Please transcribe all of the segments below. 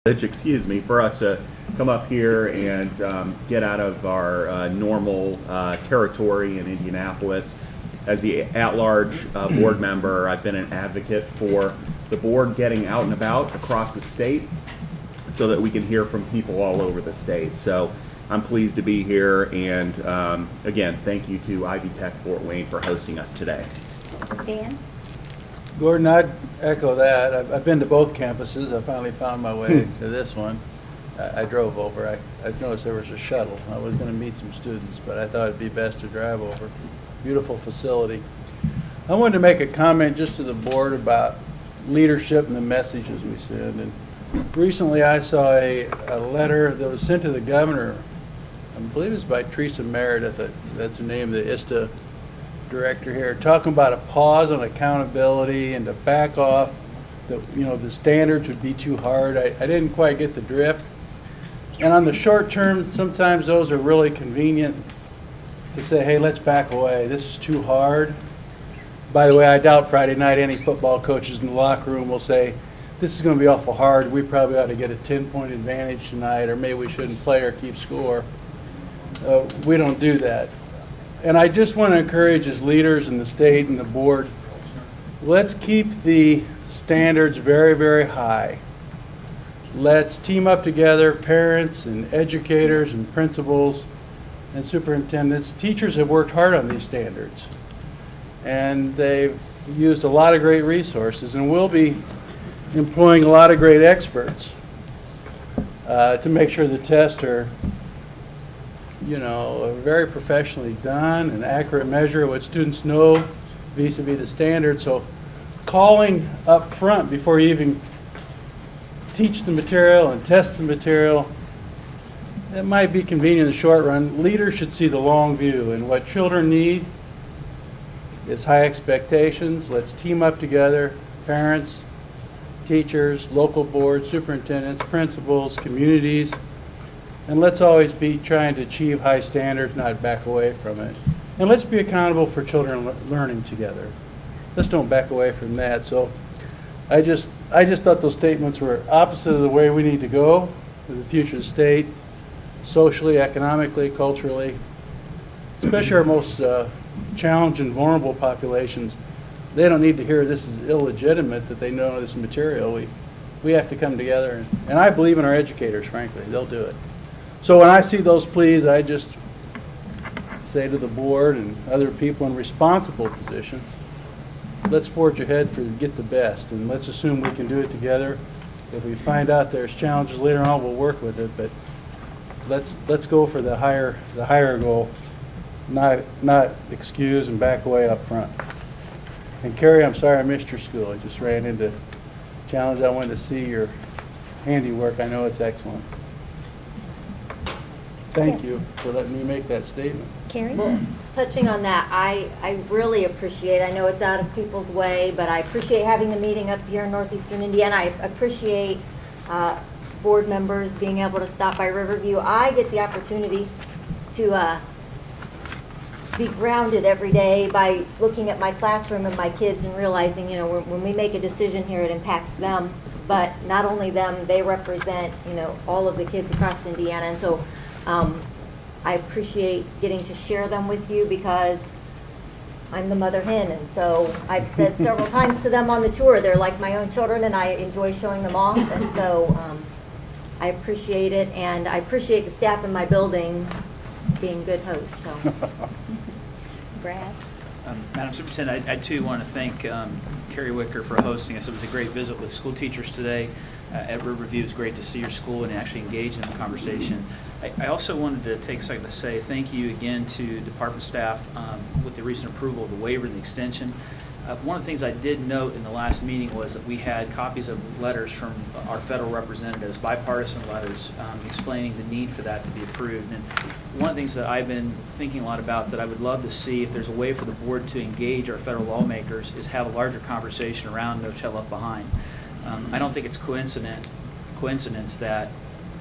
excuse me, for us to come up here and get out of our normal territory in Indianapolis. As the at-large board member, I've been an advocate for the board getting out and about across the state so that we can hear from people all over the state. So I'm pleased to be here, and again, thank you to Ivy Tech Fort Wayne for hosting us today. Dan? Gordon, I'd echo that. I've been to both campuses. I finally found my way to this one. I drove over. I noticed there was a shuttle. I was going to meet some students, but I thought it'd be best to drive over. Beautiful facility. I wanted to make a comment just to the board about leadership and the messages we send. And recently I saw a letter that was sent to the governor. I believe it's by Teresa Meredith. That's the name of the ISTA director here, talking about a pause on accountability and to back off. The standards would be too hard. I didn't quite get the drift. And on the short term, sometimes those are really convenient to say, hey, let's back away. This is too hard. By the way, I doubt Friday night any football coaches in the locker room will say, this is going to be awful hard. We probably ought to get a 10-point advantage tonight, or maybe we shouldn't play or keep score. We don't do that. And I just want to encourage as leaders in the state and the board, let's keep the standards very, very high. Let's team up together, parents and educators and principals and superintendents. Teachers have worked hard on these standards, and they've used a lot of great resources, and we'll be employing a lot of great experts to make sure the tests are very professionally done, an accurate measure of what students know vis-a-vis the standard. So calling up front before you even teach the material and test the material, that might be convenient in the short run. Leaders should see the long view, and what children need is high expectations. Let's team up together, parents, teachers, local boards, superintendents, principals, communities, and let's always be trying to achieve high standards, not back away from it. And let's be accountable for children learning together. Let's don't back away from that. So I just thought those statements were opposite of the way we need to go for the future of the state, socially, economically, culturally, especially our most challenged and vulnerable populations. They don't need to hear this is illegitimate, that they know this material. We have to come together, and I believe in our educators, frankly. They'll do it. So when I see those pleas, I just say to the board and other people in responsible positions, let's forge ahead to get the best, and let's assume we can do it together. If we find out there's challenges later on, we'll work with it, but let's go for the higher goal, not excuse and back away up front. And Carrie, I'm sorry I missed your school. I just ran into a challenge. I wanted to see your handiwork. I know it's excellent. Thank you for letting me make that statement. Carrie? Well, touching on that, I really appreciate, I know it's out of people's way, but I appreciate having the meeting up here in northeastern Indiana. I appreciate board members being able to stop by Riverview. I get the opportunity to be grounded every day by looking at my classroom and my kids and realizing, when we make a decision here, it impacts them. But not only them, they represent, all of the kids across Indiana. And so I appreciate getting to share them with you because I'm the mother hen, and so I've said several times to them on the tour, they're like my own children, and I enjoy showing them off, and so I appreciate it, and I appreciate the staff in my building being good hosts. So, Brad? Madam Superintendent, I too want to thank Carrie Wicker for hosting us. It was a great visit with school teachers today at Riverview. It's great to see your school and actually engage in the conversation. I also wanted to take a second to say thank you again to department staff with the recent approval of the waiver and the extension. One of the things I did note in the last meeting was that we had copies of letters from our federal representatives, bipartisan letters, explaining the need for that to be approved. And one of the things that I've been thinking a lot about that I would love to see if there's a way for the board to engage our federal lawmakers is have a larger conversation around No Child Left Behind. I don't think it's coincidence that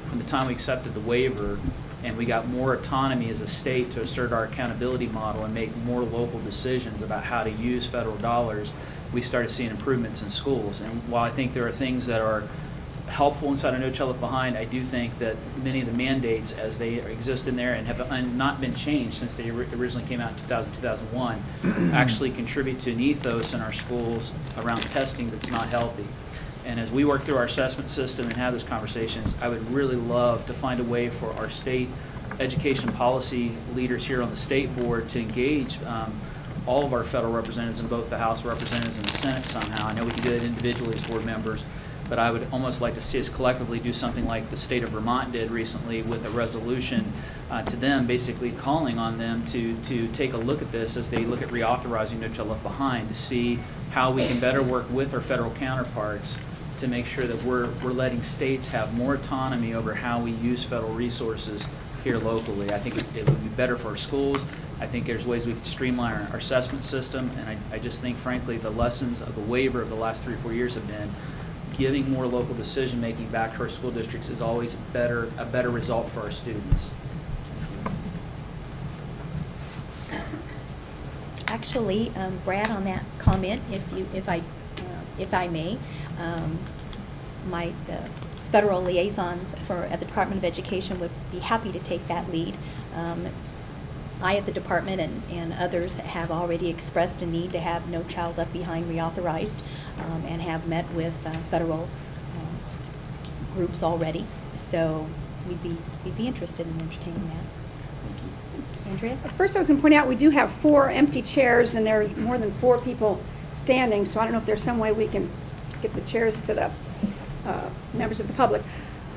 from the time we accepted the waiver and we got more autonomy as a state to assert our accountability model and make more local decisions about how to use federal dollars, we started seeing improvements in schools. And while I think there are things that are helpful inside of No Child Left Behind, I do think that many of the mandates as they exist in there and have not been changed since they originally came out in 2001, actually contribute to an ethos in our schools around testing that's not healthy. And as we work through our assessment system and have those conversations, I would really love to find a way for our state education policy leaders here on the state board to engage all of our federal representatives in both the House of Representatives and the Senate somehow. I know we can do it individually as board members, but I would almost like to see us collectively do something like the state of Vermont did recently with a resolution to them, basically calling on them to take a look at this as they look at reauthorizing No Child Left Behind, to see how we can better work with our federal counterparts to make sure that we're letting states have more autonomy over how we use federal resources here locally. I think it would be better for our schools. I think there's ways we can streamline our assessment system, and I just think, frankly, the lessons of the waiver of the last 3 or 4 years have been giving more local decision-making back to our school districts is always a better result for our students. Actually, Brad, on that comment, if I may, my federal liaisons at the Department of Education would be happy to take that lead. I at the department and others have already expressed a need to have No Child Left Behind reauthorized, and have met with federal groups already. So we'd be interested in entertaining that. Andrea? First, I was going to point out we do have 4 empty chairs, and there are more than 4 people standing. So I don't know if there's some way we can get the chairs to the members of the public.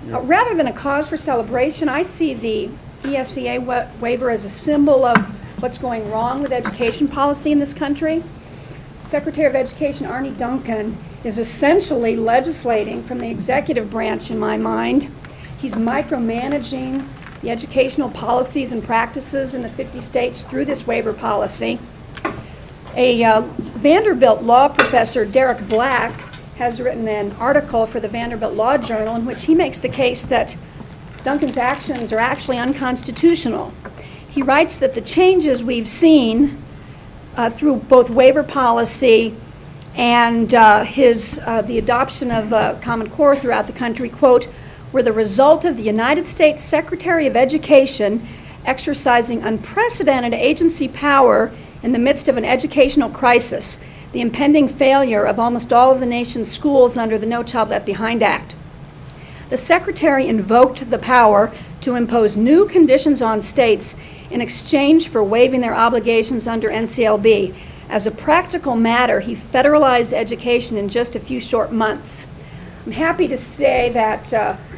Rather than a cause for celebration, I see the ESEA waiver as a symbol of what's going wrong with education policy in this country. Secretary of Education Arne Duncan is essentially legislating from the executive branch, in my mind. He's micromanaging the educational policies and practices in the 50 states through this waiver policy. A Vanderbilt law professor, Derek Black, has written an article for the Vanderbilt Law Journal in which he makes the case that Duncan's actions are actually unconstitutional. He writes that the changes we've seen through both waiver policy and the adoption of Common Core throughout the country, quote, were the result of the United States Secretary of Education exercising unprecedented agency power in the midst of an educational crisis, the impending failure of almost all of the nation's schools under the No Child Left Behind Act. The Secretary invoked the power to impose new conditions on states in exchange for waiving their obligations under NCLB. As a practical matter, he federalized education in just a few short months. I'm happy to say that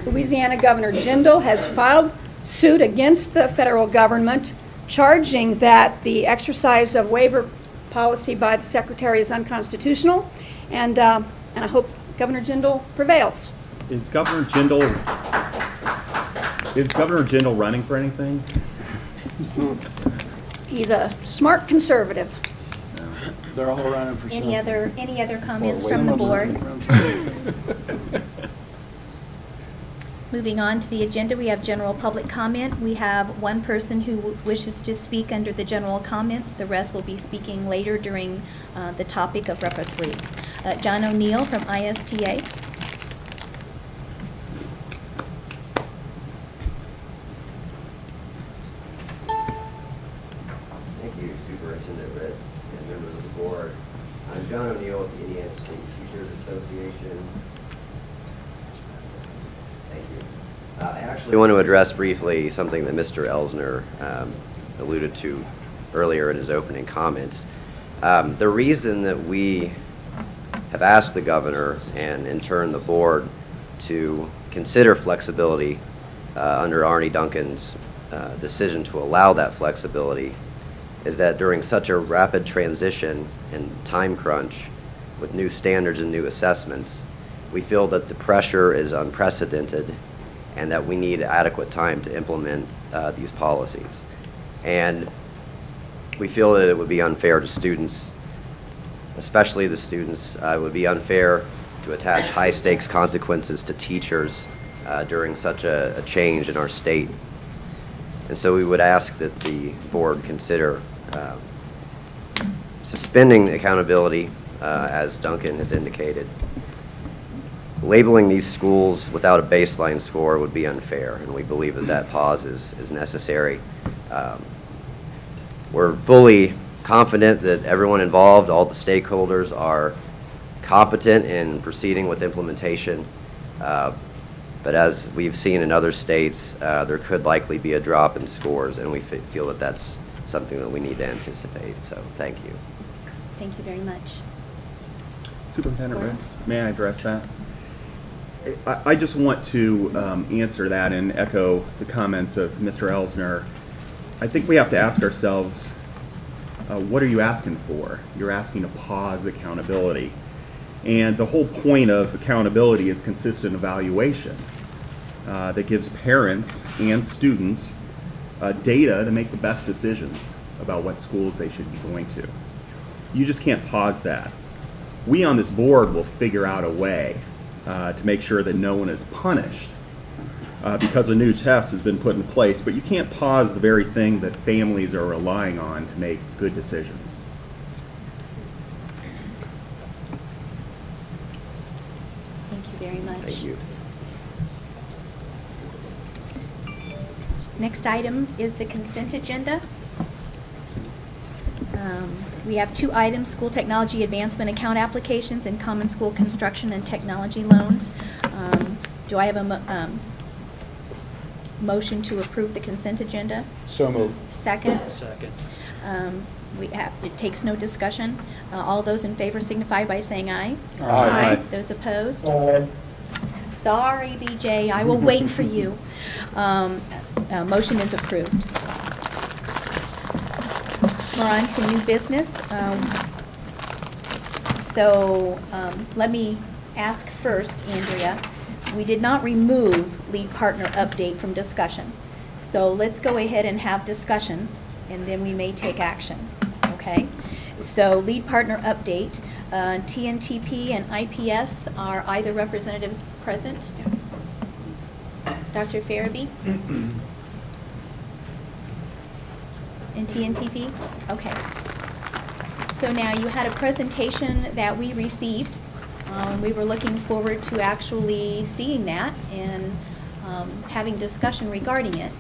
Louisiana Governor Jindal has filed suit against the federal government, charging that the exercise of waiver policy by the Secretary is unconstitutional, and I hope Governor Jindal prevails. Is Governor Jindal running for anything? He's a smart conservative. They're all running for Any something. other comments from the board? Moving on to the agenda, we have general public comment. We have one person who wishes to speak under the general comments. The rest will be speaking later during the topic of Repo 3. John O'Neill from ISTA. Thank you, Superintendent Ritz and members of the board. I'm John O'Neill with the Indiana State Teachers Association. Thank you. I actually want to address briefly something that Mr. Elsner alluded to earlier in his opening comments. The reason that we have asked the governor and in turn the board to consider flexibility under Arne Duncan's decision to allow that flexibility is that during such a rapid transition and time crunch with new standards and new assessments, we feel that the pressure is unprecedented and that we need adequate time to implement these policies. And we feel that it would be unfair to students, especially the students. It would be unfair to attach high-stakes consequences to teachers during such a change in our state. And so we would ask that the board consider suspending accountability, as Duncan has indicated, labeling these schools without a baseline score would be unfair, and we believe that that pause is necessary. We're fully confident that everyone involved, all the stakeholders, are competent in proceeding with implementation. But as we've seen in other states, there could likely be a drop in scores, and we feel that that's something that we need to anticipate. So thank you. Thank you very much. Superintendent Laura? Riggs, may I address that? I just want to answer that and echo the comments of Mr. Elsner. I think we have to ask ourselves, what are you asking for? You're asking to pause accountability. And the whole point of accountability is consistent evaluation that gives parents and students data to make the best decisions about what schools they should be going to. You just can't pause that. We on this board will figure out a way to make sure that no one is punished because a new test has been put in place, but you can't pause the very thing that families are relying on to make good decisions. Thank you very much. Thank you. Next item is the consent agenda. We have 2 items, school technology advancement account applications and common school construction and technology loans. Do I have a motion to approve the consent agenda? So moved. Second? Second. It takes no discussion. All those in favor signify by saying aye. Aye. Those opposed? Sorry, BJ, I will wait for you. Motion is approved. We're on to new business. Let me ask first, Andrea, we did not remove lead partner update from discussion. So let's go ahead and have discussion, and then we may take action, okay? So lead partner update, TNTP and IPS, are either representatives present? Yes. Dr. Farabee? And TNTP? Okay. So now you had a presentation that we received. We were looking forward to actually seeing that and having discussion regarding it.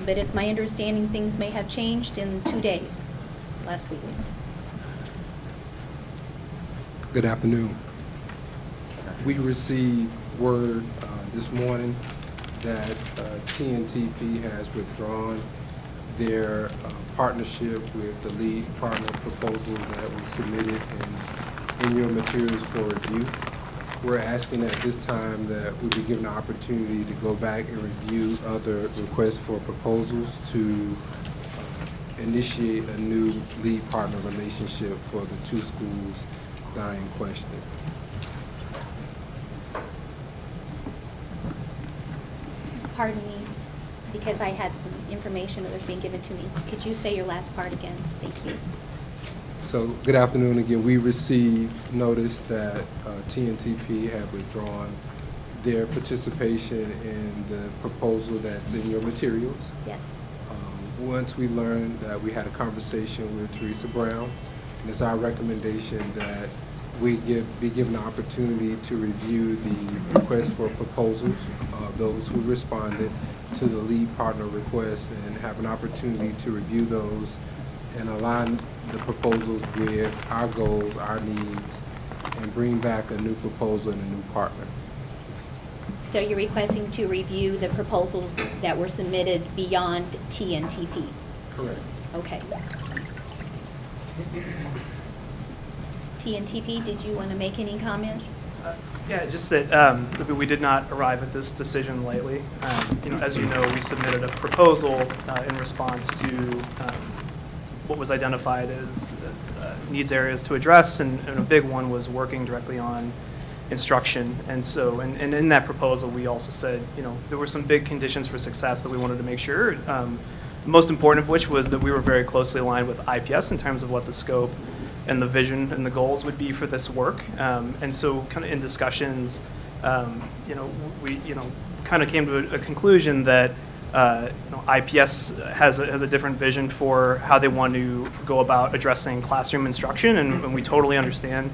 But it's my understanding things may have changed in 2 days, last week. Good afternoon. We received word this morning that TNTP has withdrawn their partnership with the lead partner proposal that we submitted in your materials for review. We're asking at this time that we be given the opportunity to go back and review other requests for proposals to initiate a new lead partner relationship for the 2 schools that are in question. Pardon me, because I had some information that was being given to me. Could you say your last part again? Thank you. So, good afternoon again. We received notice that TNTP have withdrawn their participation in the proposal that's in your materials. Yes. Once we learned that we had a conversation with Teresa Brown, and it's our recommendation that we be given the opportunity to review the request for proposals of those who responded to the lead partner request and have an opportunity to review those and align the proposals with our goals, our needs, and bring back a new proposal and a new partner. So you're requesting to review the proposals that were submitted beyond TNTP? Correct. Okay. TNTP, did you want to make any comments? Yeah, just that we did not arrive at this decision lightly. As you know, we submitted a proposal in response to what was identified as needs areas to address, and a big one was working directly on instruction. And so, and in that proposal, we also said, there were some big conditions for success that we wanted to make sure. The most important of which was that we were very closely aligned with IPS in terms of what the scope and the vision and the goals would be for this work. And so kind of in discussions, we kind of came to a conclusion that IPS has a different vision for how they want to go about addressing classroom instruction, and we totally understand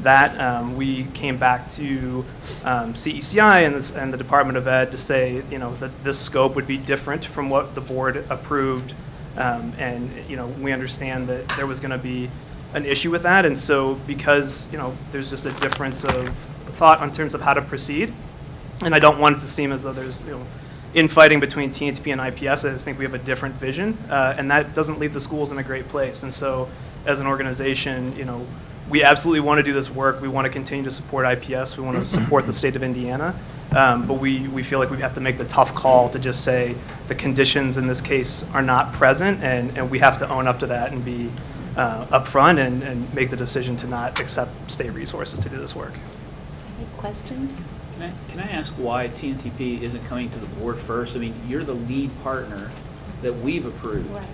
that, we came back to CECI and the Department of Ed to say, that this scope would be different from what the board approved. And, we understand that there was going to be an issue with that. And so because, there's just a difference of thought in terms of how to proceed, and I don't want it to seem as though there's, infighting between TNTP and IPS. I just think we have a different vision, and that doesn't leave the schools in a great place. And so as an organization, we absolutely want to do this work. We want to continue to support IPS. We want to support the state of Indiana. But we feel like we have to make the tough call to just say the conditions in this case are not present, and we have to own up to that and be upfront and make the decision to not accept state resources to do this work. Any questions? Can I ask why TNTP isn't coming to the board first? I mean, you're the lead partner that we've approved. Right.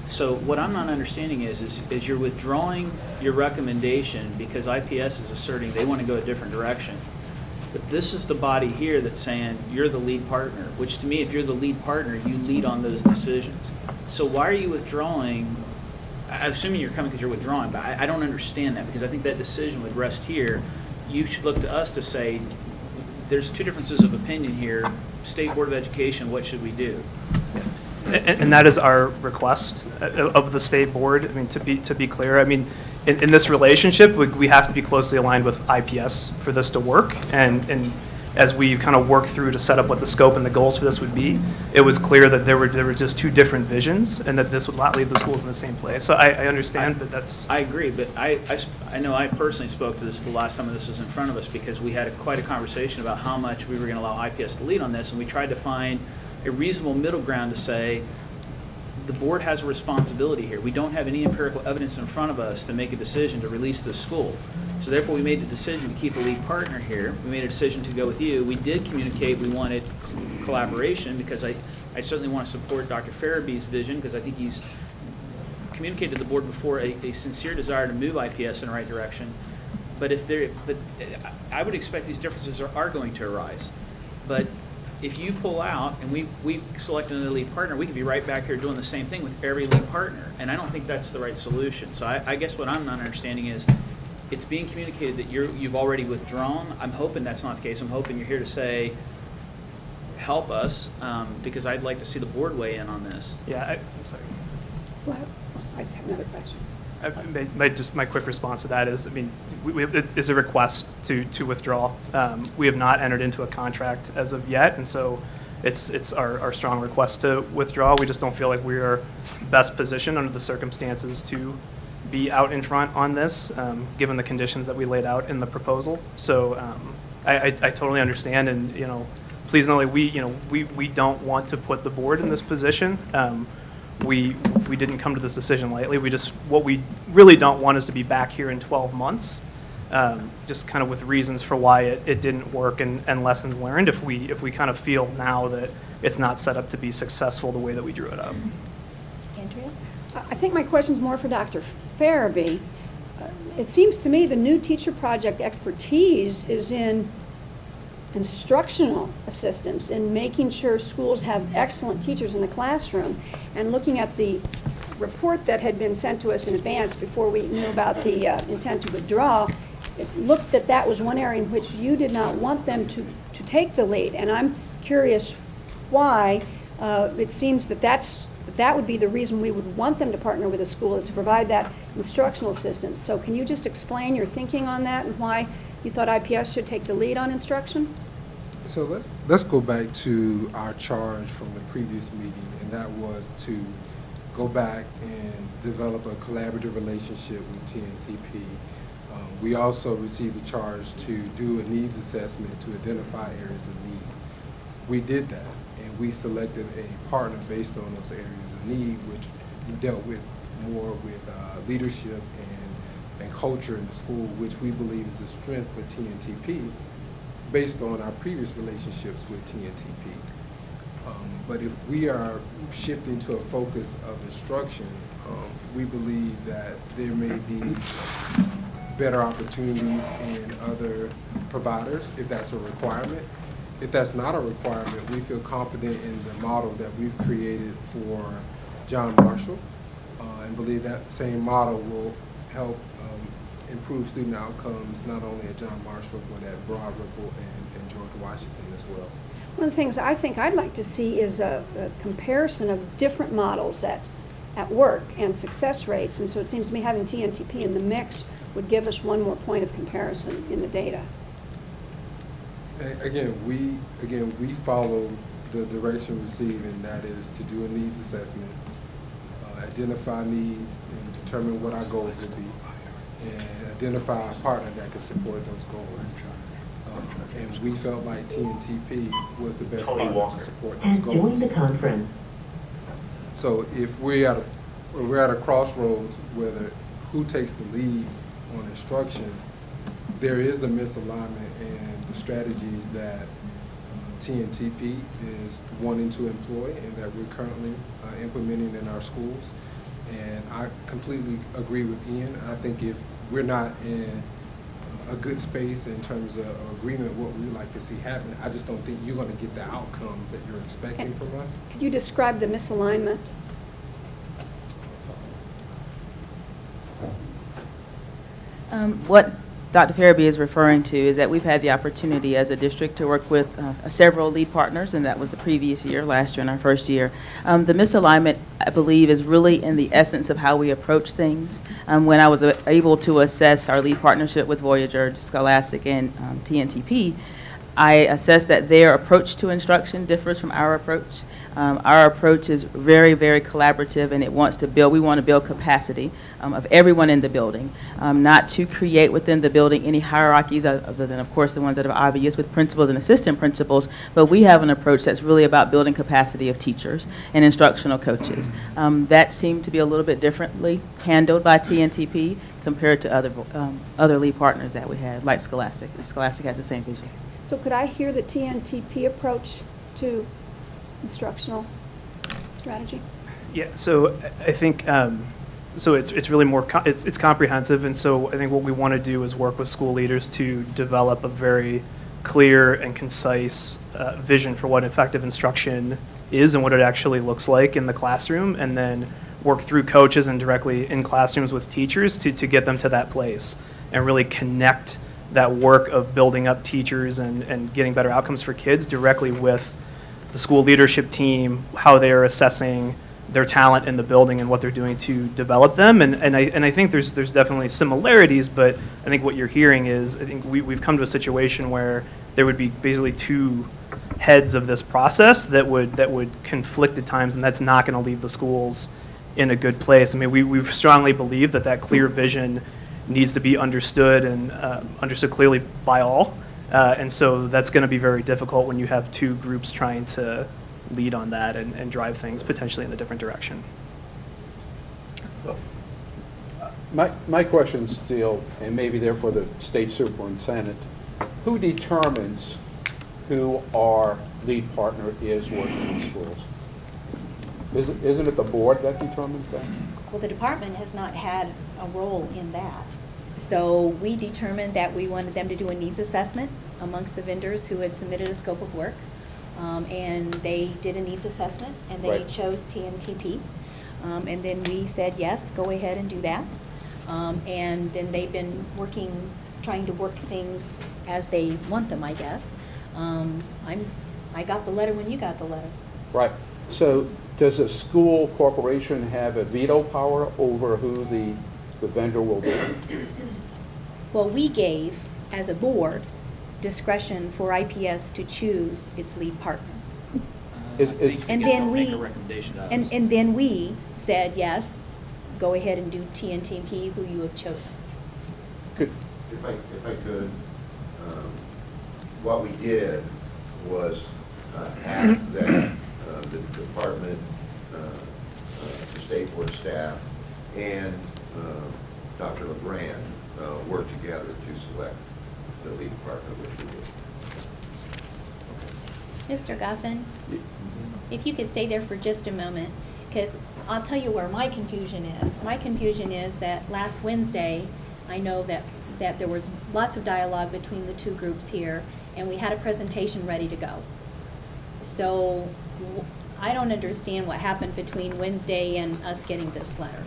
So what I'm not understanding is you're withdrawing your recommendation because IPS is asserting they want to go a different direction. But this is the body here that's saying you're the lead partner, which to me, if you're the lead partner, you lead on those decisions. So why are you withdrawing? I'm assuming you're coming because you're withdrawing, but I don't understand that, because I think that decision would rest here. You should look to us to say, there's two differences of opinion here. State Board of Education, what should we do? And that is our request of the state board. I mean, to be clear, I mean, in this relationship, we have to be closely aligned with IPS for this to work. And as we kind of work through to set up what the scope and the goals for this would be, it was clear that there were just two different visions, and that this would not leave the schools in the same place. So I understand, but that's... I agree, but I know I personally spoke to this the last time this was in front of us, because we had quite a conversation about how much we were going to allow IPS to lead on this, and we tried to find a reasonable middle ground to say the board has a responsibility here. We don't have any empirical evidence in front of us to make a decision to release this school. So therefore, we made the decision to keep a lead partner here. We made a decision to go with you. We did communicate we wanted collaboration, because I certainly want to support Dr. Farabee's vision, because I think he's communicated to the board before a sincere desire to move IPS in the right direction. But I would expect these differences are going to arise. But if you pull out and we select another lead partner, we could be right back here doing the same thing with every lead partner. And I don't think that's the right solution. So I guess what I'm not understanding is it's being communicated that you've already withdrawn. I'm hoping that's not the case. I'm hoping you're here to say, help us, because I'd like to see the board weigh in on this. Yeah, I'm sorry. Well, I just have another question. My quick response to that is, I mean, it is a request to withdraw. We have not entered into a contract as of yet, and so it's our strong request to withdraw. We just don't feel like we are best positioned under the circumstances to be out in front on this, given the conditions that we laid out in the proposal. So I totally understand, and please know that we don't want to put the board in this position. We didn't come to this decision lightly. What we really don't want is to be back here in 12 months, just kind of with reasons for why it didn't work and lessons learned, if we kind of feel now that it's not set up to be successful the way that we drew it up. Andrea? I think my question's more for Dr. Farabee. It seems to me the new teacher project expertise is in instructional assistance, in making sure schools have excellent teachers in the classroom. And looking at the report that had been sent to us in advance before we knew about the intent to withdraw, it looked that was one area in which you did not want them to take the lead. And I'm curious why. It seems that would be the reason we would want them to partner with a school, is to provide that instructional assistance. So can you just explain your thinking on that and why you thought IPS should take the lead on instruction? So let's go back to our charge from the previous meeting, and that was to go back and develop a collaborative relationship with TNTP. We also received the charge to do a needs assessment to identify areas of need. We did that, and we selected a partner based on those areas of need, which dealt with more with leadership and culture in the school, which we believe is a strength for TNTP based on our previous relationships with TNTP. But if we are shifting to a focus of instruction, we believe that there may be better opportunities in other providers if that's a requirement. If that's not a requirement, we feel confident in the model that we've created for John Marshall, and believe that same model will help improve student outcomes, not only at John Marshall, but at Broad Ripple and George Washington as well. One of the things I think I'd like to see is a comparison of different models at work and success rates. And so it seems to me having TNTP in the mix would give us one more point of comparison in the data. Again, we follow the direction received, and that is to do a needs assessment, identify needs, and determine what our goals would be, and identify a partner that can support those goals. And we felt like TNTP was the best partner to support those goals. Join the conference. So if we're at a crossroads, whether who takes the lead on instruction, there is a misalignment in the strategies that TNTP is wanting to employ and that we're currently implementing in our schools. And I completely agree with Ian. I think if we're not in a good space in terms of agreement what we would like to see happen, I just don't think you're going to get the outcomes that you're expecting from us. Could you describe the misalignment? What Dr. Farabee is referring to is that we've had the opportunity as a district to work with several lead partners, and that was the previous year, last year and our first year. The misalignment, I believe, is really in the essence of how we approach things. When I was able to assess our lead partnership with Voyager, Scholastic, and TNTP, I assessed that their approach to instruction differs from our approach. Our approach is very, very collaborative, and we want to build capacity of everyone in the building, not to create within the building any hierarchies other than, of course, the ones that are obvious with principals and assistant principals, but we have an approach that's really about building capacity of teachers and instructional coaches. That seemed to be a little bit differently handled by TNTP compared to other lead partners that we had, like Scholastic. Scholastic has the same vision. So could I hear the TNTP approach to instructional strategy? Yeah, so I think so it's really more it's comprehensive, and so I think what we want to do is work with school leaders to develop a very clear and concise vision for what effective instruction is and what it actually looks like in the classroom, and then work through coaches and directly in classrooms with teachers to get them to that place and really connect that work of building up teachers and getting better outcomes for kids directly with the school leadership team, how they are assessing their talent in the building and what they're doing to develop them. And I think there's definitely similarities, but I think what you're hearing is, I think we've come to a situation where there would be basically two heads of this process that would conflict at times, and that's not going to leave the schools in a good place. I mean, we strongly believe that clear vision needs to be understood and understood clearly by all. And so that's going to be very difficult when you have two groups trying to lead on that and drive things potentially in a different direction. My question still, and maybe therefore the state superintendent, who determines who our lead partner is working in schools? Isn't it the board that determines that? Well, the department has not had a role in that. So we determined that we wanted them to do a needs assessment amongst the vendors who had submitted a scope of work. And they did a needs assessment, and they Right. chose TNTP. And then we said, yes, go ahead and do that. And then they've been trying to work things as they want them, I guess. I got the letter when you got the letter. Right. So does a school corporation have a veto power over who the vendor will be? Well, we gave, as a board, discretion for IPS to choose its lead partner. And then make a recommendation to us. And then we said, yes, go ahead and do TNTP, who you have chosen. Good. If I could, what we did was ask that the department, the state board staff, and Dr. LeGrand work together to select the lead partner, which we did. Mr. Guffin, if you could stay there for just a moment, because I'll tell you where my confusion is. My confusion is that last Wednesday, I know that there was lots of dialogue between the two groups here, and we had a presentation ready to go. So I don't understand what happened between Wednesday and us getting this letter.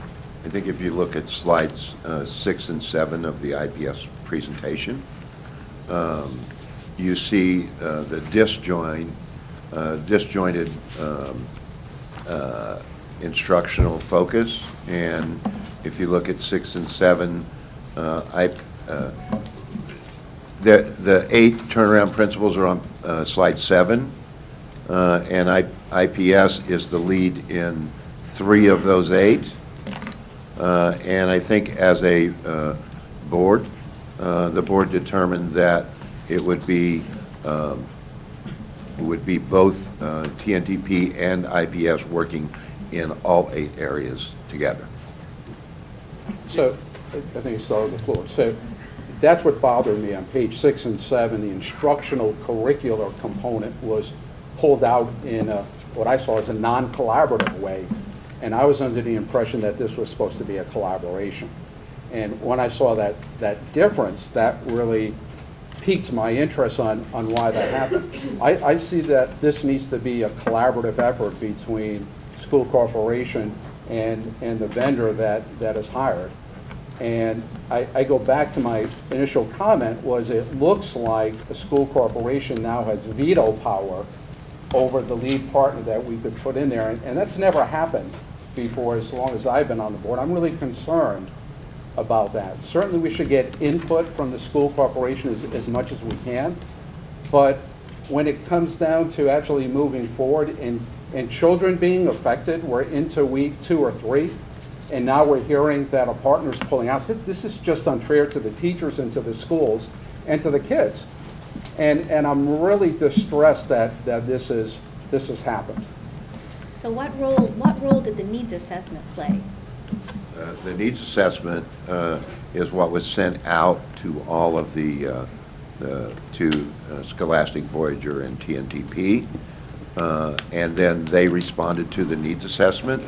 I think if you look at slides 6 and 7 of the IPS presentation, you see the disjointed instructional focus. And if you look at 6 and 7, the 8 turnaround principles are on slide 7, and IPS is the lead in 3 of those 8. And I think as a board, the board determined that it would be both TNTP and IPS working in all 8 areas together. So, I think it's all over the floor. So that's what bothered me on page 6 and 7. The instructional curricular component was pulled out in what I saw as a non-collaborative way. And I was under the impression that this was supposed to be a collaboration. And when I saw that difference, that really piqued my interest on why that happened. I see that this needs to be a collaborative effort between school corporation and the vendor that is hired. And I go back to my initial comment was it looks like a school corporation now has veto power over the lead partner that we could put in there. And that's never happened before as long as I've been on the board. I'm really concerned about that. Certainly we should get input from the school corporation as much as we can. But when it comes down to actually moving forward and children being affected, we're into week 2 or 3, and now we're hearing that a partner's pulling out. This is just unfair to the teachers and to the schools and to the kids. And I'm really distressed that this has happened. So what role did the needs assessment play? The needs assessment is what was sent out to all of to Scholastic Voyager and TNTP, and then they responded to the needs assessment,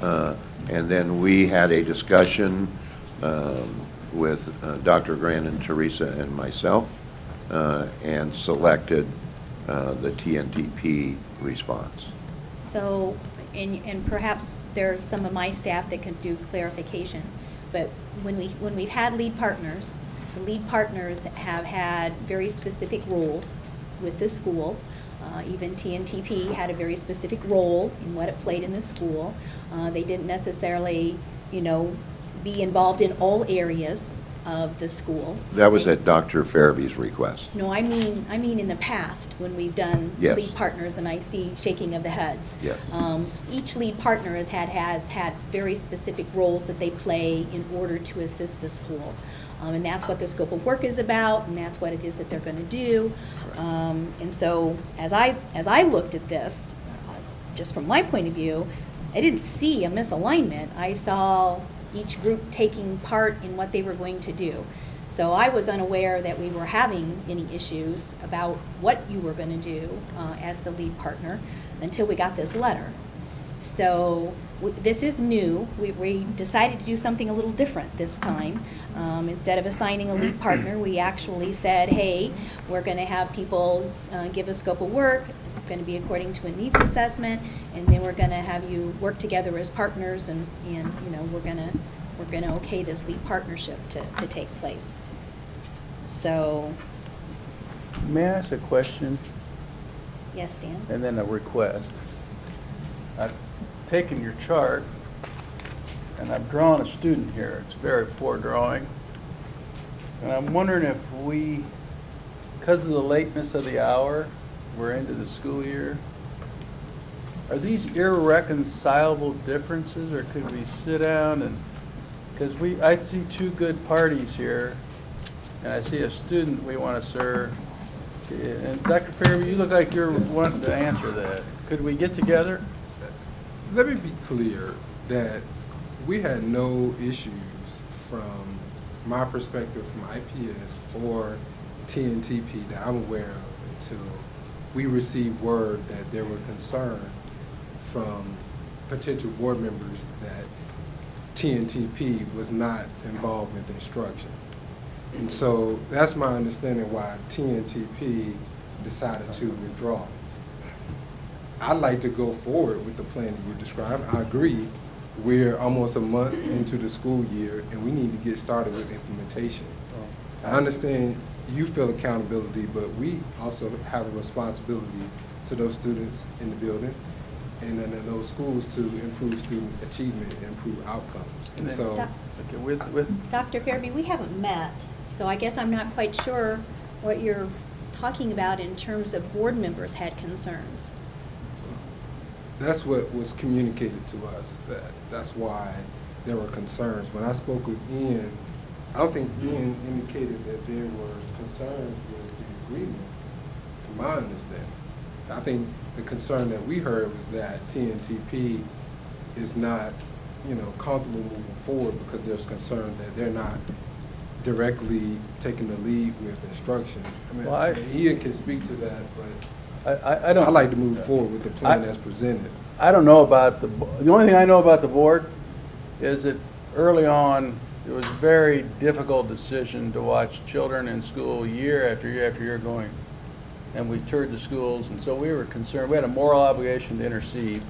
and then we had a discussion with Dr. Grant and Teresa and myself, and selected the TNTP response. So, and perhaps there's some of my staff that can do clarification, but when we've had lead partners, the lead partners have had very specific roles with the school. Even TNTP had a very specific role in what it played in the school. They didn't necessarily, be involved in all areas of the school. That was at Dr. Farabee's request. No, I mean in the past when we've done Yes. lead partners, and I see shaking of the heads. Yes. Each lead partner has had very specific roles that they play in order to assist the school, and that's what their scope of work is about, and that's what it is that they're going to do. And so, as I looked at this, just from my point of view, I didn't see a misalignment. I saw each group taking part in what they were going to do. So I was unaware that we were having any issues about what you were going to do as the lead partner until we got this letter. So this is new. We decided to do something a little different this time. Instead of assigning a lead partner, we actually said, hey, we're going to have people give a scope of work. It's going to be according to a needs assessment, and then we're going to have you work together as partners, and we're going to okay this lead partnership to take place. So, May I ask a question yes, Dan? and then a request? I've taken your chart and I've drawn a student here. It's a very poor drawing. And I'm wondering if we, because of the lateness of the hour, we're into the school year, are these irreconcilable differences, or could we sit down and, because I see 2 good parties here, and I see a student we want to serve. And Dr. Farabee, you look like you're wanting to answer that. Could we get together? Let me be clear that we had no issues from my perspective from IPS or TNTP that I'm aware of until we received word that there were concerns from potential board members that TNTP was not involved with instruction. And so that's my understanding why TNTP decided to withdraw. I'd like to go forward with the plan that you described. I agree we're almost a month into the school year, and we need to get started with implementation. I understand you feel accountability, but we also have a responsibility to those students in the building and in those schools to improve student achievement and improve outcomes. And so, Okay, with Dr. Fairby, we haven't met, so I guess I'm not quite sure what you're talking about in terms of board members had concerns. that's what was communicated to us, that's why there were concerns. When I spoke with Ian, I don't think Ian indicated that there were concerns with the agreement, from my understanding. I think the concern that we heard was that TNTP is not, comfortable moving forward because there's concern that they're not directly taking the lead with instruction. I mean, Well, Ian can speak to that, but I don't. I'd like to move forward with the plan as presented. I don't know about the only thing I know about the board is that early on, it was a very difficult decision to watch children in school year after year after year going. And we toured the schools, and so we were concerned. We had a moral obligation to intercede.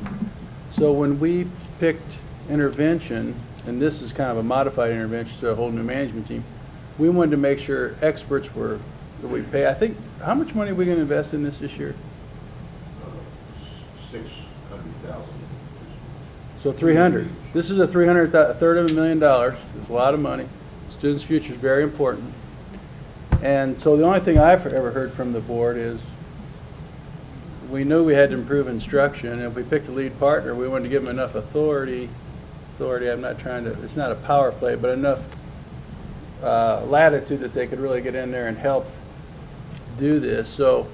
So when we picked intervention, and this is kind of a modified intervention to a whole new management team, we wanted to make sure experts were, that we pay. I think, how much money are we going to invest in this year? 600,000. So 300. This is a third of $1,000,000. It's a lot of money. Students' future is very important. And so the only thing I've ever heard from the board is we knew we had to improve instruction, and if we picked a lead partner, we wanted to give them enough authority, I'm not trying to, it's not a power play, but enough latitude that they could really get in there and help do this. So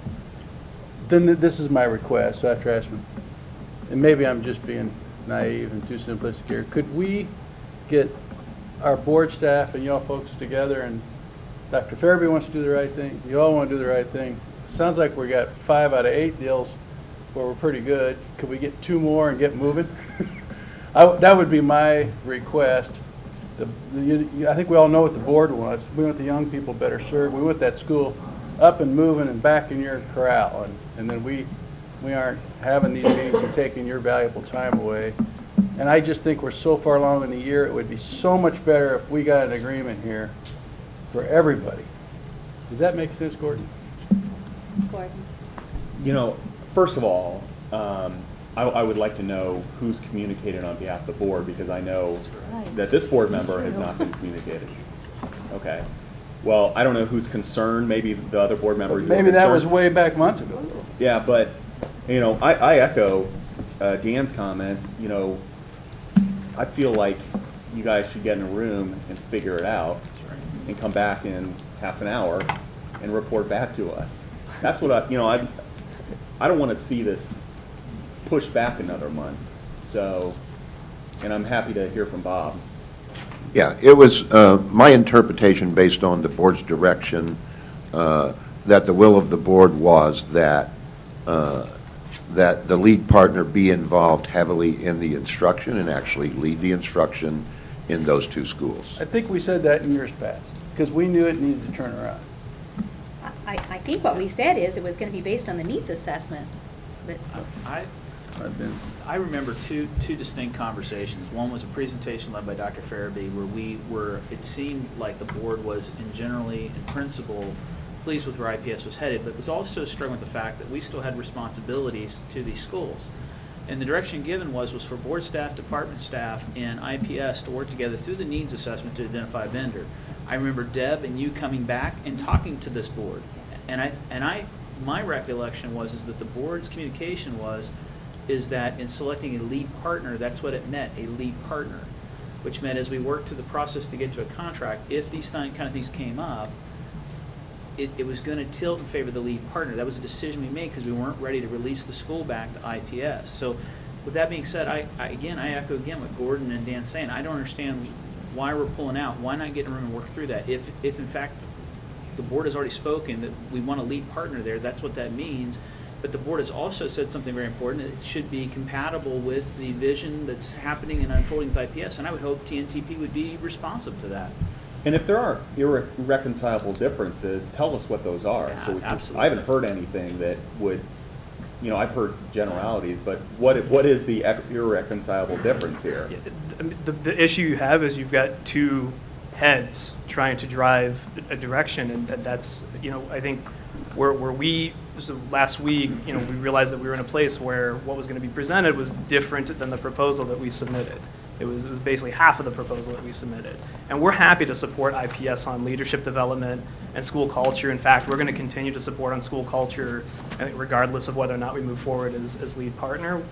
then this is my request, so after asking, and maybe I'm just being naive and too simplistic here, could we get our board staff and y'all folks together, and Dr. Fairby wants to do the right thing, you all want to do the right thing. Sounds like we got 5 out of 8 deals where we're pretty good. Could we get 2 more and get moving? That would be my request. I think we all know what the board wants. We want the young people better served. We want that school up and moving and back in your corral. And then we aren't having these meetings and taking your valuable time away. And I just think we're so far along in the year, it would be so much better if we got an agreement here for everybody. Does that make sense, Gordon? Gordon? First of all, I would like to know who's communicated on behalf of the board, because I know Right. that this board member has not been communicated. Okay. Well, I don't know who's concerned. Maybe the other board members were Maybe that was concerned. way back months ago. Yeah, but, I echo Dan's comments. I feel like you guys should get in a room and figure it out and come back in half an hour and report back to us. That's what I don't want to see this pushed back another month. So, and I'm happy to hear from Bob. Yeah, it was my interpretation based on the board's direction that the will of the board was that that the lead partner be involved heavily in the instruction and actually lead the instruction in those 2 schools. I think we said that in years past, because we knew it needed to turn around. I think what we said is it was going to be based on the needs assessment, but I remember two distinct conversations. One was a presentation led by Dr. Farabee where it seemed like the board was in principle, pleased with where IPS was headed, but was also struggling with the fact that we still had responsibilities to these schools. And the direction given was for board staff, department staff, and IPS to work together through the needs assessment to identify a vendor. I remember Deb and you coming back and talking to this board. My recollection is that the board's communication is that in selecting a lead partner, that's what it meant, a lead partner, which meant as we worked through the process to get to a contract, if these kind of things came up, it was going to tilt in favor of the lead partner. That was a decision we made because we weren't ready to release the school back to IPS. So with that being said, I echo again what Gordon and Dan saying. I don't understand why we're pulling out. Why not get in a room and work through that? If in fact the board has already spoken that we want a lead partner there, that's what that means. But the board has also said something very important. It should be compatible with the vision that's happening and unfolding with IPS, and I would hope TNTP would be responsive to that. And if there are irreconcilable differences, tell us what those are. Yeah, So absolutely. I haven't heard anything that would I've heard some generalities, but what is the irreconcilable difference here? The issue you have is you've got two heads trying to drive a direction, and that's, I think where we, so last week, we realized that we were in a place where what was going to be presented was different than the proposal that we submitted. It was basically half of the proposal that we submitted. And we're happy to support IPS on leadership development and school culture. In fact, we're going to continue to support on school culture, I think, regardless of whether or not we move forward as lead partner.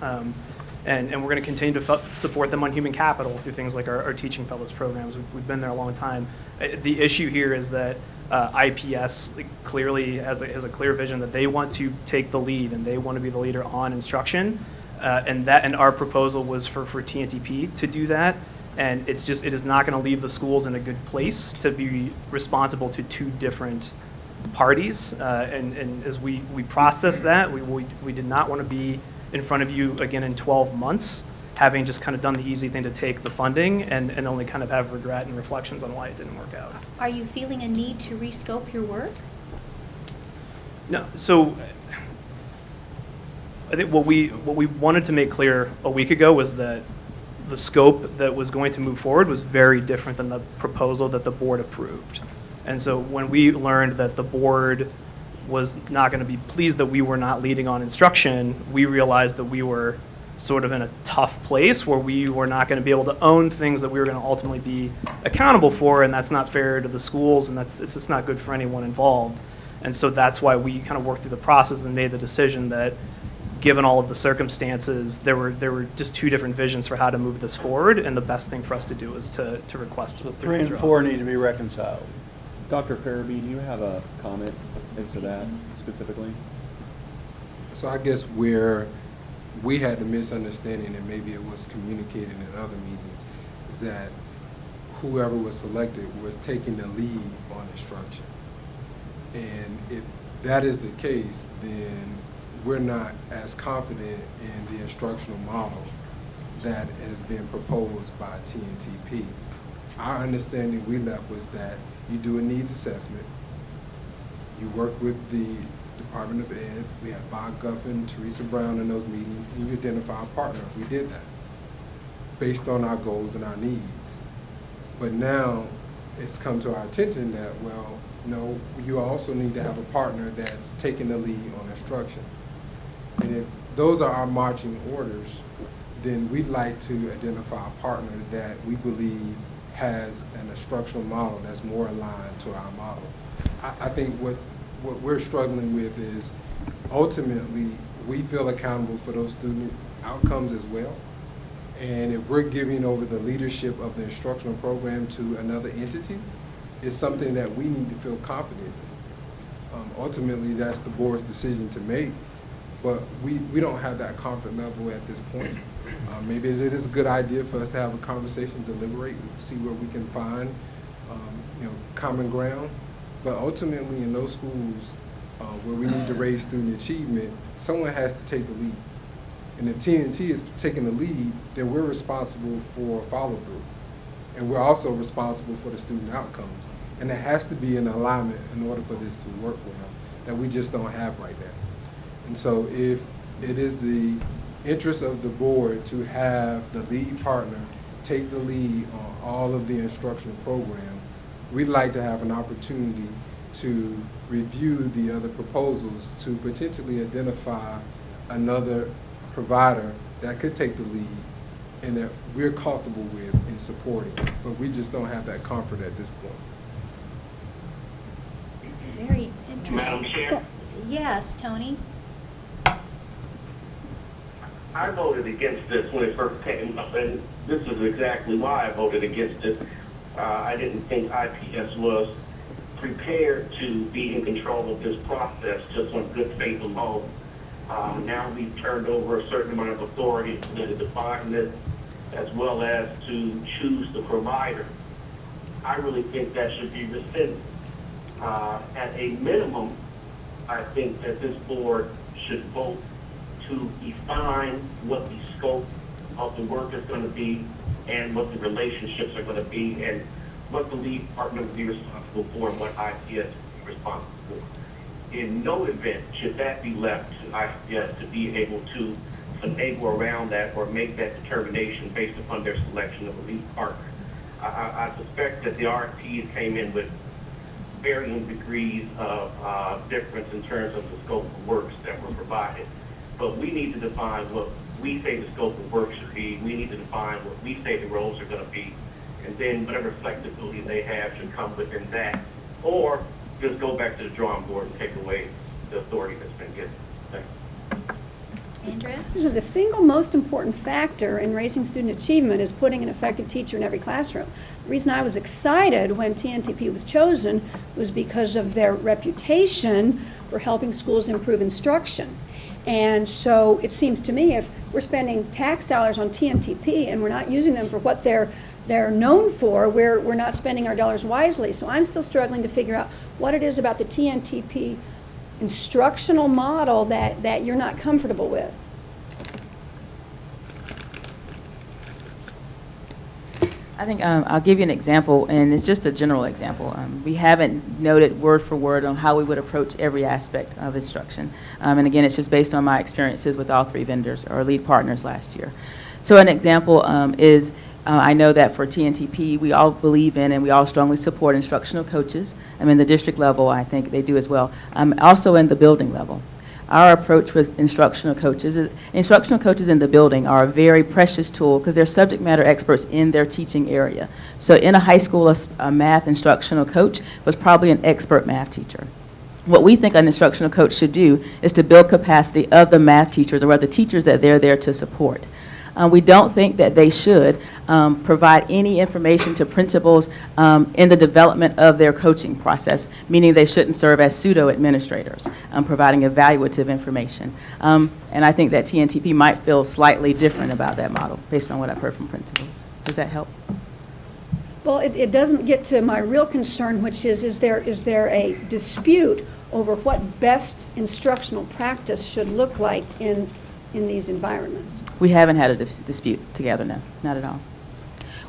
And we're going to continue to support them on human capital through things like our Teaching Fellows programs. We've been there a long time. The issue here is that IPS clearly has a clear vision that they want to take the lead and they want to be the leader on instruction. And our proposal was for TNTP to do that. And it is not going to leave the schools in a good place to be responsible to two different parties. And as we process that, we did not want to be in front of you again in 12 months, having just kind of done the easy thing to take the funding and only kind of have regret and reflections on why it didn't work out. Are you feeling a need to rescope your work? No, so I think what we wanted to make clear a week ago was that the scope that was going to move forward was very different than the proposal that the board approved. And so when we learned that the board was not going to be pleased that we were not leading on instruction, we realized that we were sort of in a tough place where we were not going to be able to own things that we were going to ultimately be accountable for, and that's not fair to the schools, and it's just not good for anyone involved. And so that's why we kind of worked through the process and made the decision that, given all of the circumstances, there were just two different visions for how to move this forward, and the best thing for us to do is to request the 3 and 4 need to be reconciled. Dr. Farabee, do you have a comment as to that specifically? So I guess where we had the misunderstanding, and maybe it was communicated in other meetings, is that whoever was selected was taking the lead on instruction. And if that is the case, then we're not as confident in the instructional model that has been proposed by TNTP. Our understanding we left was that you do a needs assessment, you work with the Department of Ed, we had Bob Guffin, Teresa Brown in those meetings, and you identify a partner. We did that based on our goals and our needs. But now it's come to our attention that, well, no, you also need to have a partner that's taking the lead on instruction. And if those are our marching orders, then we'd like to identify a partner that we believe has an instructional model that's more aligned to our model. I think what we're struggling with is ultimately we feel accountable for those student outcomes as well. And if we're giving over the leadership of the instructional program to another entity, it's something that we need to feel confident in. Ultimately, that's the board's decision to make, but we don't have that comfort level at this point. Maybe it is a good idea for us to have a conversation, deliberate, see where we can find common ground. But ultimately, in those schools where we need to raise student achievement, someone has to take the lead. And if TNT is taking the lead, then we're responsible for follow-through. And we're also responsible for the student outcomes. And there has to be an alignment in order for this to work well that we just don't have right now. And so if it is the interest of the board to have the lead partner take the lead on all of the instructional program, we'd like to have an opportunity to review the other proposals to potentially identify another provider that could take the lead and that we're comfortable with in supporting. But we just don't have that comfort at this point. Very interesting. Madam Chair? Yes, Tony? I voted against this when it first came up, and this is exactly why I voted against it. I didn't think IPS was prepared to be in control of this process just on good faith alone. Now we've turned over a certain amount of authority to the department as well as to choose the provider. I really think that should be rescinded. At a minimum, I think that this board should vote to define what the scope of the work is going to be and what the relationships are going to be and what the lead partner will be responsible for and what IPS will be responsible for. in no event should that be left to IPS to be able to enable around that or make that determination based upon their selection of a lead partner. I suspect that the RFPs came in with varying degrees of difference in terms of the scope of works that were provided. But we need to define what we say the scope of work should be. We need to define what we say the roles are going to be. And then whatever flexibility they have should come within that. Or just go back to the drawing board and take away the authority that's been given. Thanks. Andrea? The single most important factor in raising student achievement is putting an effective teacher in every classroom. The reason I was excited when TNTP was chosen was because of their reputation for helping schools improve instruction. And so it seems to me if we're spending tax dollars on TNTP and we're not using them for what they're known for, we're not spending our dollars wisely. So I'm still struggling to figure out what it is about the TNTP instructional model that you're not comfortable with. I think I'll give you an example, and it's just a general example. We haven't noted word for word on how we would approach every aspect of instruction. And again, it's just based on my experiences with all 3 vendors or lead partners last year. So an example is I know that for TNTP, we all believe in and we all strongly support instructional coaches. In the district level, I think they do as well. Also in the building level. Our approach with instructional coaches in the building are a very precious tool because they're subject matter experts in their teaching area. So in a high school, a math instructional coach was probably an expert math teacher. What we think an instructional coach should do is to build capacity of the math teachers or the teachers that they're there to support. We don't think that they should provide any information to principals in the development of their coaching process, meaning they shouldn't serve as pseudo-administrators, providing evaluative information. And I think that TNTP might feel slightly different about that model based on what I've heard from principals. Does that help? Well, it doesn't get to my real concern, which is there a dispute over what best instructional practice should look like in these environments? We haven't had a dispute together, no, not at all.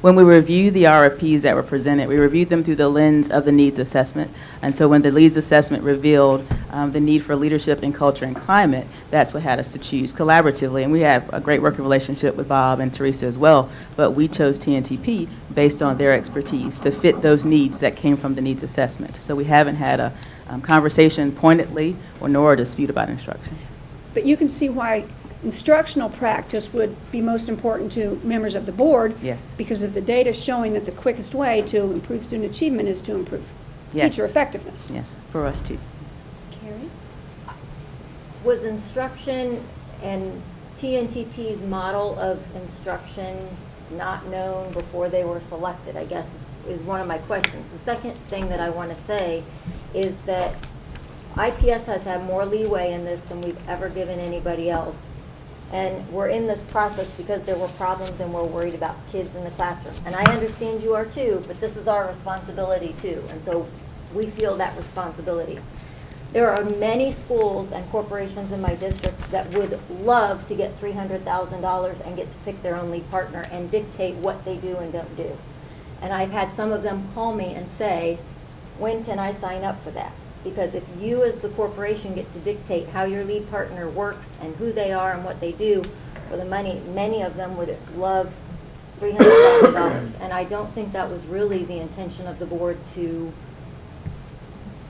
When we reviewed the RFPs that were presented, we reviewed them through the lens of the needs assessment. And so when the needs assessment revealed the need for leadership in culture and climate, that's what had us to choose collaboratively. And we have a great working relationship with Bob and Teresa as well, but we chose TNTP based on their expertise to fit those needs that came from the needs assessment. So we haven't had a conversation pointedly or nor a dispute about instruction. But you can see why instructional practice would be most important to members of the board. Yes. Because of the data showing that the quickest way to improve student achievement is to improve teacher effectiveness. Yes, for us too. Carrie? Was instruction and TNTP's model of instruction not known before they were selected, I guess is one of my questions. The second thing that I want to say is that IPS has had more leeway in this than we've ever given anybody else. And we're in this process because there were problems and we're worried about kids in the classroom. And I understand you are too, but this is our responsibility too. And so we feel that responsibility. There are many schools and corporations in my district that would love to get $300,000 and get to pick their own lead partner and dictate what they do and don't do. And I've had some of them call me and say, when can I sign up for that? Because if you as the corporation get to dictate how your lead partner works and who they are and what they do for the money, many of them would love $300,000. And I don't think that was really the intention of the board to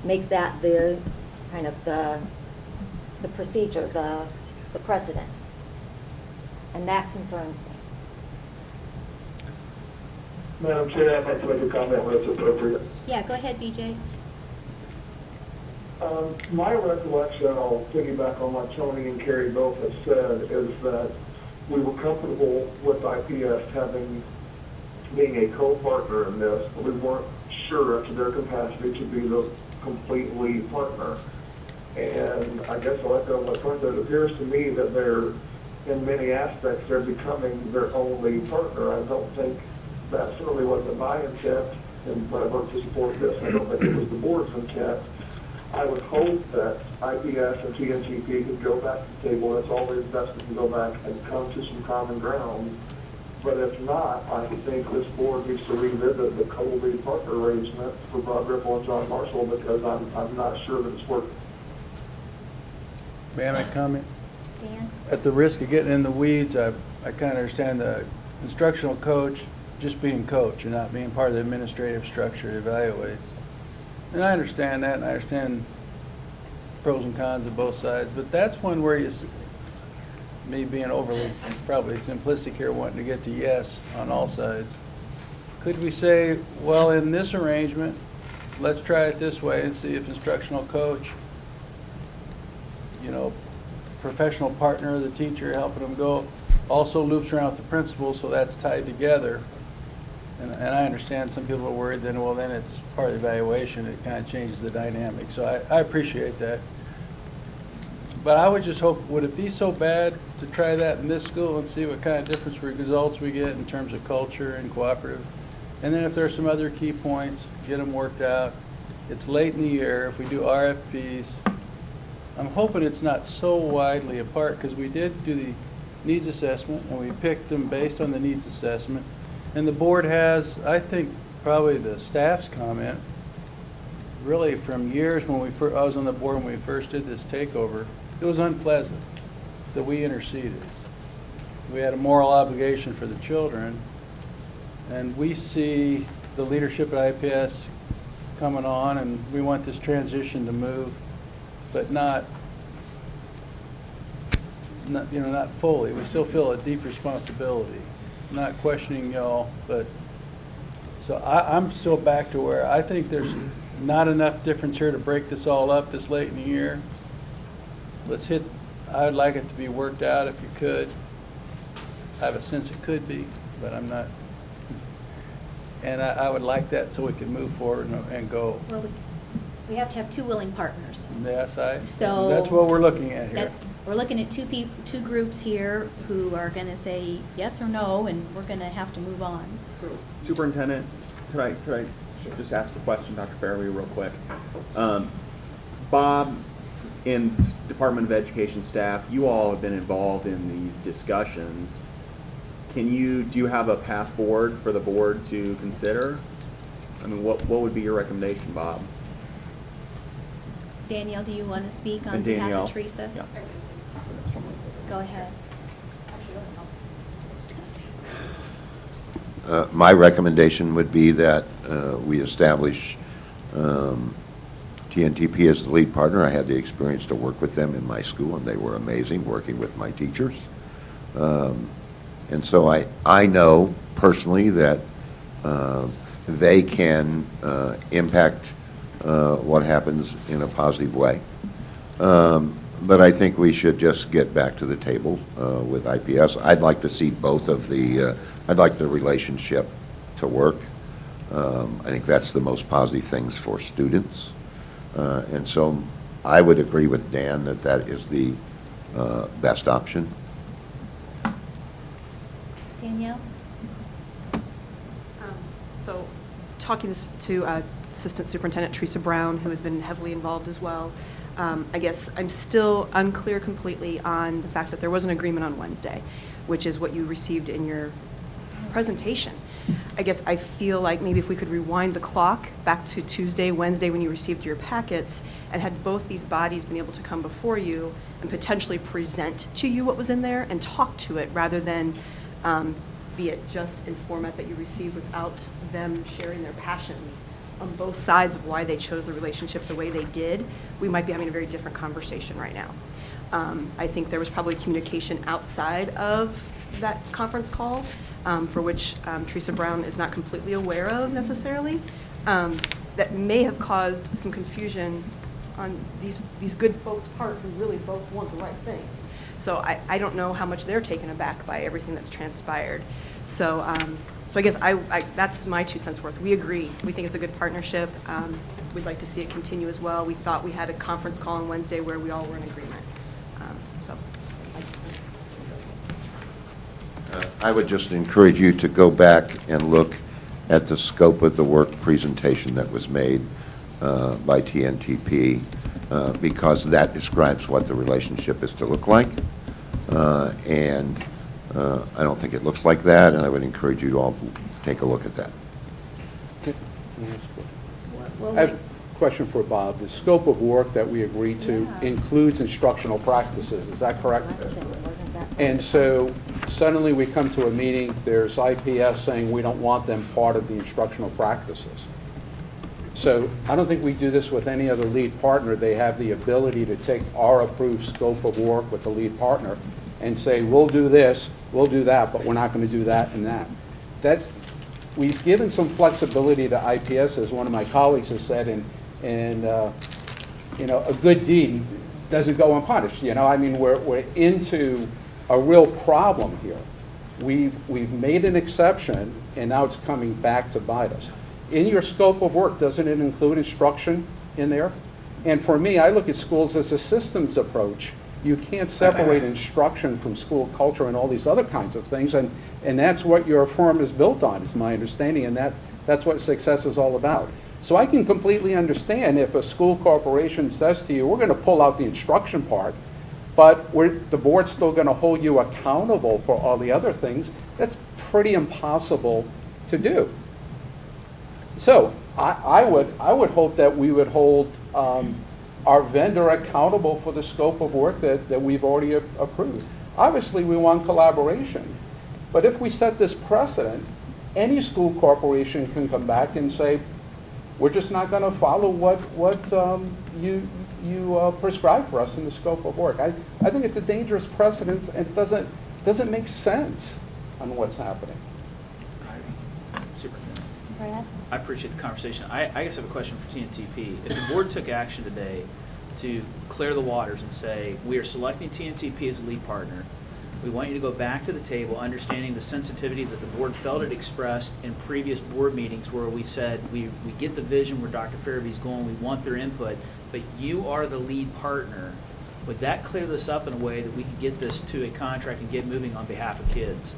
make that the kind of the procedure, the precedent. And that concerns me. Madam Chair, I'd like to make a comment when it's appropriate. Yeah, go ahead, BJ. My recollection, I'll piggyback on what Tony and Carrie both have said, is that we were comfortable with IPS being a co-partner in this, but we weren't sure as to their capacity to be the complete lead partner. And I guess I'll echo what Tony said. It appears to me that in many aspects, they're becoming their own lead partner. I don't think that certainly wasn't my intent, and when I voted to support this, I don't think it was the board's intent. I would hope that IPS and TNTP could go back to the table. It's always best to go back and come to some common ground. But if not, I think this board needs to revisit the co-lead partner arrangement for Bob Ripple and John Marshall, because I'm not sure that it's working. May I make a comment? Dan? At the risk of getting in the weeds, I kind of understand the instructional coach just being coach and not being part of the administrative structure evaluates. And I understand that, and I understand pros and cons of both sides, but that's one where me being overly probably simplistic here, wanting to get to yes on all sides. Could we say, well, in this arrangement, let's try it this way and see if instructional coach, professional partner of the teacher helping them go, also loops around with the principal, so that's tied together. And I understand some people are worried then, well, then it's part of the evaluation, it kind of changes the dynamic. So I appreciate that. But I would just hope, would it be so bad to try that in this school and see what kind of difference results we get in terms of culture and cooperative? And then if there's some other key points, get them worked out. It's late in the year. If we do RFPs, I'm hoping it's not so widely apart, because we did do the needs assessment and we picked them based on the needs assessment. And the board has, I think, probably the staff's comment, really from years when I was on the board when we first did this takeover, it was unpleasant that we interceded. We had a moral obligation for the children, and we see the leadership at IPS coming on, and we want this transition to move, but not fully. We still feel a deep responsibility. Not questioning y'all, but so I'm still back to where I think there's not enough difference here to break this all up this late in the year. I'd like it to be worked out if you could. I have a sense it could be, but I'm not. And I would like that so we can move forward and go. Well, we have to have two willing partners. Yes, So that's what we're looking at here. We're looking at two groups here who are going to say yes or no, and we're going to have to move on. So, Superintendent, could I just ask a question, Dr. Fairley, real quick? Bob, in Department of Education staff, you all have been involved in these discussions. Do you have a path forward for the board to consider? I mean, what would be your recommendation, Bob? Danielle, do you want to speak on And behalf Danielle. of Teresa? Yeah. Go ahead. My recommendation would be that we establish TNTP as the lead partner. I had the experience to work with them in my school, and they were amazing working with my teachers. And so I know personally that they can impact what happens in a positive way. But I think we should just get back to the table with IPS. I'd like to see both of I'd like the relationship to work. I think that's the most positive things for students. And so I would agree with Dan that that is the best option. Danielle? So talking to Assistant Superintendent Teresa Brown, who has been heavily involved as well, I guess I'm still unclear completely on the fact that there was an agreement on Wednesday, which is what you received in your presentation. I guess I feel like maybe if we could rewind the clock back to Tuesday, Wednesday, when you received your packets, and had both these bodies been able to come before you and potentially present to you what was in there and talk to it, rather than be it just in format that you received without them sharing their passions on both sides of why they chose the relationship the way they did, we might be having a very different conversation right now. I think there was probably communication outside of that conference call, for which Teresa Brown is not completely aware of necessarily, that may have caused some confusion on these good folks' part who really both want the right things. So I don't know how much they're taken aback by everything that's transpired. So I guess that's my 2 cents worth. We agree. We think it's a good partnership. We'd like to see it continue as well. We thought we had a conference call on Wednesday where we all were in agreement. I would just encourage you to go back and look at the scope of the work presentation that was made by TNTP, because that describes what the relationship is to look like. And I don't think it looks like that, and I would encourage you to all take a look at that. Well, I have question for Bob. The scope of work that we agreed to Yeah. includes instructional practices, is that correct? Wasn't that- And so suddenly we come to a meeting, there's IPS saying we don't want them part of the instructional practices. So I don't think we do this with any other lead partner. They have the ability to take our approved scope of work with the lead partner and say, we'll do this, we'll do that, but we're not going to do that and that. We've given some flexibility to IPS, as one of my colleagues has said, and you know, a good deed doesn't go unpunished. You know, I mean, we're into a real problem here. We've made an exception, and now it's coming back to bite us. In your scope of work, doesn't it include instruction in there? And for me, I look at schools as a systems approach. You can't separate instruction from school culture and all these other kinds of things, and that's what your firm is built on, is my understanding, and that's what success is all about. So I can completely understand if a school corporation says to you, we're going to pull out the instruction part, but the board's still going to hold you accountable for all the other things. That's pretty impossible to do. So I would hope that we would hold our vendor accountable for the scope of work that we've already approved. Obviously, we want collaboration. But if we set this precedent, any school corporation can come back and say, we're just not going to follow what you prescribe for us in the scope of work. I think it's a dangerous precedent, and it doesn't make sense on what's happening. Superintendent. Brad? I appreciate the conversation. I guess I have a question for TNTP. If the board took action today to clear the waters and say, we are selecting TNTP as a lead partner, we want you to go back to the table, understanding the sensitivity that the board felt it expressed in previous board meetings where we said, we get the vision where Dr. Farabee's going, we want their input, but you are the lead partner. Would that clear this up in a way that we could get this to a contract and get moving on behalf of kids?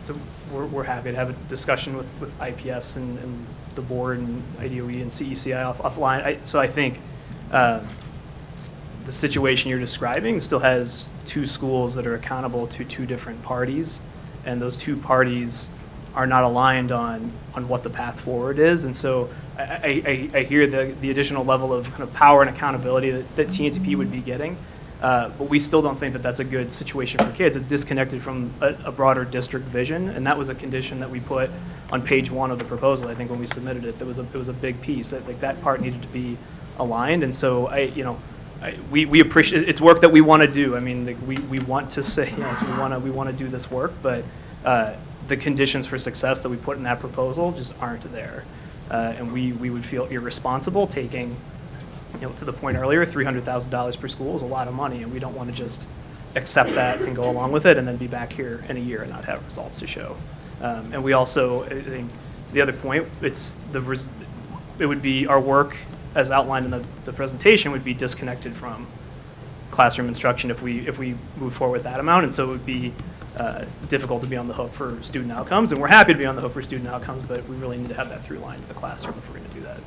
So we're happy to have a discussion with IPS and the board and IDOE and CECI offline. So I think the situation you're describing still has two schools that are accountable to two different parties, and those two parties are not aligned on what the path forward is. And so I hear the additional level of kind of power and accountability that TNTP would be getting. But we still don't think that that's a good situation for kids. It's disconnected from a broader district vision, and that was a condition that we put on page 1 of the proposal. I think when we submitted it, it was a big piece. That part needed to be aligned, and so we appreciate it's work that we want to do. I mean, we want to say yes, we want to do this work, but the conditions for success that we put in that proposal just aren't there, and we would feel irresponsible taking. To the point earlier, $300,000 per school is a lot of money, and we don't want to just accept that and go along with it and then be back here in a year and not have results to show. And we also, I think, to the other point, it would be our work as outlined in the presentation would be disconnected from classroom instruction if we move forward with that amount, and so it would be difficult to be on the hook for student outcomes, and we're happy to be on the hook for student outcomes, but we really need to have that through line to the classroom if we're going to do that.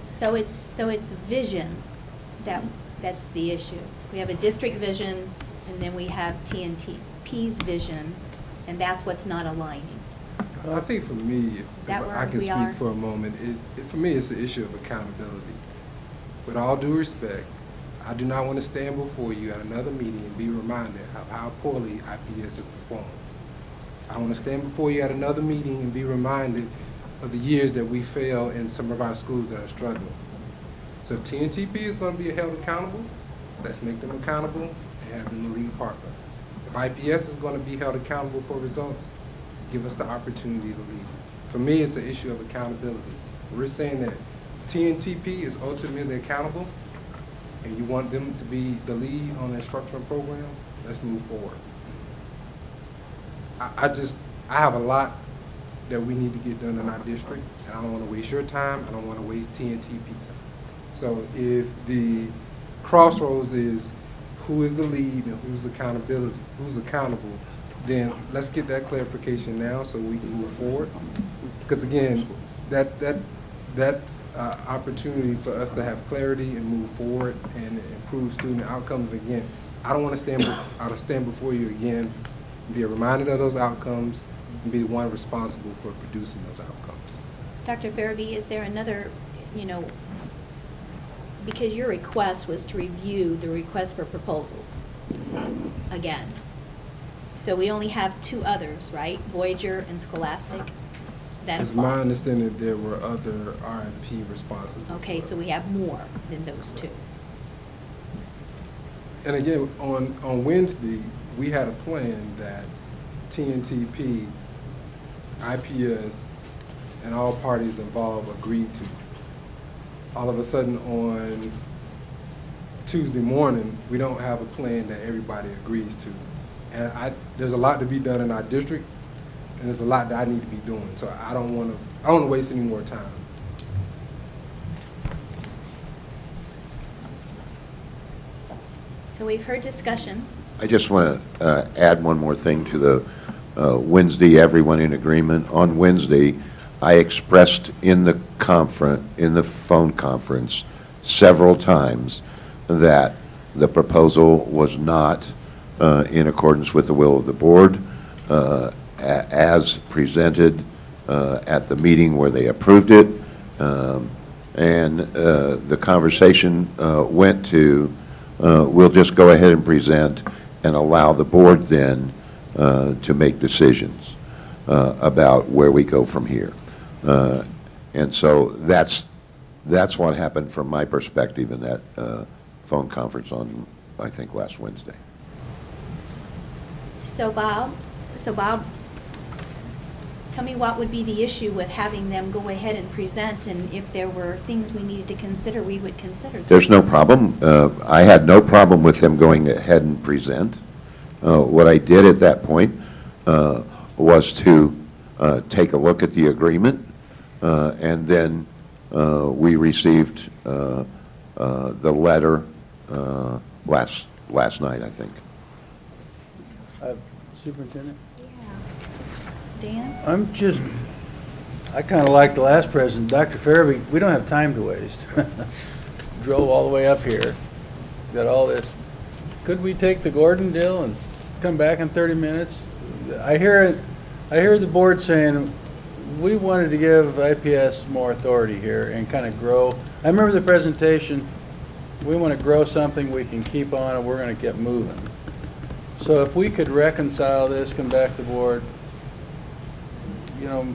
So it's vision that's the issue. We have a district vision, and then we have TNTP's vision, and that's what's not aligning. I think for me, Is that if where I can we speak are? for a moment, for me it's the issue of accountability. With all due respect, I do not want to stand before you at another meeting and be reminded of how poorly IPS has performed. I want to stand before you at another meeting and be reminded of the years that we fail in some of our schools that are struggling. So if TNTP is going to be held accountable, let's make them accountable and have them the lead partner. If IPS is going to be held accountable for results, give us the opportunity to lead. For me, it's an issue of accountability. We're saying that TNTP is ultimately accountable, and you want them to be the lead on the instructional program, let's move forward. I have a lot that we need to get done in our district, and I don't want to waste your time, I don't want to waste TNTP time. So if the crossroads is who is the lead and who's accountable, then let's get that clarification now so we can move forward. Because again, that opportunity for us to have clarity and move forward and improve student outcomes. And again, I don't want to stand before you again and be reminded of those outcomes and be the one responsible for producing those outcomes. Dr. Farabee, is there another, because your request was to review the request for proposals again. So we only have two others, right? Voyager and Scholastic. That It's apply. my understanding that there were other RFP responses. as Okay, well. so we have more than those two. And again, on Wednesday, we had a plan that TNTP, IPS, and all parties involved agreed to. All of a sudden, on Tuesday morning, we don't have a plan that everybody agrees to. And there's a lot to be done in our district, and there's a lot that I need to be doing. So I don't want to waste any more time. So we've heard discussion. I just want to add one more thing to the Wednesday, everyone in agreement. On Wednesday, I expressed in the phone conference several times that the proposal was not in accordance with the will of the board as presented at the meeting where they approved it. And the conversation went to, we'll just go ahead and present and allow the board then to make decisions about where we go from here. And so that's what happened from my perspective in that phone conference on, I think, last Wednesday. So Bob, tell me what would be the issue with having them go ahead and present, and if there were things we needed to consider, we would consider them. There's no problem. I had no problem with them going ahead and present. What I did at that point was to take a look at the agreement, and then we received the letter last night, I think. Superintendent? Dan? I kind of like the last president, Dr. Farabee. We don't have time to waste. Drove all the way up here, got all this. Could we take the Gordon deal and come back in 30 minutes? I hear the board saying, we wanted to give IPS more authority here and kind of grow. I remember the presentation, we want to grow something we can keep on and we're going to get moving. So if we could reconcile this, come back to the board, you know,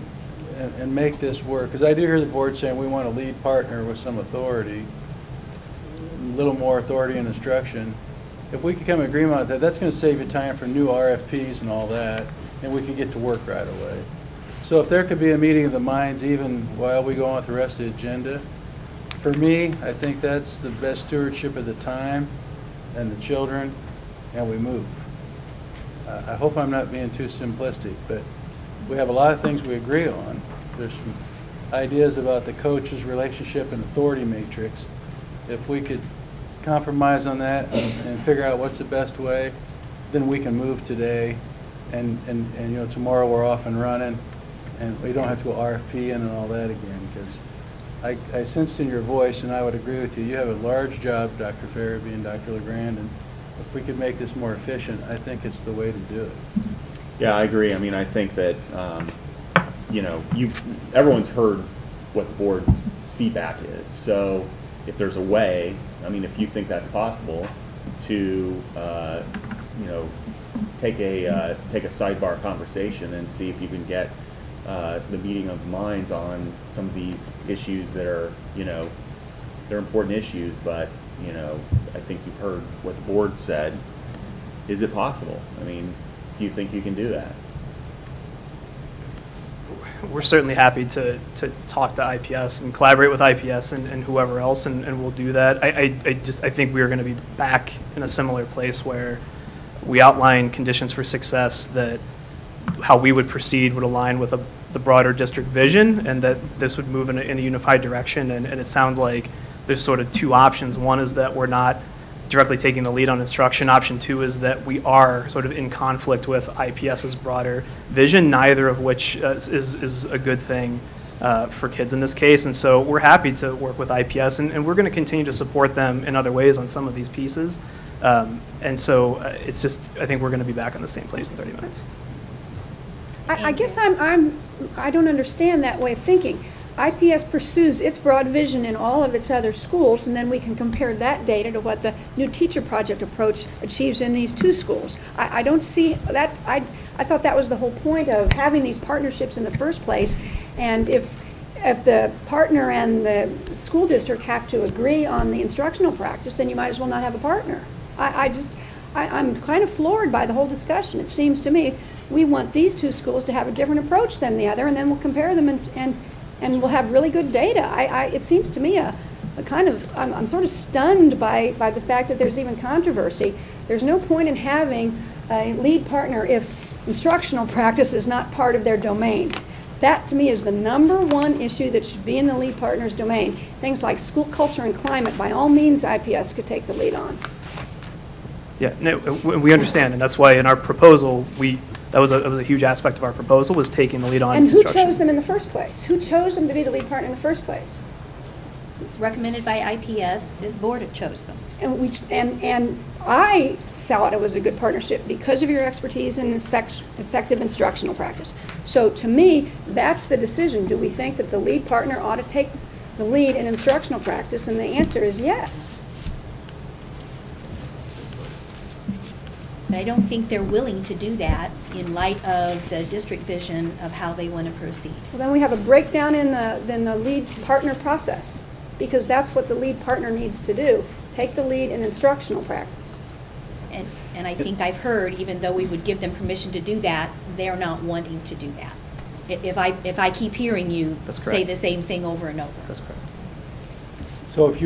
and make this work, because I do hear the board saying we want a lead partner with some authority, a little more authority and instruction. If we could come to an agreement on that, that's going to save you time for new RFPs and all that, and we could get to work right away. So if there could be a meeting of the minds even while we go on with the rest of the agenda, for me, I think that's the best stewardship of the time and the children, and we move. I hope I'm not being too simplistic, but we have a lot of things we agree on. There's some ideas about the coach's relationship and authority matrix. If we could compromise on that and figure out what's the best way, then we can move today, and you know, tomorrow we're off and running, and we don't have to go RFP in and all that again, because I sensed in your voice, and I would agree with you, you have a large job, Dr. Farabee and Dr. LeGrand, and if we could make this more efficient, I think it's the way to do it. Yeah, I agree. I mean, I think that, you know, everyone's heard what the board's feedback is. So if there's a way, I mean, if you think that's possible, to, you know, take a sidebar conversation and see if you can get the meeting of minds on some of these issues that are, you know, they're important issues, but, you know, I think you've heard what the board said. Is it possible? I mean, do you think you can do that? We're certainly happy to talk to IPS and collaborate with IPS and whoever else, and we'll do that. I think we are going to be back in a similar place where we outline conditions for success that how we would proceed would align with the broader district vision, and that this would move in a unified direction. And it sounds like there's sort of two options. One is that we're not directly taking the lead on instruction. Option two is that we are sort of in conflict with IPS's broader vision, neither of which is a good thing for kids in this case. And so we're happy to work with IPS, and we're going to continue to support them in other ways on some of these pieces. And so it's just, I think we're going to be back in the same place in 30 minutes. I guess I don't understand that way of thinking. IPS pursues its broad vision in all of its other schools, and then we can compare that data to what the new teacher project approach achieves in these 2 schools. I don't see that. I thought that was the whole point of having these partnerships in the first place. And if the partner and the school district have to agree on the instructional practice, then you might as well not have a partner. I'm kind of floored by the whole discussion. It seems to me we want these 2 schools to have a different approach than the other, and then we'll compare them and we'll have really good data. It seems to me a kind of, I'm sort of stunned by the fact that there's even controversy. There's no point in having a lead partner if instructional practice is not part of their domain. That, to me, is the #1 issue that should be in the lead partner's domain. Things like school culture and climate, by all means, IPS could take the lead on. Yeah, no, we understand, and that's why in our proposal, that was a huge aspect of our proposal, was taking the lead on And who instruction. chose them in the first place? Who chose them to be the lead partner in the first place? It's recommended by IPS. This board chose them. And I thought it was a good partnership because of your expertise in effective instructional practice. So to me, that's the decision. Do we think that the lead partner ought to take the lead in instructional practice? And the answer is yes. But I don't think they're willing to do that in light of the district vision of how they want to proceed. Well, then we have a breakdown in the lead partner process, because that's what the lead partner needs to do, take the lead in instructional practice. And I think I've heard, even though we would give them permission to do that, they're not wanting to do that. If I keep hearing you That's say correct. the same thing over and over. That's correct. So if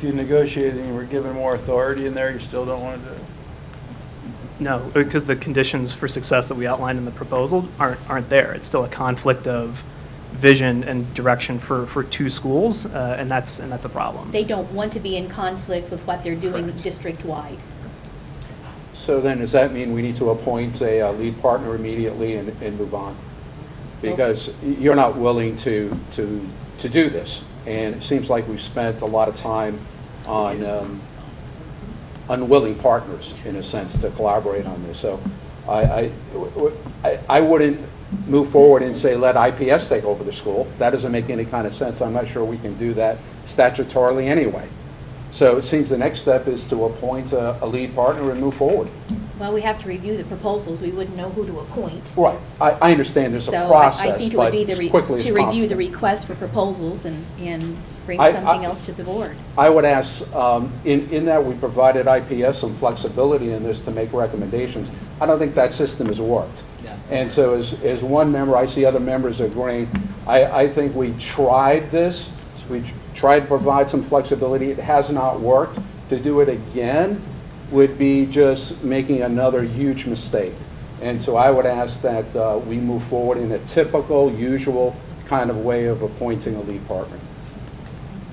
you negotiated and you were given more authority in there, you still don't want to do it? No, because the conditions for success that we outlined in the proposal aren't there. It's still a conflict of vision and direction for 2 schools, and that's a problem. They don't want to be in conflict with what they're doing Correct. district-wide. So then, does that mean we need to appoint a lead partner immediately and move on? Because you're not willing to do this, and it seems like we've spent a lot of time on unwilling partners, in a sense, to collaborate on this. So I wouldn't move forward and say, let IPS take over the school. That doesn't make any kind of sense. I'm not sure we can do that statutorily anyway. So it seems the next step is to appoint a lead partner and move forward. Well, we have to review the proposals. We wouldn't know who to appoint. Right. I understand there's a So process, I think it would but be as quickly as to review possible. the request for proposals and bring I- something else to the board. I would ask, in that we provided IPS some flexibility in this to make recommendations. I don't think that system has worked. And so as one member, I see other members agreeing, I think we tried this. We tried to provide some flexibility. It has not worked. To do it again would be just making another huge mistake. And so I would ask that we move forward in a typical, usual kind of way of appointing a lead partner.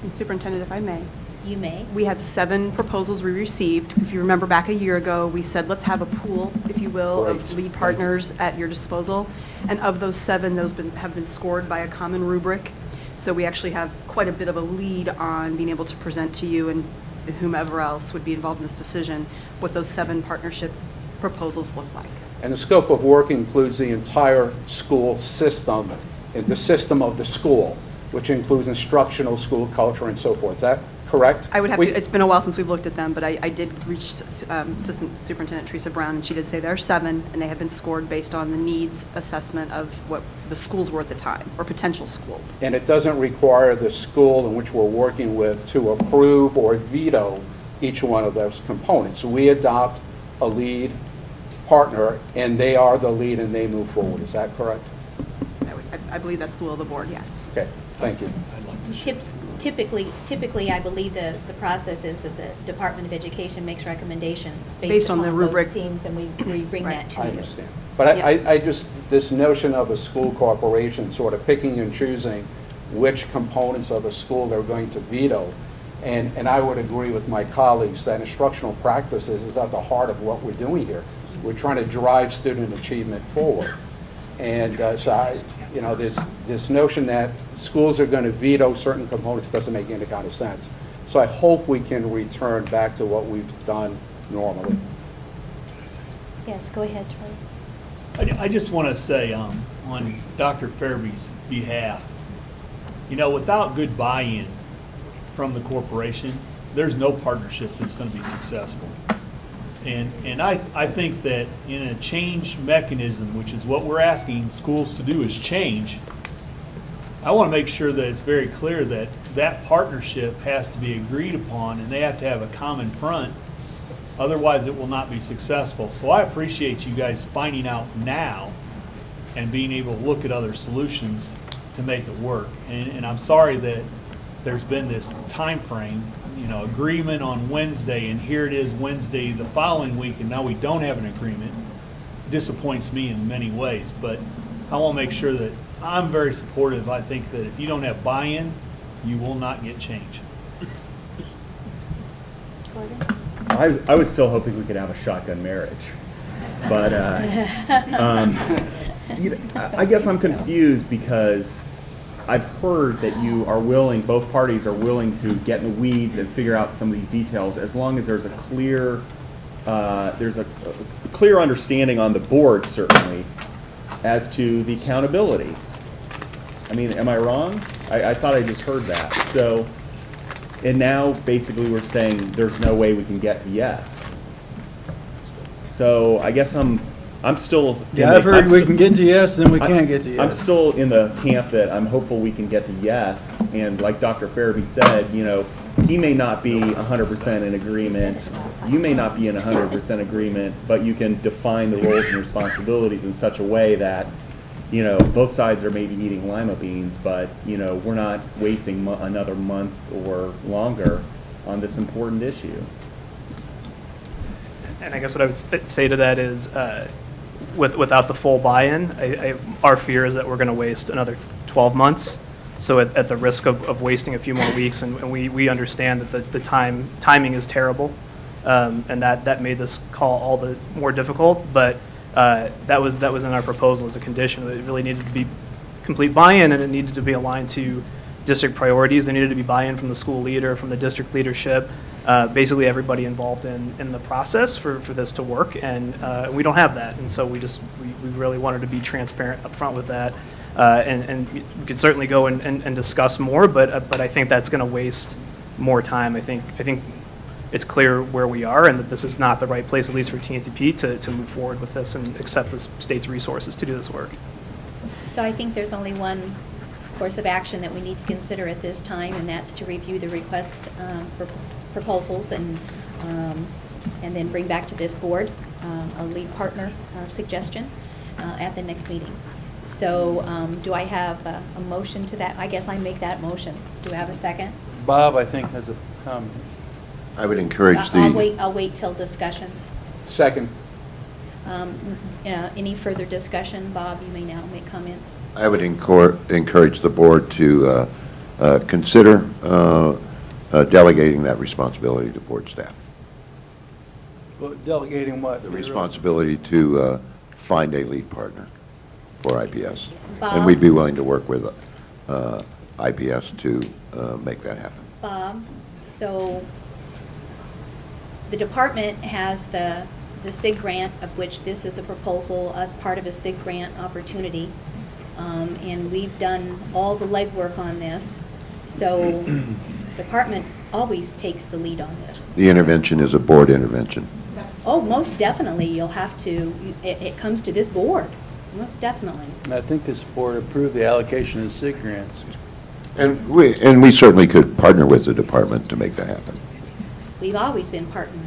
And Superintendent, if I may. You may. We have 7 proposals we received. If you remember back a year ago, we said, let's have a pool, if you will, Great. of lead partners at your disposal. And of those 7, those have been scored by a common rubric. So we actually have quite a bit of a lead on being able to present to you and whomever else would be involved in this decision what those 7 partnership proposals look like. And the scope of work includes the entire school system, and the system of the school, which includes instructional, school culture, and so forth. Is that correct? I would have to, it's been a while since we've looked at them, but I did reach Assistant Superintendent Teresa Brown, and she did say there are 7, and they have been scored based on the needs assessment of what the schools were at the time, or potential schools. And it doesn't require the school in which we're working with to approve or veto each one of those components. We adopt a lead partner, and they are the lead, and they move forward. Is that correct? I believe that's the will of the board, yes. Okay, thank you. Typically, I believe the process is that the Department of Education makes recommendations Based on the upon rubric. those teams, and we bring that to I you. understand. But Yeah. I just, this notion of a school corporation sort of picking and choosing which components of a school they're going to veto, and I would agree with my colleagues that instructional practices is at the heart of what we're doing here. We're trying to drive student achievement forward. And so this notion that schools are going to veto certain components doesn't make any kind of sense. So I hope we can return back to what we've done normally. Yes, go ahead, Troy. I just want to say on Dr. Fairby's behalf, you know, without good buy-in from the corporation, there's no partnership that's going to be successful. And I think that in a change mechanism, which is what we're asking schools to do, is change, I want to make sure that it's very clear that that partnership has to be agreed upon and they have to have a common front. Otherwise, it will not be successful. So I appreciate you guys finding out now and being able to look at other solutions to make it work. And I'm sorry that there's been this time frame, you know, agreement on Wednesday, and here it is Wednesday the following week, and now we don't have an agreement. Disappoints me in many ways, but I want to make sure that I'm very supportive. I think that if you don't have buy-in, you will not get change. I was still hoping we could have a shotgun marriage, but you know, I guess I'm confused because I've heard that you are willing, both parties are willing to get in the weeds and figure out some of these details as long as there's a clear understanding on the board, certainly, as to the accountability. I mean, am I wrong? I thought I just heard that. So, and now basically we're saying there's no way we can get to yes. So I guess I'm still. Yeah, I've heard we can get to yes, then we can't get to yes. I'm still in the camp that I'm hopeful we can get to yes. And like Dr. Farabee said, you know, he may not be 100% in agreement. You may not be in 100% agreement, but you can define the roles and responsibilities in such a way that, you know, both sides are maybe eating lima beans, but, you know, we're not wasting another month or longer on this important issue. And I guess what I would say to that is, without the full buy-in, our fear is that we're going to waste another 12 months. So at the risk of wasting a few more weeks, and we understand that the timing is terrible, and that made this call all the more difficult. But that was in our proposal as a condition. It really needed to be complete buy-in, and it needed to be aligned to district priorities. There needed to be buy-in from the school leader, from the district leadership, basically everybody involved in the process for this to work, and we don't have that. And so we really wanted to be transparent up front with that, and we could certainly go and discuss more, but I think that's going to waste more time. I think it's clear where we are, and that this is not the right place, at least for TNTP, to move forward with this and accept the state's resources to do this work. So I think there's only one course of action that we need to consider at this time, and that's to review the request for proposals and then bring back to this board a lead partner suggestion at the next meeting. So do I have a motion to that? I guess I make that motion. Do I have a second? Bob, I think, has a comment. I would encourage the... I'll wait till discussion. Second. Any further discussion? Bob, you may now make comments. I would encourage the board to consider delegating that responsibility to board staff. Well, delegating what? The responsibility to find a lead partner for IPS. Bob? And we'd be willing to work with IPS to make that happen. Bob, so the department has the SIG grant, of which this is a proposal as part of a SIG grant opportunity, and we've done all the legwork on this. So the department always takes the lead on this. The intervention is a board intervention. Oh, most definitely. You'll have to. It comes to this board, most definitely. And I think this board approved the allocation of SIG grants. And we certainly could partner with the department to make that happen. We've always been partnering.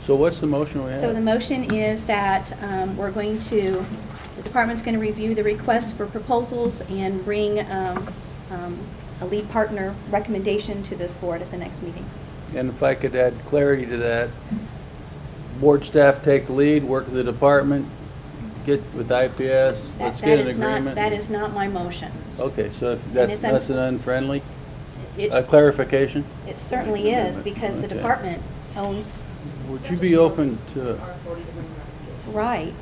So what's the motion we have? So the motion is that the department's going to review the requests for proposals and bring a lead partner recommendation to this board at the next meeting. And if I could add clarity to that, board staff take the lead, work with the department, get with IPS, let's get an agreement. That is not my motion. Okay, so if that's an unfriendly It's, clarification? It certainly is, because the department owns. Would you be open to? Right.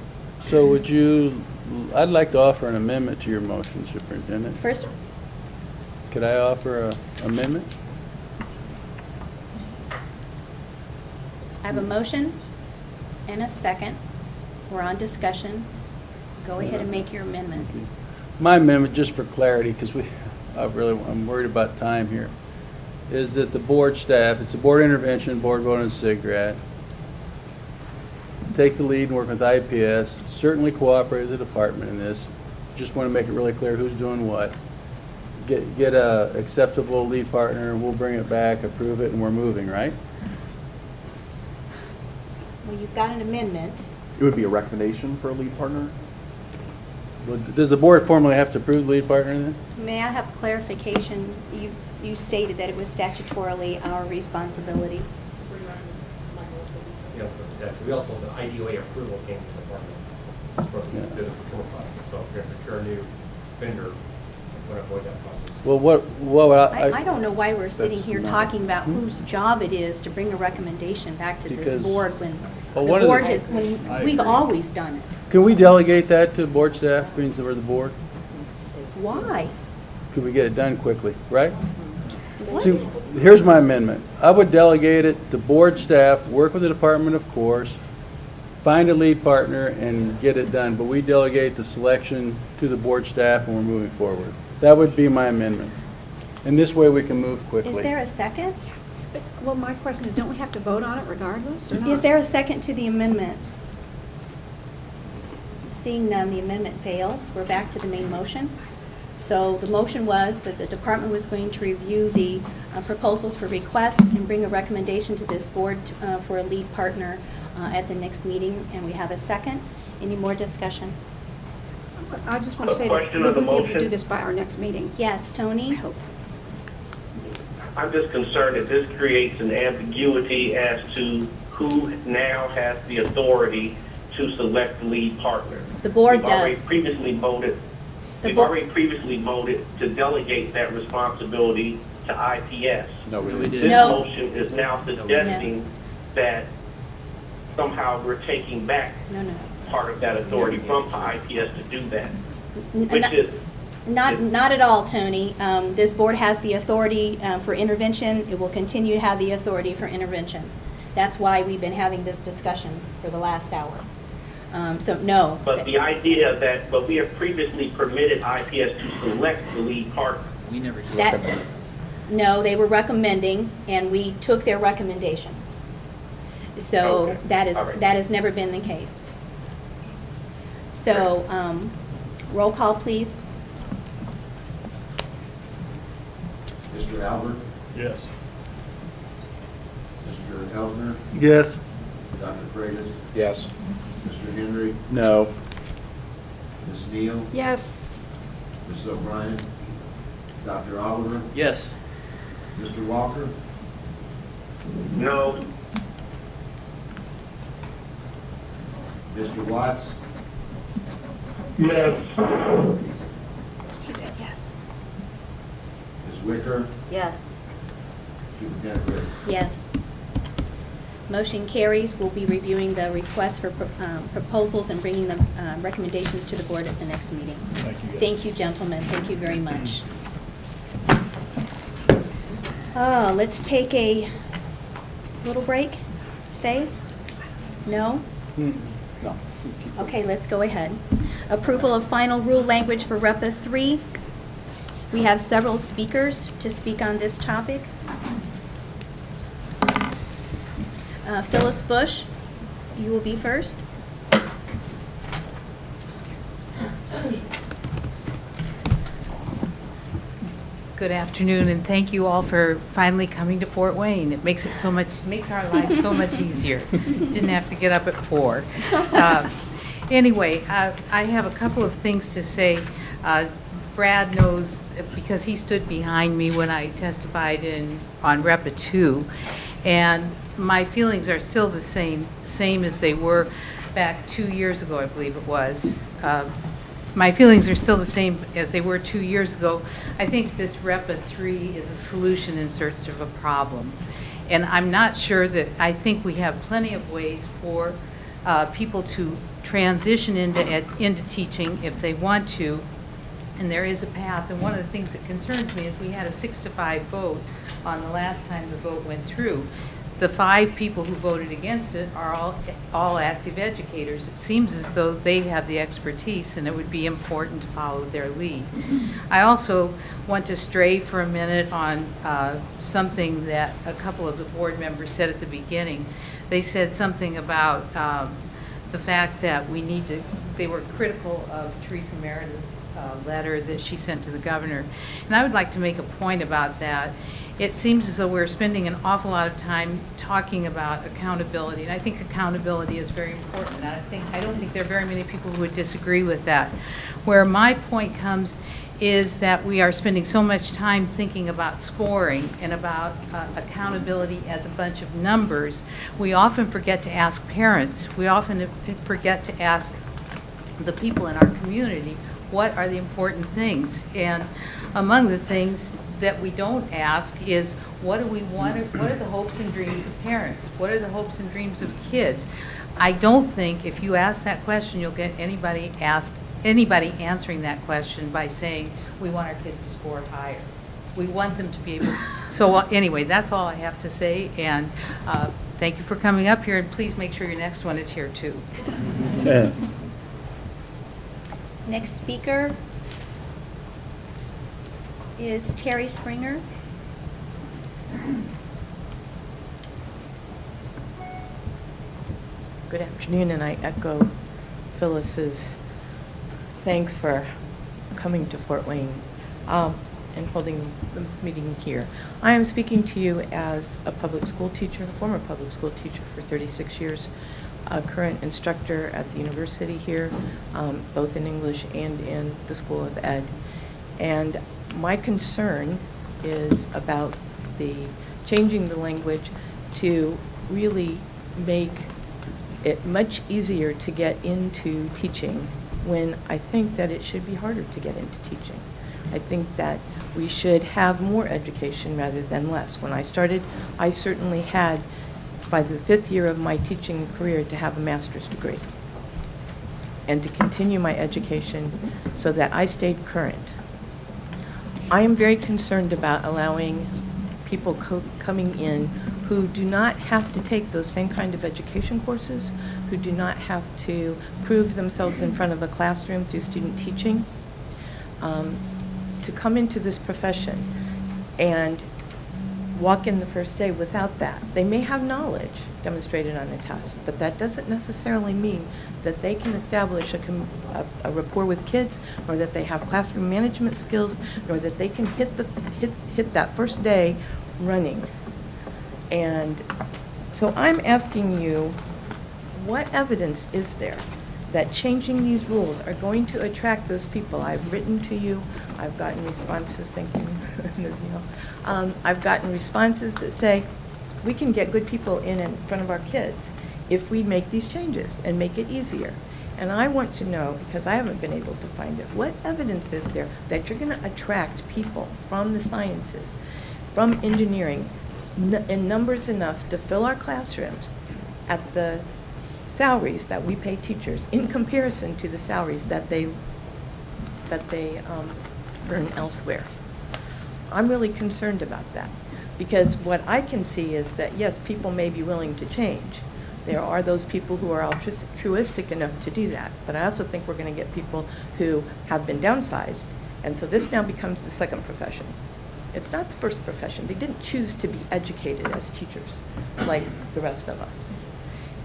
So I'd like to offer an amendment to your motion, Superintendent. First. Could I offer an amendment? I have a motion and a second. We're on discussion. Go ahead and make your amendment. My amendment, just for clarity, because I'm worried about time here, is that the board staff, it's a board intervention, board vote on SIGGRAT, take the lead and work with IPS, certainly cooperate with the department in this. Just want to make it really clear who's doing what. Get a acceptable lead partner, and we'll bring it back, approve it, and we're moving, right? Well, you've got an amendment. It would be a recommendation for a lead partner? Well, does the board formally have to approve the lead partner then? May I have clarification? You stated that it was statutorily our responsibility. Yeah, we also, the IDOA approval came from the department from the procurement process. So if you're going to procure a new vendor, we want to avoid that process. Well, what I don't know why we're sitting That's here not- talking about whose job it is to bring a recommendation back to this Because- board when Well, the one of board the- has, when we've always done it. Can we delegate that to board staff, means we're the board? Why? Could we get it done quickly, right? What? See, here's my amendment. I would delegate it to board staff, work with the department, of course, find a lead partner, and get it done. But we delegate the selection to the board staff, and we're moving forward. That would be my amendment. And this way, we can move quickly. Is there a second? Well, my question is, don't we have to vote on it regardless, or not? Is there a second to the amendment? Seeing none, the amendment fails. We're back to the main motion. So the motion was that the department was going to review the proposals for request and bring a recommendation to this board for a lead partner at the next meeting, and we have a second. Any more discussion? I just want to A say that question we on the will be able to motion? do this by our next meeting. Yes, Tony? I hope. I'm just concerned that this creates an ambiguity as to who now has the authority to select the lead partner. The board We've already does. previously voted. The We've bo- already previously voted to delegate that responsibility to IPS. No, we did. This No. motion is now suggesting that somehow we're taking back No, no. part of that authority from IPS to do that, N- which not- is, Not at all, Tony. This board has the authority for intervention. It will continue to have the authority for intervention. That's why we've been having this discussion for the last hour. So, no. but the idea that, but we have previously permitted IPS to select the lead partner. We never did. That, no, they were recommending, and we took their recommendation. So Okay. that is, All right. that has never been the case. So, roll call, please. Mr. Albert, Yes. Mr. Elsner, Yes. Dr. Freitas, Yes. Mr. Henry, No. Ms. Neal, Yes, Ms. O'Brien, Dr. Oliver, Yes. Mr. Walker, No, Mr. Watts, Yes. He said yes. Ms. Wicker, Yes. Superintendent Ritter. Yes. Motion carries. We'll be reviewing the request for proposals and bringing the recommendations to the board at the next meeting. Thank you, guys. Thank you, gentlemen. Thank you very much. Let's take a little break. Say? No? No. Okay, let's go ahead. Approval of final rule language for REPA 3. We have several speakers to speak on this topic. Phyllis Bush, you will be first. Good afternoon, and thank you all for finally coming to Fort Wayne. It makes our lives so much easier. Didn't have to get up at 4. Anyway, I have a couple of things to say. Brad knows, because he stood behind me when I testified on REPA 2, and my feelings are still the same as they were back 2 years ago, I believe it was. My feelings are still the same as they were 2 years ago. I think this REPA 3 is a solution in search of a problem. And I'm not sure that, I think we have plenty of ways for people to transition into teaching if they want to. And there is a path. And one of the things that concerns me is we had a 6-5 vote on the last time the vote went through. the 5 people who voted against it are all active educators. It seems as though they have the expertise, and it would be important to follow their lead. I also want to stray for a minute on something that a couple of the board members said at the beginning. They said something about the fact that they were critical of Teresa Meredith's letter that she sent to the governor. And I would like to make a point about that. It seems as though we're spending an awful lot of time talking about accountability, and I think accountability is very important. And I don't think there are very many people who would disagree with that. Where my point comes is that we are spending so much time thinking about scoring and about accountability as a bunch of numbers, we often forget to ask parents. We often forget to ask the people in our community, what are the important things? And among the things that we don't ask is, what do we want? What are the hopes and dreams of parents? What are the hopes and dreams of kids? I don't think if you ask that question, you'll get anybody answering that question by saying, we want our kids to score higher. We want them to be able to. So anyway, that's all I have to say, and thank you for coming up here, and please make sure your next one is here too. Next speaker is Terry Springer. Good afternoon, and I echo Phyllis's thanks for coming to Fort Wayne and holding this meeting here. I am speaking to you as a public school teacher, a former public school teacher for 36 years, a current instructor at the university here, both in English and in the School of Ed. And my concern is about changing the language to really make it much easier to get into teaching, when I think that it should be harder to get into teaching. I think that we should have more education rather than less. When I started, I certainly had, by the 5th year of my teaching career, to have a master's degree and to continue my education so that I stayed current. I am very concerned about allowing people coming in who do not have to take those same kind of education courses, who do not have to prove themselves in front of a classroom through student teaching, to come into this profession and walk in the first day without that. They may have knowledge demonstrated on a test, but that doesn't necessarily mean that they can establish a rapport with kids, or that they have classroom management skills, or that they can hit that first day running. And so I'm asking you, what evidence is there that changing these rules are going to attract those people? I've written to you, I've gotten responses, thank you, Ms. Neal. I've gotten responses that say, we can get good people in front of our kids if we make these changes and make it easier. And I want to know, because I haven't been able to find it, what evidence is there that you're going to attract people from the sciences, from engineering, in numbers enough to fill our classrooms at the salaries that we pay teachers in comparison to the salaries that they earn elsewhere? I'm really concerned about that, because what I can see is that, yes, people may be willing to change. There are those people who are altruistic enough to do that, but I also think we're going to get people who have been downsized, and so this now becomes the second profession. It's not the first profession. They didn't choose to be educated as teachers like the rest of us.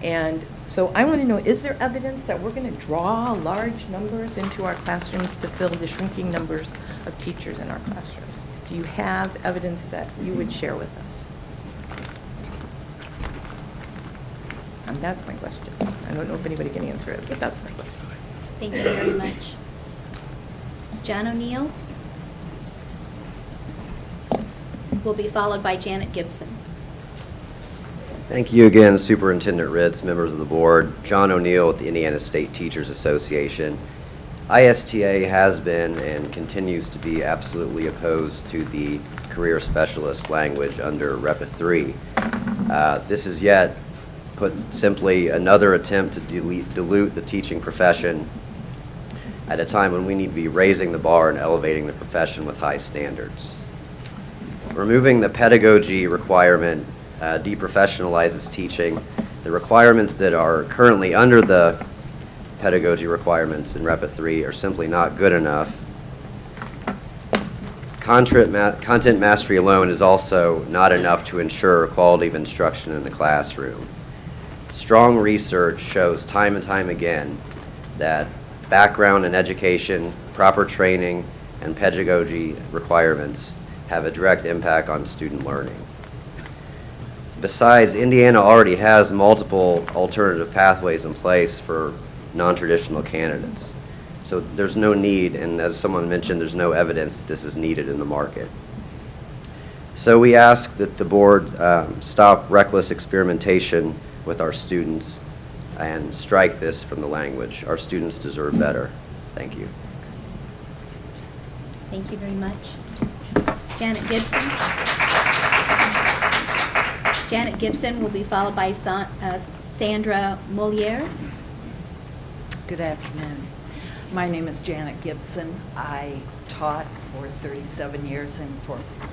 And so I want to know, is there evidence that we're going to draw large numbers into our classrooms to fill the shrinking numbers of teachers in our classrooms? Do you have evidence that you would share with us? And that's my question. I don't know if anybody can answer it, but that's my question. Thank you very much. John O'Neill will be followed by Janet Gibson. Thank you again, Superintendent Ritz, members of the board. John O'Neill with the Indiana State Teachers Association. ISTA has been and continues to be absolutely opposed to the career specialist language under REPA 3. This is yet, put simply, another attempt to dilute the teaching profession at a time when we need to be raising the bar and elevating the profession with high standards. Removing the pedagogy requirement deprofessionalizes teaching. The requirements that are currently under the pedagogy requirements in REPA 3 are simply not good enough. Content mastery alone is also not enough to ensure quality of instruction in the classroom. Strong research shows time and time again that background in education, proper training, and pedagogy requirements have a direct impact on student learning. Besides, Indiana already has multiple alternative pathways in place for non-traditional candidates. So there's no need, and as someone mentioned, there's no evidence that this is needed in the market. So we ask that the board stop reckless experimentation with our students and strike this from the language. Our students deserve better. Thank you. Thank you very much. Janet Gibson. Janet Gibson will be followed by Sandra Moliere. Good afternoon. My name is Janet Gibson. I taught for 37 years in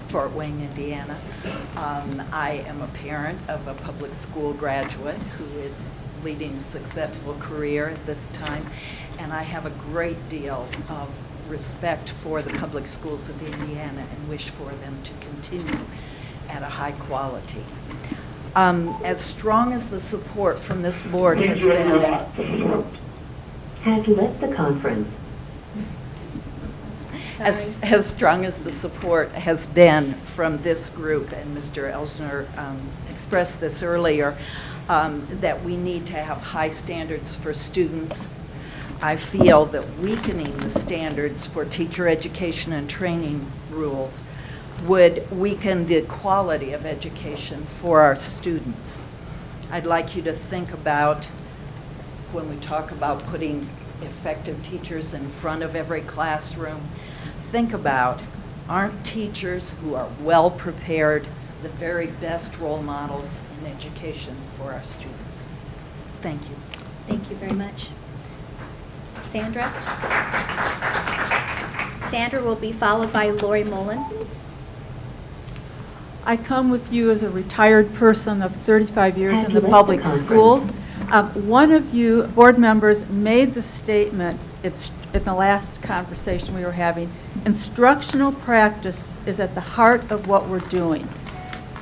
Fort Wayne, Indiana. I am a parent of a public school graduate who is leading a successful career at this time, and I have a great deal of respect for the public schools of Indiana and wish for them to continue at a high quality. As strong as the support from this board has been, has left the conference. As strong as the support has been from this group, and Mr. Elsner expressed this earlier, that we need to have high standards for students. I feel that weakening the standards for teacher education and training rules would weaken the quality of education for our students. I'd like you to think about, when we talk about putting effective teachers in front of every classroom, think about, aren't teachers who are well prepared the very best role models in education for our students? Thank you. Thank you very much. Sandra? Sandra will be followed by Lori Mullen. I come with you as a retired person of 35 years in the public schools. One of you board members made the statement, it's in the last conversation we were having, instructional practice is at the heart of what we're doing.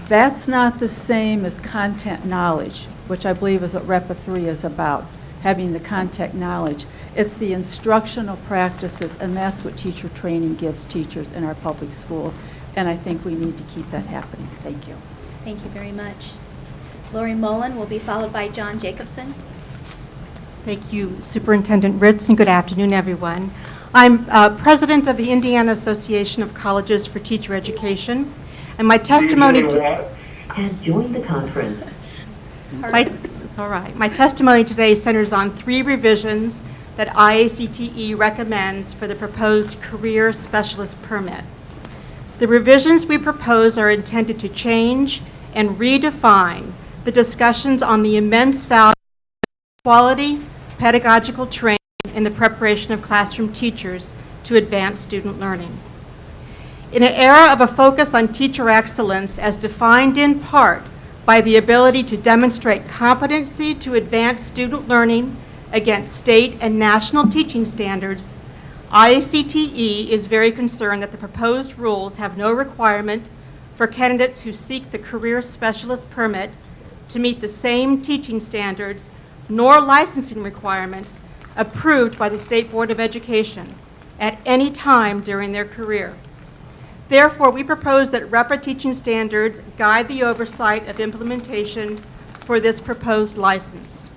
That's not the same as content knowledge, which I believe is what REPA 3 is about, having the content knowledge. It's the instructional practices, and that's what teacher training gives teachers in our public schools, and I think we need to keep that happening. Thank you. Thank you very much. Lori Mullen will be followed by John Jacobson. Thank you, Superintendent Ritz, and good afternoon, everyone. I'm president of the Indiana Association of Colleges for Teacher Education, and my testimony has joined the conference. It's all right. My testimony today centers on 3 revisions that IACTE recommends for the proposed Career Specialist Permit. The revisions we propose are intended to change and redefine the discussions on the immense value of quality pedagogical training in the preparation of classroom teachers to advance student learning. In an era of a focus on teacher excellence as defined in part by the ability to demonstrate competency to advance student learning against state and national teaching standards, IACTE is very concerned that the proposed rules have no requirement for candidates who seek the Career Specialist Permit to meet the same teaching standards nor licensing requirements approved by the State Board of Education at any time during their career. Therefore, we propose that REPA teaching standards guide the oversight of implementation for this proposed license,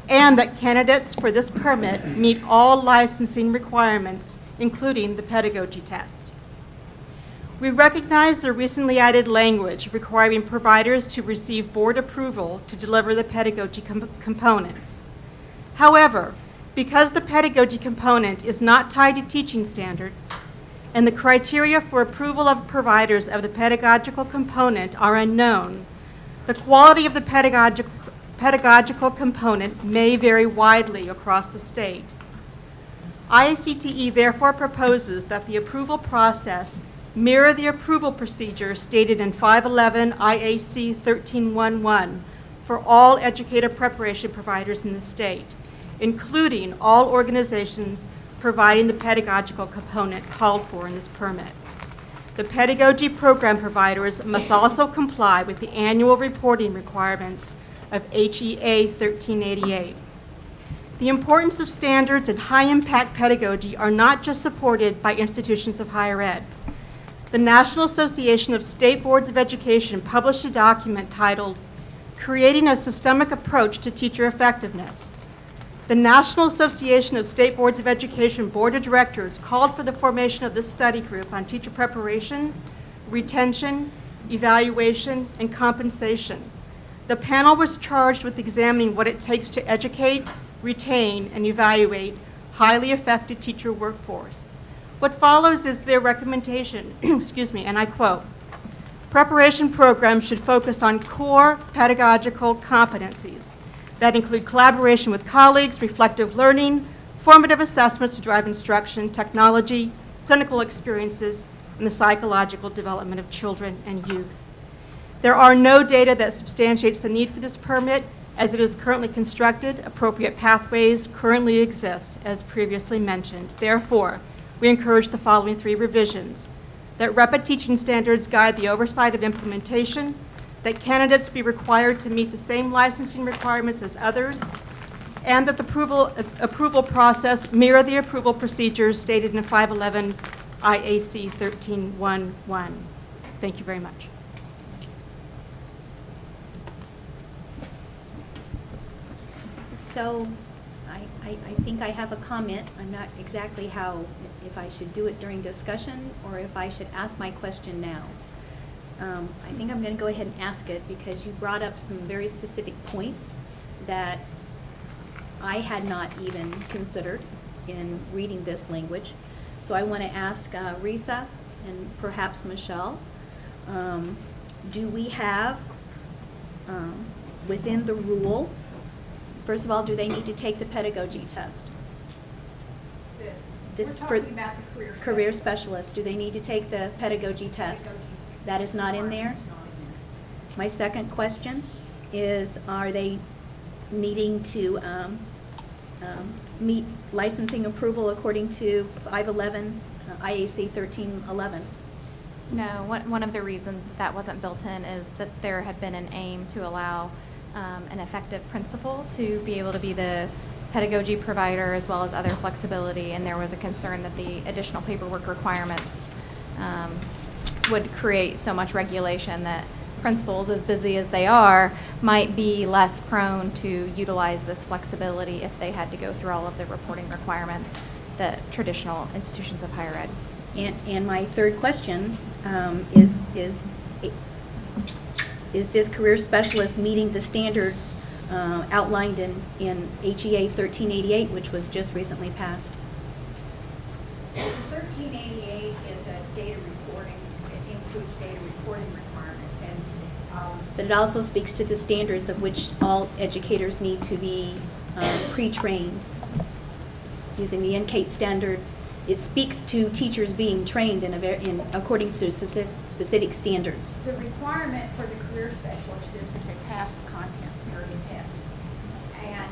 and that candidates for this permit meet all licensing requirements, including the pedagogy test. We recognize the recently added language requiring providers to receive board approval to deliver the pedagogy components. However, because the pedagogy component is not tied to teaching standards, and the criteria for approval of providers of the pedagogical component are unknown, the quality of the pedagogical component may vary widely across the state. IACTE therefore proposes that the approval process mirror the approval procedure stated in 511 IAC 1311 for all educator preparation providers in the state, including all organizations providing the pedagogical component called for in this permit. The pedagogy program providers must also comply with the annual reporting requirements of HEA 1388. The importance of standards and high-impact pedagogy are not just supported by institutions of higher ed. The National Association of State Boards of Education published a document titled, Creating a Systemic Approach to Teacher Effectiveness. The National Association of State Boards of Education Board of Directors called for the formation of this study group on teacher preparation, retention, evaluation, and compensation. The panel was charged with examining what it takes to educate, retain, and evaluate highly effective teacher workforce. What follows is their recommendation, excuse me, and I quote, preparation programs should focus on core pedagogical competencies that include collaboration with colleagues, reflective learning, formative assessments to drive instruction, technology, clinical experiences, and the psychological development of children and youth. There are no data that substantiates the need for this permit. As it is currently constructed, appropriate pathways currently exist, as previously mentioned. Therefore, we encourage the following 3 revisions: that rapid teaching standards guide the oversight of implementation, that candidates be required to meet the same licensing requirements as others, and that the approval process mirror the approval procedures stated in 511 IAC 1311. Thank you very much. So I think I have a comment. I'm not exactly how, if I should do it during discussion or if I should ask my question now. I think I'm going to go ahead and ask it because you brought up some very specific points that I had not even considered in reading this language. So I want to ask Risa and perhaps Michelle, do we have within the rule, first of all, do they need to take the pedagogy test? We're talking about the career specialist. Do they need to take the pedagogy test? That is not in there? My second question is, are they needing to meet licensing approval according to 511 IAC 1311? No, one of the reasons that wasn't built in is that there had been an aim to allow an effective principal to be able to be the pedagogy provider as well as other flexibility, and there was a concern that the additional paperwork requirements would create so much regulation that principals, as busy as they are, might be less prone to utilize this flexibility if they had to go through all of the reporting requirements that traditional institutions of higher ed use. And my third question is this career specialist meeting the standards outlined in HEA 1388, which was just recently passed? 1388 is a data reporting, it includes data reporting requirements, and But it also speaks to the standards of which all educators need to be pre-trained. Using the NCATE standards, it speaks to teachers being trained according to specific standards. the requirement for the career specialist is that they pass the content area test. And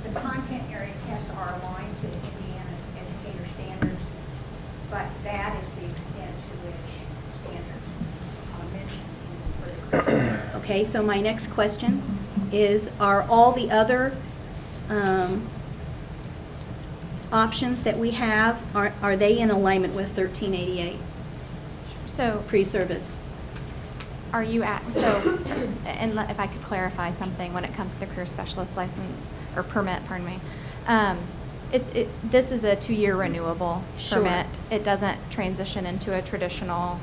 the content area tests are aligned to Indiana's educator standards, but that is the extent to which standards are mentioned for the career. Okay, so my next question is, are all the other options that we have, are they in alignment with 1388? So Pre-service. are you at, so, and if I could clarify something when it comes to the career specialist license, or permit, pardon me. This is a 2-year renewable Sure. permit. It doesn't transition into a traditional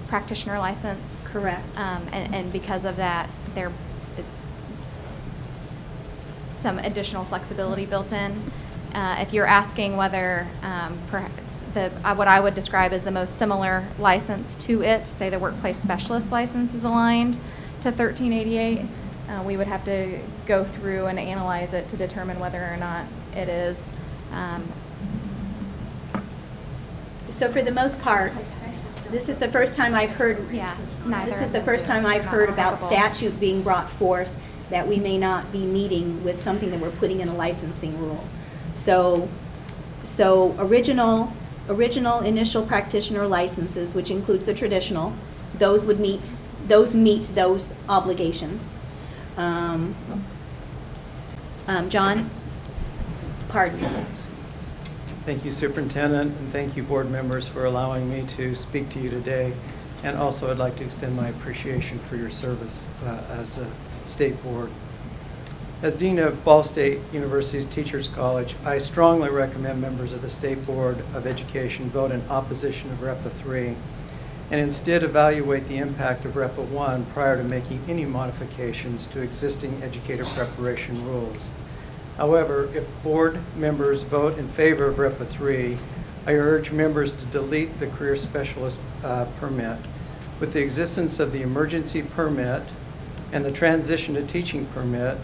practitioner license. Correct. And because of that, there is some additional flexibility built in. If you're asking whether perhaps what I would describe as the most similar license to it, say the workplace specialist license is aligned to 1388, we would have to go through and analyze it to determine whether or not it is. So for the most part, this is the first time I've heard. Yeah, neither This of is the them first do. time I've Not heard about applicable. statute being brought forth that we may not be meeting with something that we're putting in a licensing rule. So original initial practitioner licenses, which includes the traditional, those meet those obligations. John? Pardon. Thank you, Superintendent, and thank you, board members, for allowing me to speak to you today. And also, I'd like to extend my appreciation for your service as a state board. As Dean of Ball State University's Teachers College, I strongly recommend members of the State Board of Education vote in opposition of REPA 3 and instead evaluate the impact of REPA 1 prior to making any modifications to existing educator preparation rules. However, if board members vote in favor of REPA 3, I urge members to delete the career specialist permit. With the existence of the emergency permit and the transition to teaching permit,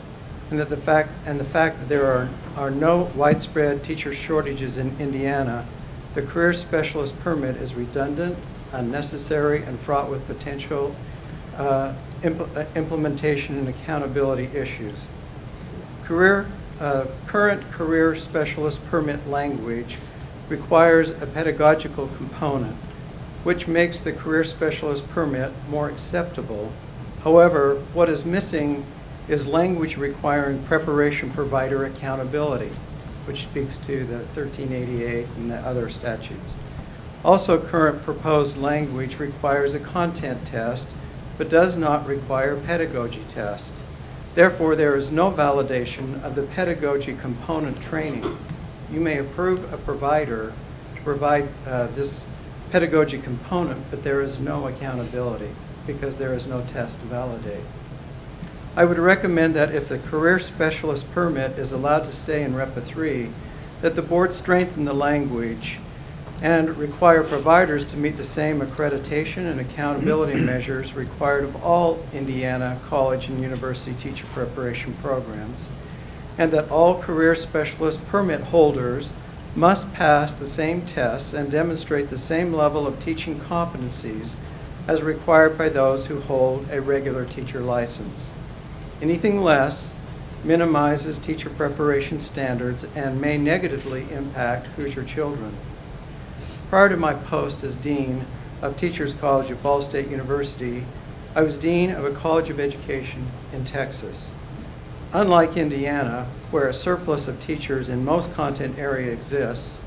and the fact that there are no widespread teacher shortages in Indiana, the career specialist permit is redundant, unnecessary, and fraught with potential implementation and accountability issues. Current career specialist permit language requires a pedagogical component, which makes the career specialist permit more acceptable. However, what is missing is language requiring preparation provider accountability, which speaks to the 1388 and the other statutes. Also, current proposed language requires a content test, but does not require a pedagogy test. Therefore, there is no validation of the pedagogy component training. You may approve a provider to provide this pedagogy component, but there is no accountability because there is no test to validate. I would recommend that if the career specialist permit is allowed to stay in REPA 3, that the board strengthen the language and require providers to meet the same accreditation and accountability measures required of all Indiana college and university teacher preparation programs, and that all career specialist permit holders must pass the same tests and demonstrate the same level of teaching competencies as required by those who hold a regular teacher license. Anything less minimizes teacher preparation standards and may negatively impact Hoosier children. Prior to my post as Dean of Teachers College at Ball State University, I was Dean of a College of Education in Texas. Unlike Indiana, where a surplus of teachers in most content area exists,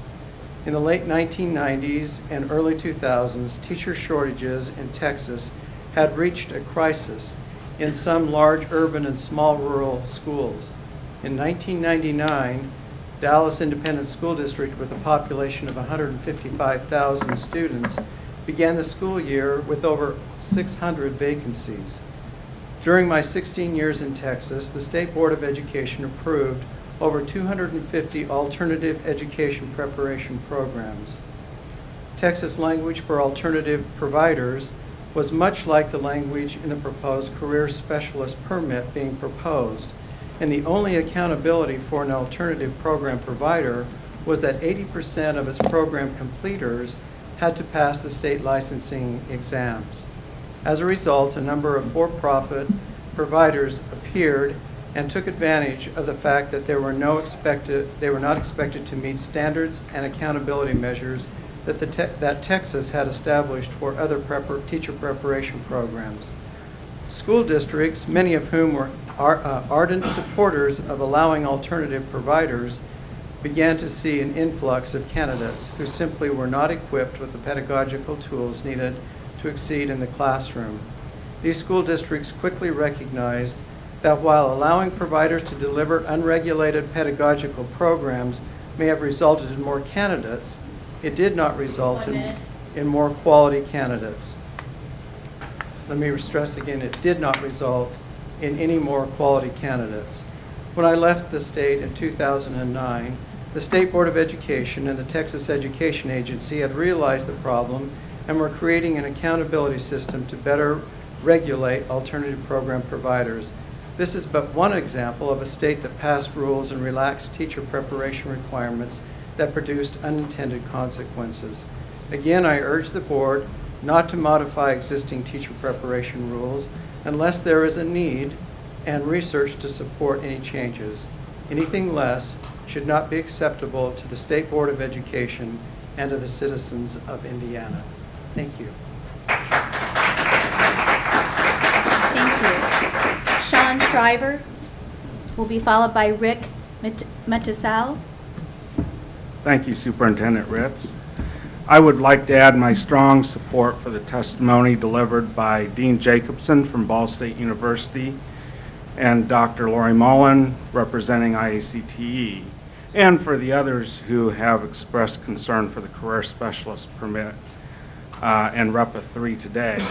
in the late 1990s and early 2000s, teacher shortages in Texas had reached a crisis in some large urban and small rural schools. In 1999, Dallas Independent School District, with a population of 155,000 students, began the school year with over 600 vacancies. During my 16 years in Texas, the State Board of Education approved over 250 alternative education preparation programs. Texas language for alternative providers was much like the language in the proposed career specialist permit being proposed, and the only accountability for an alternative program provider was that 80% of its program completers had to pass the state licensing exams. As a result, a number of for-profit providers appeared and took advantage of the fact that they were not expected to meet standards and accountability measures that Texas had established for other teacher preparation programs. School districts, many of whom were ardent supporters of allowing alternative providers, began to see an influx of candidates who simply were not equipped with the pedagogical tools needed to exceed in the classroom. These school districts quickly recognized that while allowing providers to deliver unregulated pedagogical programs may have resulted in more candidates, it did not result in more quality candidates. Let me stress again, it did not result in any more quality candidates. When I left the state in 2009, the State Board of Education and the Texas Education Agency had realized the problem and were creating an accountability system to better regulate alternative program providers. This is but one example of a state that passed rules and relaxed teacher preparation requirements that produced unintended consequences. Again, I urge the board not to modify existing teacher preparation rules unless there is a need and research to support any changes. Anything less should not be acceptable to the State Board of Education and to the citizens of Indiana. Thank you. Thank you. Sean Shriver will be followed by Rick Matasal. Thank you, Superintendent Ritz. I would like to add my strong support for the testimony delivered by Dean Jacobson from Ball State University and Dr. Lori Mullen representing IACTE, and for the others who have expressed concern for the Career Specialist Permit and REPA 3 today.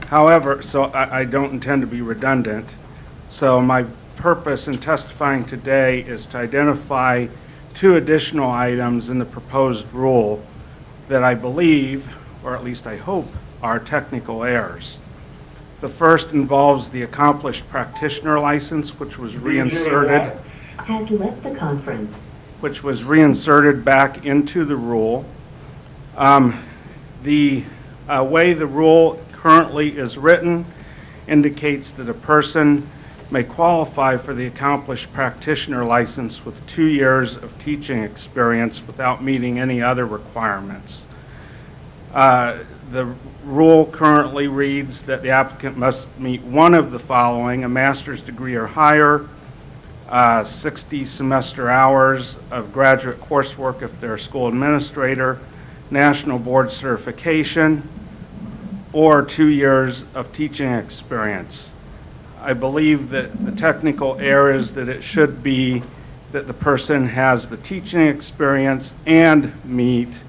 However, so I don't intend to be redundant, so my purpose in testifying today is to identify 2 additional items in the proposed rule that I believe, or at least I hope, are technical errors. The first involves the accomplished practitioner license, which was reinserted. Has left the conference. Which was reinserted back into the rule. The way the rule currently is written indicates that a person may qualify for the accomplished practitioner license with 2 years of teaching experience without meeting any other requirements. The rule currently reads that the applicant must meet one of the following: a master's degree or higher, 60 semester hours of graduate coursework if they're a school administrator, national board certification, or 2 years of teaching experience. I believe that the technical error is that it should be that the person has the teaching experience and meet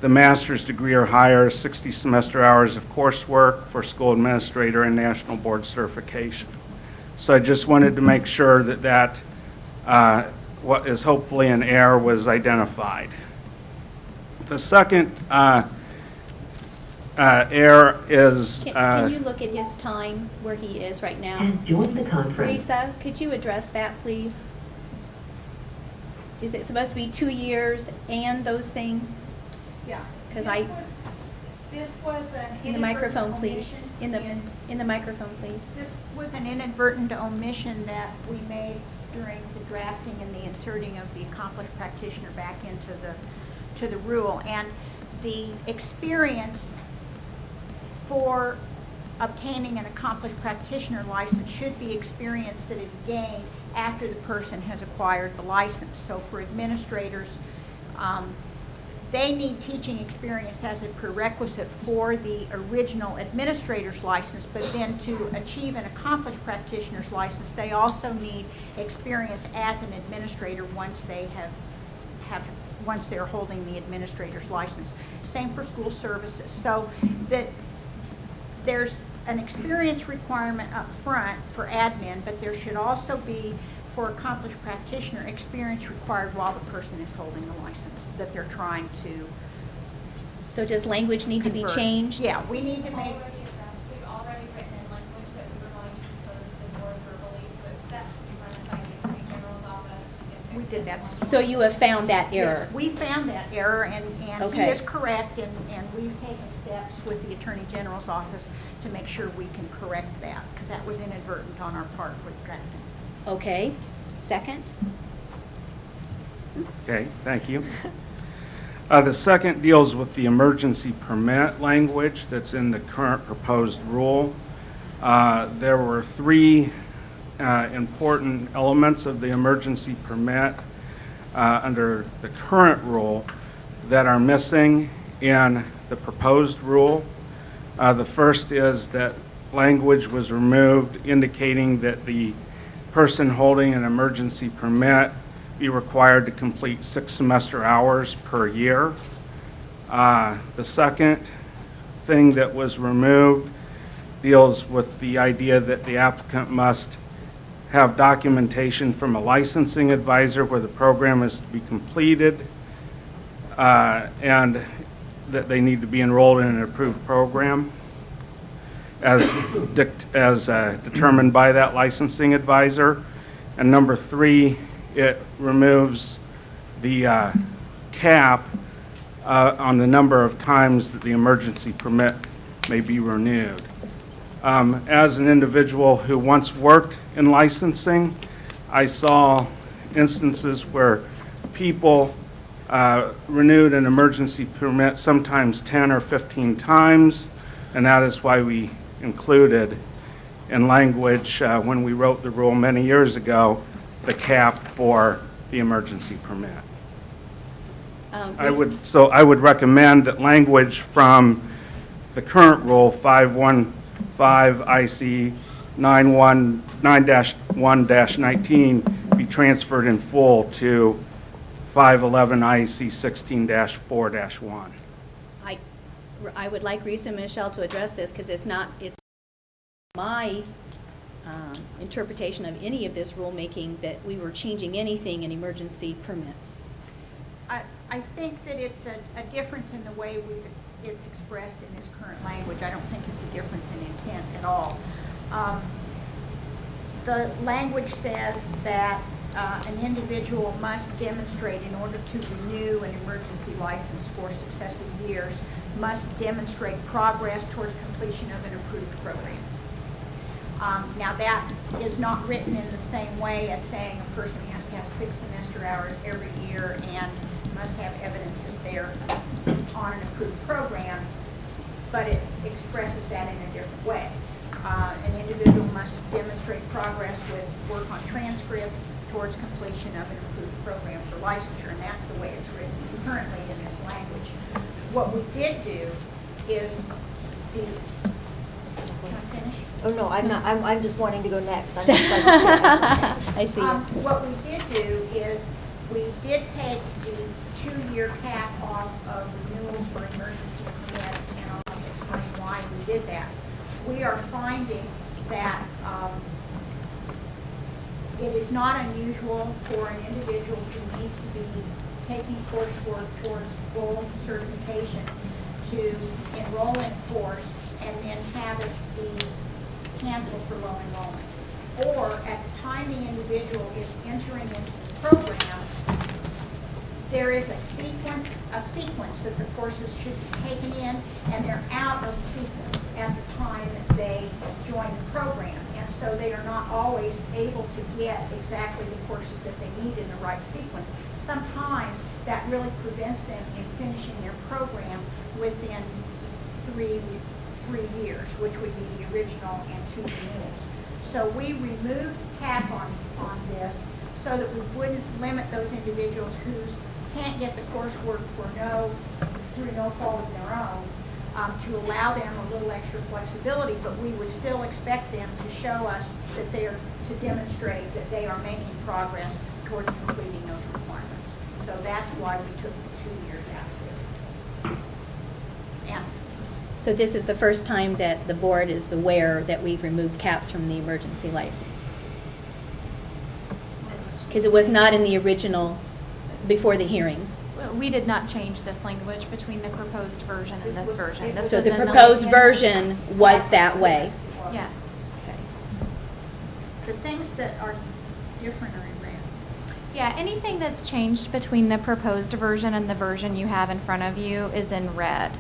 the master's degree or higher, 60 semester hours of coursework for school administrator and national board certification. So I just wanted to make sure that what is hopefully an error was identified. The second error is... Can you look at his time where he is right now? Has joined the conference. Risa, could you address that, please? Is it supposed to be 2 years and those things? Yeah. Because This was an in the microphone, inadvertent please. omission In the microphone, please. This was an inadvertent omission that we made during the drafting and the inserting of the accomplished practitioner back into the rule. And the experience for obtaining an accomplished practitioner license should be experience that is gained after the person has acquired the license. So for administrators, they need teaching experience as a prerequisite for the original administrator's license, but then to achieve an accomplished practitioner's license, they also need experience as an administrator once they once they're holding the administrator's license. Same for school services. So that there's an experience requirement up front for admin, but there should also be, for accomplished practitioner, experience required while the person is holding the license that they're trying to. So does language need to be convert. changed? Yeah, we need to make. We've already written in language that we were going to propose to the board verbally to accept run by the Attorney General's office. We did that. So you have found that error? Yes, we found that error, and Okay. he is correct, and we've taken steps with the Attorney General's office to make sure we can correct that, because that was inadvertent on our part with drafting. Okay. Second? Okay, thank you. The second deals with the emergency permit language that's in the current proposed rule. There were 3 important elements of the emergency permit under the current rule that are missing in the proposed rule. The first is that language was removed indicating that the person holding an emergency permit be required to complete 6 semester hours per year. The second thing that was removed deals with the idea that the applicant must have documentation from a licensing advisor where the program is to be completed, and that they need to be enrolled in an approved program as determined by that licensing advisor. And number 3, it removes the cap on the number of times that the emergency permit may be renewed. As an individual who once worked in licensing, I saw instances where people renewed an emergency permit sometimes 10 or 15 times, and that is why we included in language when we wrote the rule many years ago the cap for the emergency permit. I would recommend that language from the current rule 515 IC 9-1-19 be transferred in full to 511 IC 16-4-1. I would like Reese and Michelle to address this because it's my interpretation of any of this rulemaking that we were changing anything in emergency permits. I think that it's a difference in the way it's expressed in this current language. I don't think it's a difference in intent at all. The language says that an individual must demonstrate, in order to renew an emergency license for successive years, must demonstrate progress towards completion of an approved program. Now that is not written in the same way as saying a person has to have 6 semester hours every year and must have evidence that they're on an approved program, but it expresses that in a different way. An individual must demonstrate progress with work on transcripts towards completion of an approved program for licensure, and that's the way it's written currently in this language. What we did do is can I finish? Oh, no, I'm not. I'm just wanting to go next. I'm just I see. What we did do is we did take the 2-year cap off of renewals for emergency permits, and I'll explain why we did that. We are finding that it is not unusual for an individual who needs to be taking coursework towards full certification to enroll in a course and then have it be canceled for low enrollment. Or at the time the individual is entering into the program, there is a sequence that the courses should be taken in, and they're out of sequence at the time that they join the program. And so they are not always able to get exactly the courses that they need in the right sequence. Sometimes that really prevents them in finishing their program within 3 years, which would be the original and 2 renewals. So we removed the cap on this so that we wouldn't limit those individuals who can't get the coursework through no fault of their own, to allow them a little extra flexibility, but we would still expect them to show us that to demonstrate that they are making progress towards completing those requirements. So that's why we took the 2 years out. So this is the first time that the board is aware that we've removed caps from the emergency license? Because it was not in the original before the hearings. We did not change this language between the proposed version and this version. This So was the in proposed version was that way? Yes. Okay. The things that are different are in red. Yeah, anything that's changed between the proposed version and the version you have in front of you is in red.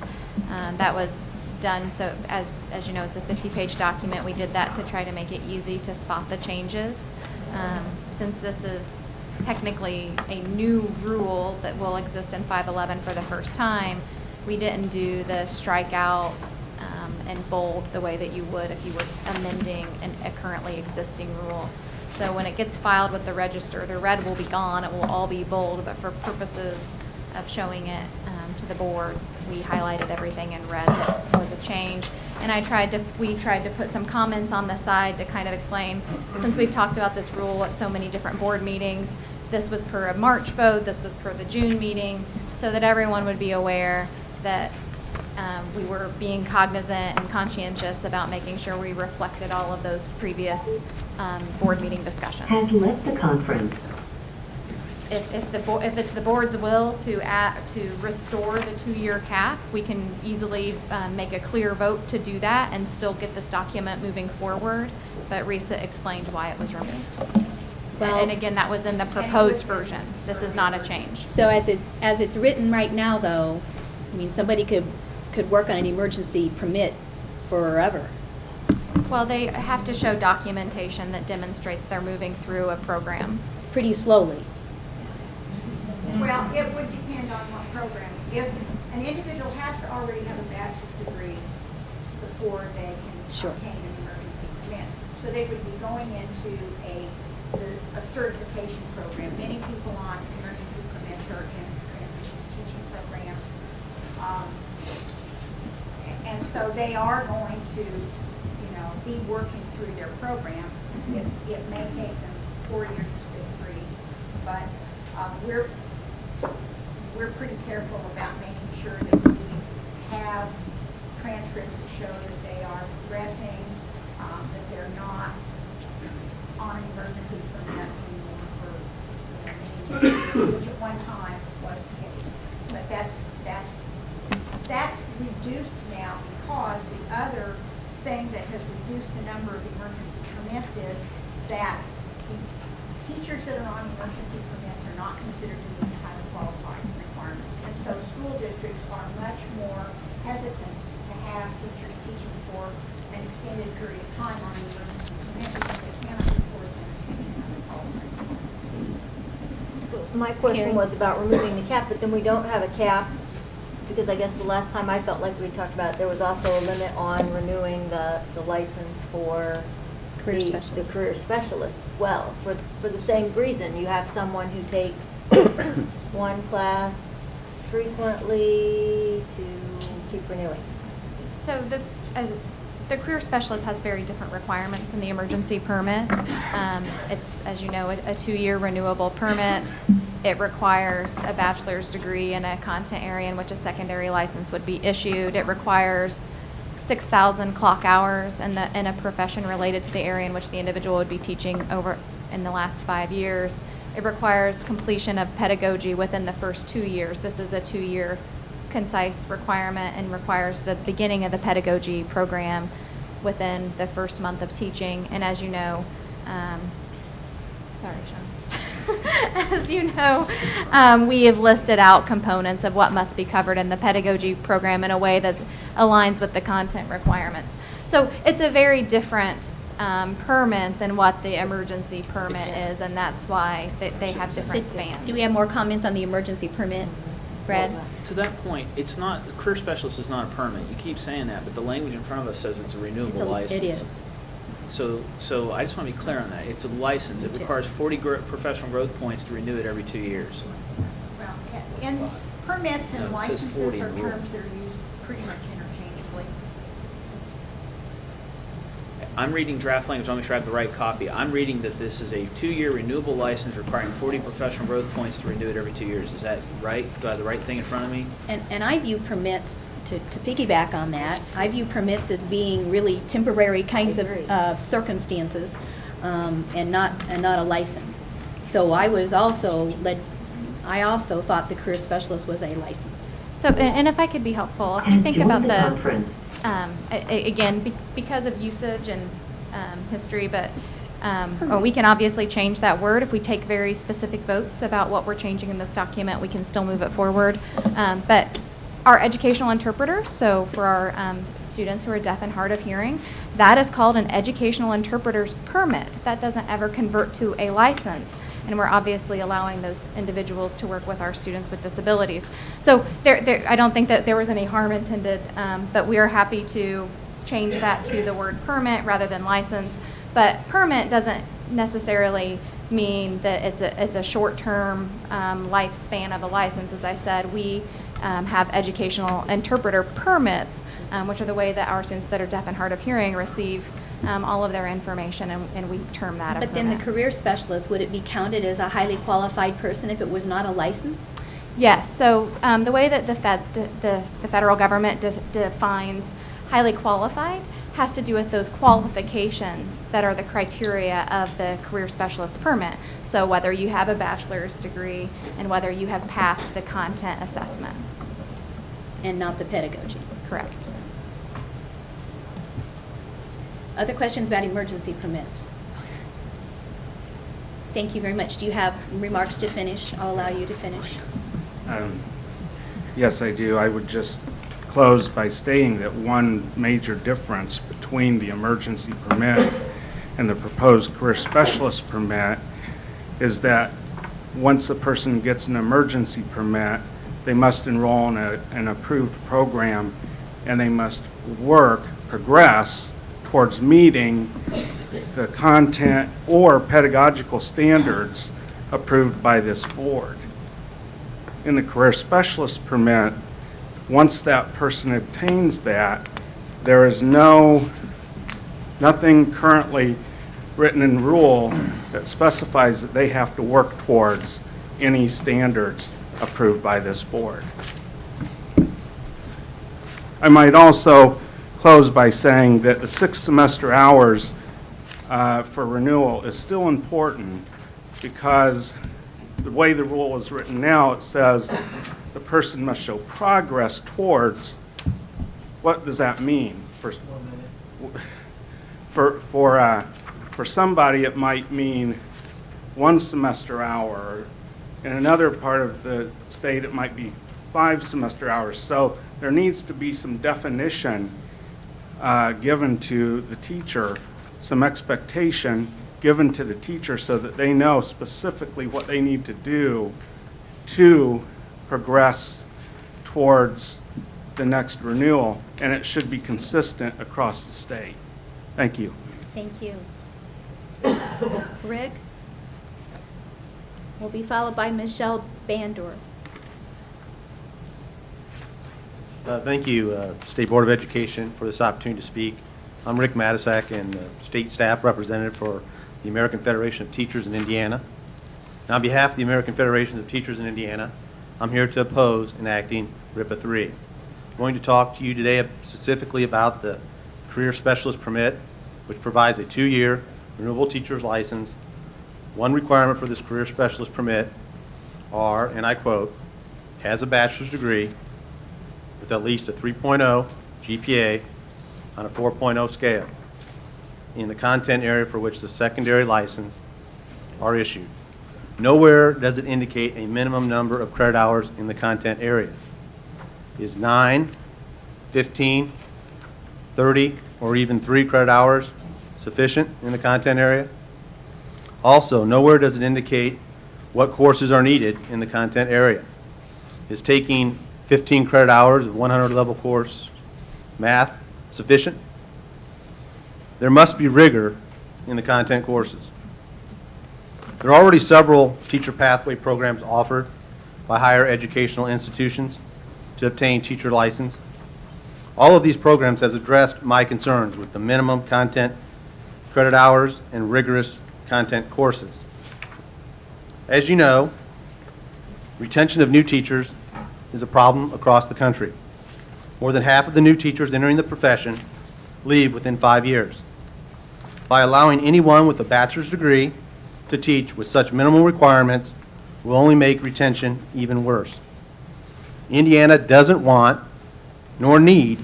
That was done, so as you know, it's a 50-page document. We did that to try to make it easy to spot the changes. Since this is technically a new rule that will exist in 511 for the first time, we didn't do the strikeout and bold the way that you would if you were amending a currently existing rule. So when it gets filed with the register, the red will be gone. It will all be bold, but for purposes of showing it to the board, we highlighted everything in red that was a change. And we tried to put some comments on the side to kind of explain, since we've talked about this rule at so many different board meetings, this was per a March vote, this was per the June meeting, so that everyone would be aware that we were being cognizant and conscientious about making sure we reflected all of those previous board meeting discussions. Has left the conference. If it's the board's will to restore the 2-year cap, we can easily make a clear vote to do that and still get this document moving forward. But Risa explained why it was removed. Well- And again, that was in the proposed version. This is not a change. So as it's written right now, though, I mean, somebody could work on an emergency permit forever. Well, they have to show documentation that demonstrates they're moving through a program. Pretty slowly. Well, it would depend on what program. If an individual has to already have a bachelor's degree before they can Sure. obtain an emergency permit. So they would be going into a certification program. Many people on emergency permits are in transition teaching programs. And so they are going to, be working through their program. It may take them 4 years to stay free, but we're pretty careful about making sure that we have transcripts to show that they are progressing, that they're not on an emergency permit anymore for many years, which at one time was the case. But that's reduced now because the other thing that has reduced the number of emergency permits is that the teachers that are on emergency permits are not considered to meet highly qualified requirements. And so school districts are much more hesitant to have teachers teaching for an extended period of time on an emergency permit because they cannot report them to meet highly qualified requirements. So my question Karen? was about removing the cap, but then we don't have a cap, because I guess the last time I felt like we talked about, there was also a limit on renewing the license for Career the specialists. career specialists as well, for the same reason. You have someone who takes one class frequently to keep renewing. So the career specialist has very different requirements than the emergency permit. It's, as you know, a 2-year renewable permit. It requires a bachelor's degree in a content area in which a secondary license would be issued. It requires 6,000 clock hours in a profession related to the area in which the individual would be teaching over in the last 5 years. It requires completion of pedagogy within the first 2 years. This is a 2-year concise requirement and requires the beginning of the pedagogy program within the first month of teaching. And as you know, sorry, Sean. As you know, we have listed out components of what must be covered in the pedagogy program in a way that aligns with the content requirements. So it's a very different permit than what the emergency permit is, and that's why they have different spans. Do we have more comments on the emergency permit, Brad? Well, to that point, it's not, career specialist is not a permit. You keep saying that, but the language in front of us says it's a renewable license. It is. So I just want to be clear on that. It's a license. It requires 40 professional growth points to renew it every 2 years. Well, and permits No, and it says licenses 40 are in the rule. terms that are used pretty much interchangeably. I'm reading draft language. I want to make sure I have the right copy. I'm reading that this is a 2-year renewable license requiring 40 professional growth points to renew it every 2 years. Is that right? Do I have the right thing in front of me? And I view permits, to piggyback on that, I view permits as being really temporary kinds of circumstances, and not a license. So I also thought the career specialist was a license. So, and if I could be helpful, if you think about again, because of usage and history, but or we can obviously change that word. If we take very specific votes about what we're changing in this document, we can still move it forward. But our educational interpreters, so for our students who are deaf and hard of hearing, that is called an educational interpreter's permit. That doesn't ever convert to a license. And we're obviously allowing those individuals to work with our students with disabilities. So I don't think that there was any harm intended, but we are happy to change that to the word permit rather than license. But permit doesn't necessarily mean that it's a short-term lifespan of a license. As I said, we have educational interpreter permits, which are the way that our students that are deaf and hard of hearing receive all of their information, and we term that a But then the permit. career specialist, would it be counted as a highly qualified person if it was not a license? Yes. So the way that the federal government defines highly qualified has to do with those qualifications that are the criteria of the career specialist permit. So whether you have a bachelor's degree and whether you have passed the content assessment. And not the pedagogy. Correct. Other questions about emergency permits? Thank you very much. Do you have remarks to finish? I'll allow you to finish. Yes, I do. I would just close by stating that one major difference between the emergency permit and the proposed career specialist permit is that once a person gets an emergency permit, they must enroll in an approved program, and they must progress towards meeting the content or pedagogical standards approved by this board. In the career specialist permit, once that person obtains that, there is nothing currently written in rule that specifies that they have to work towards any standards approved by this board. I might also close by saying that the 6 semester hours for renewal is still important, because the way the rule is written now, it says the person must show progress towards. What does that mean? For somebody, it might mean 1 semester hour. In another part of the state, it might be 5 semester hours. So there needs to be some definition given to the teacher, some expectation given to the teacher, so that they know specifically what they need to do to progress towards the next renewal, and it should be consistent across the state. Thank you. Thank you. Rick will be followed by Michelle Bandor. Thank you, State Board of Education, for this opportunity to speak. I'm Rick Matisak, and state staff representative for the American Federation of Teachers in Indiana. Now, on behalf of the American Federation of Teachers in Indiana, I'm here to oppose enacting RIPA 3. I'm going to talk to you today specifically about the Career Specialist Permit, which provides a 2-year renewable teacher's license. One requirement for this Career Specialist Permit are, and I quote, has a bachelor's degree with at least a 3.0 GPA on a 4.0 scale in the content area for which the secondary license are issued. Nowhere does it indicate a minimum number of credit hours in the content area. Is 9, 15, 30, or even 3 credit hours sufficient in the content area? Also, nowhere does it indicate what courses are needed in the content area. Is taking 15 credit hours of 100 level course math sufficient? There must be rigor in the content courses. There are already several teacher pathway programs offered by higher educational institutions to obtain teacher license. All of these programs has addressed my concerns with the minimum content credit hours and rigorous content courses. As you know, retention of new teachers is a problem across the country. More than half of the new teachers entering the profession leave within 5 years. By allowing anyone with a bachelor's degree to teach with such minimal requirements will only make retention even worse. Indiana doesn't want nor need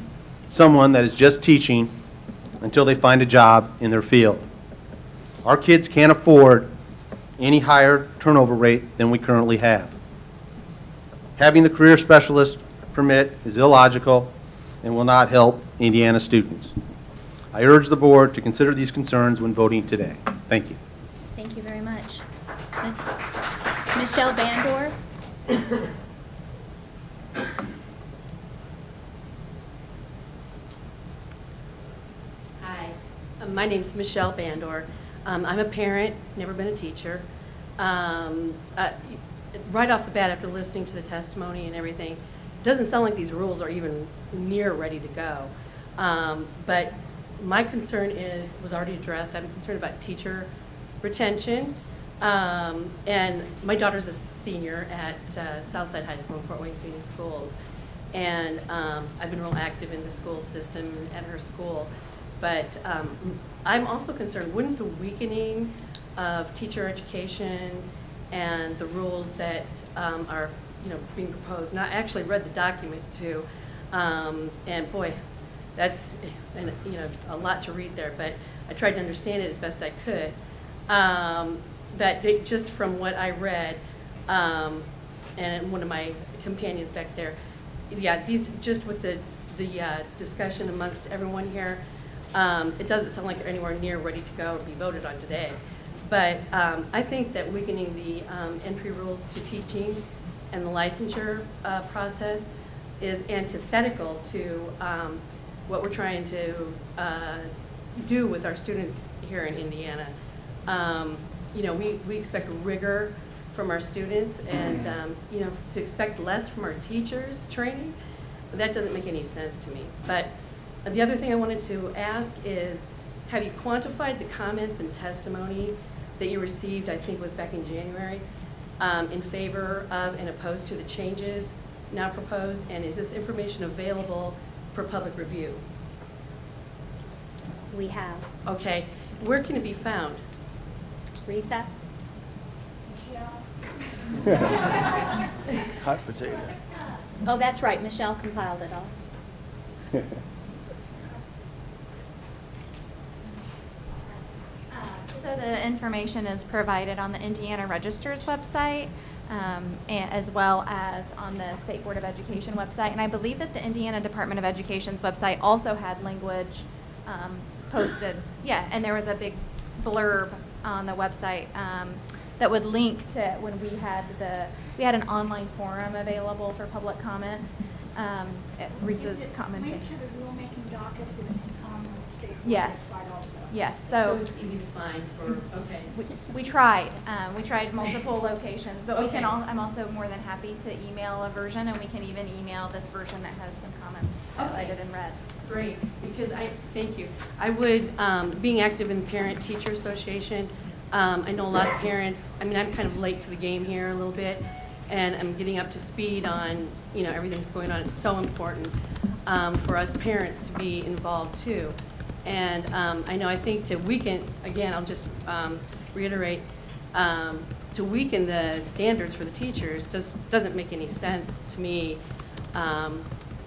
someone that is just teaching until they find a job in their field. Our kids can't afford any higher turnover rate than we currently have. Having the career specialist permit is illogical and will not help Indiana students. I urge the board to consider these concerns when voting today. Thank you. Thank you very much. Michelle Bandor. Hi, my name's Michelle Bandor. I'm a parent, never been a teacher. Right off the bat, after listening to the testimony and everything, it doesn't sound like these rules are even near ready to go. But my concern was already addressed. I'm concerned about teacher retention. And my daughter's a senior at Southside High School in Fort Wayne Community Schools. And I've been real active in the school system at her school. But I'm also concerned, wouldn't the weakening of teacher education and the rules that are being proposed, and I actually read the document too, and boy, that's a lot to read there, but I tried to understand it as best I could. but just from what I read, and one of my companions back there, yeah, these, just with the discussion amongst everyone here, it doesn't sound like they're anywhere near ready to go or be voted on today. But I think that weakening the entry rules to teaching and the licensure process is antithetical to what we're trying to do with our students here in Indiana. You know, we expect rigor from our students, and you know, to expect less from our teachers training, that doesn't make any sense to me. But the other thing I wanted to ask is, have you quantified the comments and testimony that you received, I think was back in January, in favor of and opposed to the changes now proposed? And is this information available for public review? We have. Okay. Where can it be found? Risa? Hot potato. Oh, that's right, Michelle compiled it all. So the information is provided on the Indiana Register's website, as well as on the State Board of Education website. And I believe that the Indiana Department of Education's website also had language posted. Yeah, and there was a big blurb on the website that would link to when we had an online forum available for public comment. Risa's commenting. Link to the rulemaking docket is on the state Yes. website also. Yes, So so it's easy to find for, okay. we tried. We tried multiple locations, but we can Okay. I'm also more than happy to email a version, and we can even email this version that has some comments highlighted in red. Great, because thank you. I would, being active in the Parent-Teacher Association, I know a lot of parents, I mean, I'm kind of late to the game here a little bit, and I'm getting up to speed on, you know, everything that's going on. It's so important for us parents to be involved too. And I know, I think to weaken, again, I'll just reiterate, to weaken the standards for the teachers doesn't make any sense to me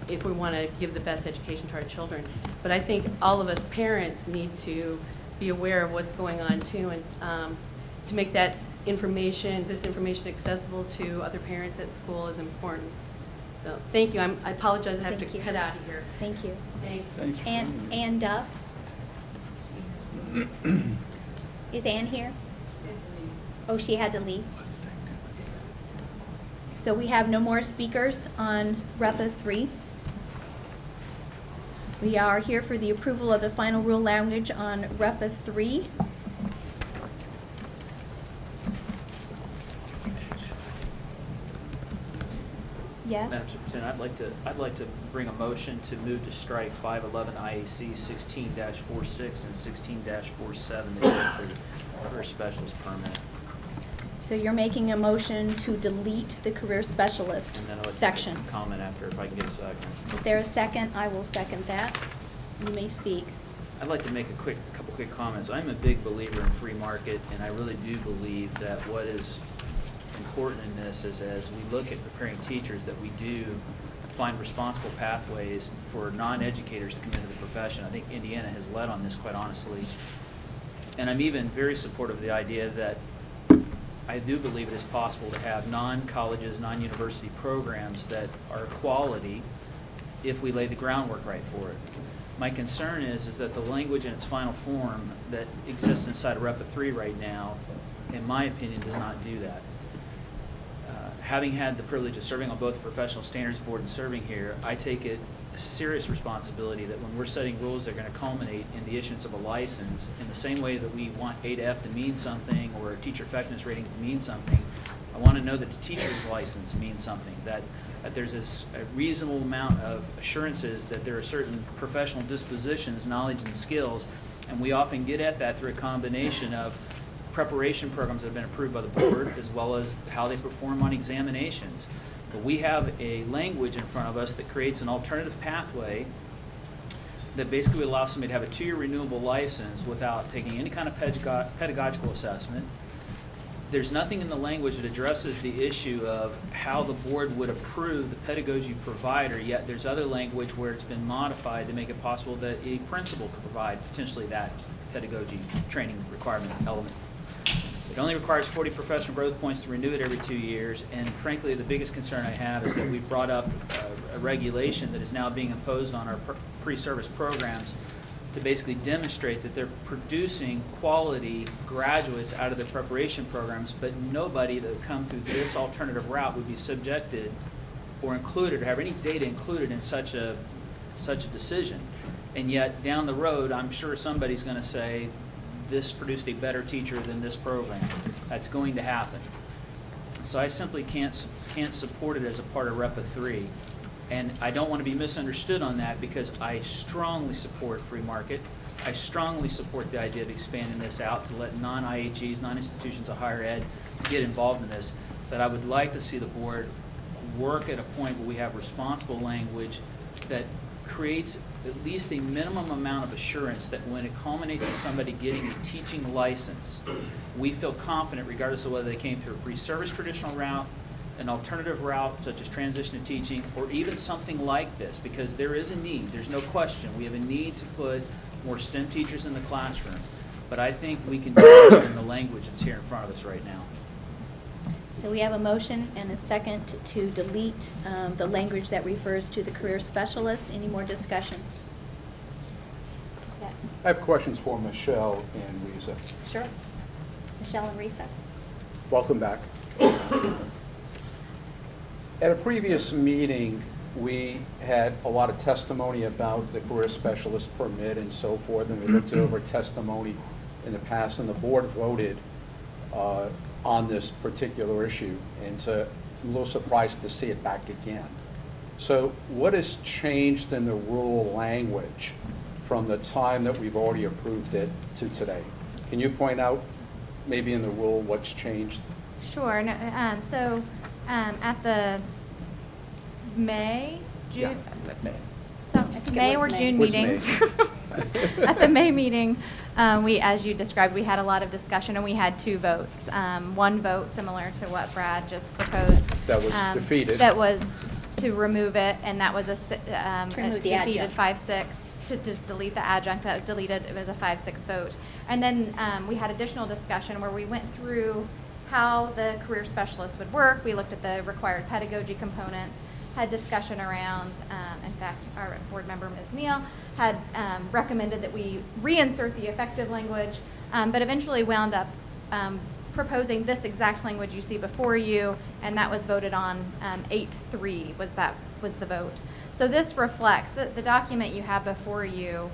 if we want to give the best education to our children. But I think all of us parents need to be aware of what's going on too, and to make that this information accessible to other parents at school is important. So thank you. I apologize, I have Thank to you. cut out of here. Thank you. Thanks. Ann Duff? Is Ann here? Oh, she had to leave. So we have no more speakers on REPA 3. We are here for the approval of the final rule language on REPA 3. Yes? Madam Superintendent, I'd like to bring a motion to move to strike 511 IAC 16-46 and 16-47 that for career specialist permit. So you're making a motion to delete the career specialist And then I'd like to section. make a comment after, if I can get a second. Is there a second? I will second that. You may speak. I'd like to make a couple quick comments. I'm a big believer in free market, and I really do believe that what is important in this is, as we look at preparing teachers, that we do find responsible pathways for non-educators to come into the profession. I think Indiana has led on this, quite honestly. And I'm even very supportive of the idea that I do believe it is possible to have non-colleges, non-university programs that are quality if we lay the groundwork right for it. My concern is that the language in its final form that exists inside of REPA 3 right now, in my opinion, does not do that. Having had the privilege of serving on both the Professional Standards Board and serving here, I take it a serious responsibility that when we're setting rules that are going to culminate in the issuance of a license, in the same way that we want A to F to mean something or teacher effectiveness ratings to mean something, I want to know that the teacher's license means something, that there's a reasonable amount of assurances that there are certain professional dispositions, knowledge, and skills, and we often get at that through a combination of preparation programs that have been approved by the board, as well as how they perform on examinations. But we have a language in front of us that creates an alternative pathway that basically allows somebody to have a 2-year renewable license without taking any kind of pedagogical assessment. There's nothing in the language that addresses the issue of how the board would approve the pedagogy provider, yet there's other language where it's been modified to make it possible that a principal could provide potentially that pedagogy training requirement element. It only requires 40 professional growth points to renew it every 2 years, and frankly, the biggest concern I have is that we've brought up a regulation that is now being imposed on our pre-service programs to basically demonstrate that they're producing quality graduates out of their preparation programs, but nobody that would come through this alternative route would be subjected or included or have any data included in such a decision. And yet, down the road, I'm sure somebody's going to say, this produced a better teacher than this program. That's going to happen. So I simply can't support it as a part of REPA 3. And I don't want to be misunderstood on that, because I strongly support free market. I strongly support the idea of expanding this out to let non-IHEs, non-institutions of higher ed, get involved in this. But I would like to see the board work at a point where we have responsible language that creates at least a minimum amount of assurance that when it culminates in somebody getting a teaching license, we feel confident regardless of whether they came through a pre-service traditional route, an alternative route such as transition to teaching, or even something like this, because there is a need. There's no question. We have a need to put more STEM teachers in the classroom. But I think we can do it in the language that's here in front of us right now. So we have a motion and a second to delete the language that refers to the career specialist. Any more discussion? Yes. I have questions for Michelle and Risa. Sure. Michelle and Risa. Welcome back. At a previous meeting, we had a lot of testimony about the career specialist permit and so forth, and we looked over testimony in the past, and the board voted on this particular issue, and so I'm a little surprised to see it back again. So what has changed in the rule language from the time that we've already approved it to today? Can you point out maybe in the rule what's changed? Sure. No, so at the May, June, May or June meeting, at the May meeting, we, as you described, we had a lot of discussion and we had 2 votes. One vote similar to what Brad just proposed. That was defeated. That was to remove it, and that was defeated 5-6. To delete the adjunct, that was deleted. It was a 5-6 vote. And then we had additional discussion where we went through how the career specialist would work. We looked at the required pedagogy components, had discussion around, in fact, our board member, Ms. Neal, had recommended that we reinsert the effective language, but eventually wound up proposing this exact language you see before you, and that was voted on 8-3 was the vote. So this reflects that the document you have before you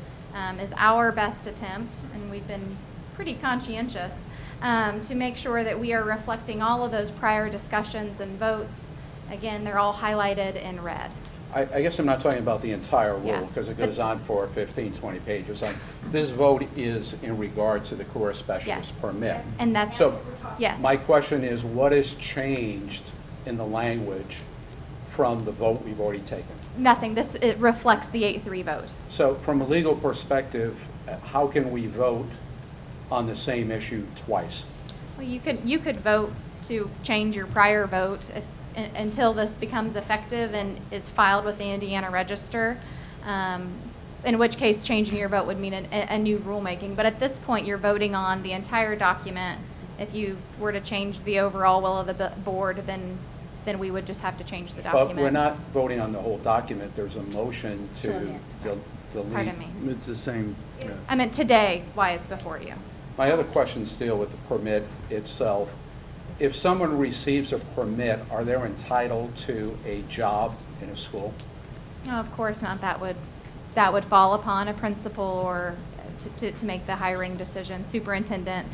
is our best attempt, and we've been pretty conscientious to make sure that we are reflecting all of those prior discussions and votes. Again, they're all highlighted in red. I guess I'm not talking about the entire Yeah. rule, because it goes on for 15, 20 pages. This vote is in regard to the career specialist Yes. permit. And that's, So yes. my question is, what has changed in the language from the vote we've already taken? Nothing. It reflects the 8-3 vote. So from a legal perspective, how can we vote on the same issue twice? Well, you could vote to change your prior vote until this becomes effective and is filed with the Indiana Register, in which case changing your vote would mean a new rulemaking. But at this point, you're voting on the entire document. If you were to change the overall will of the board, then we would just have to change the document. But we're not voting on the whole document. There's a motion to delete. Pardon me. It's the same. Yeah. I meant today, why it's before you. My other questions deal with the permit itself. If someone receives a permit, are they entitled to a job in a school? No, of course not. That would fall upon a principal or to make the hiring decision, superintendent,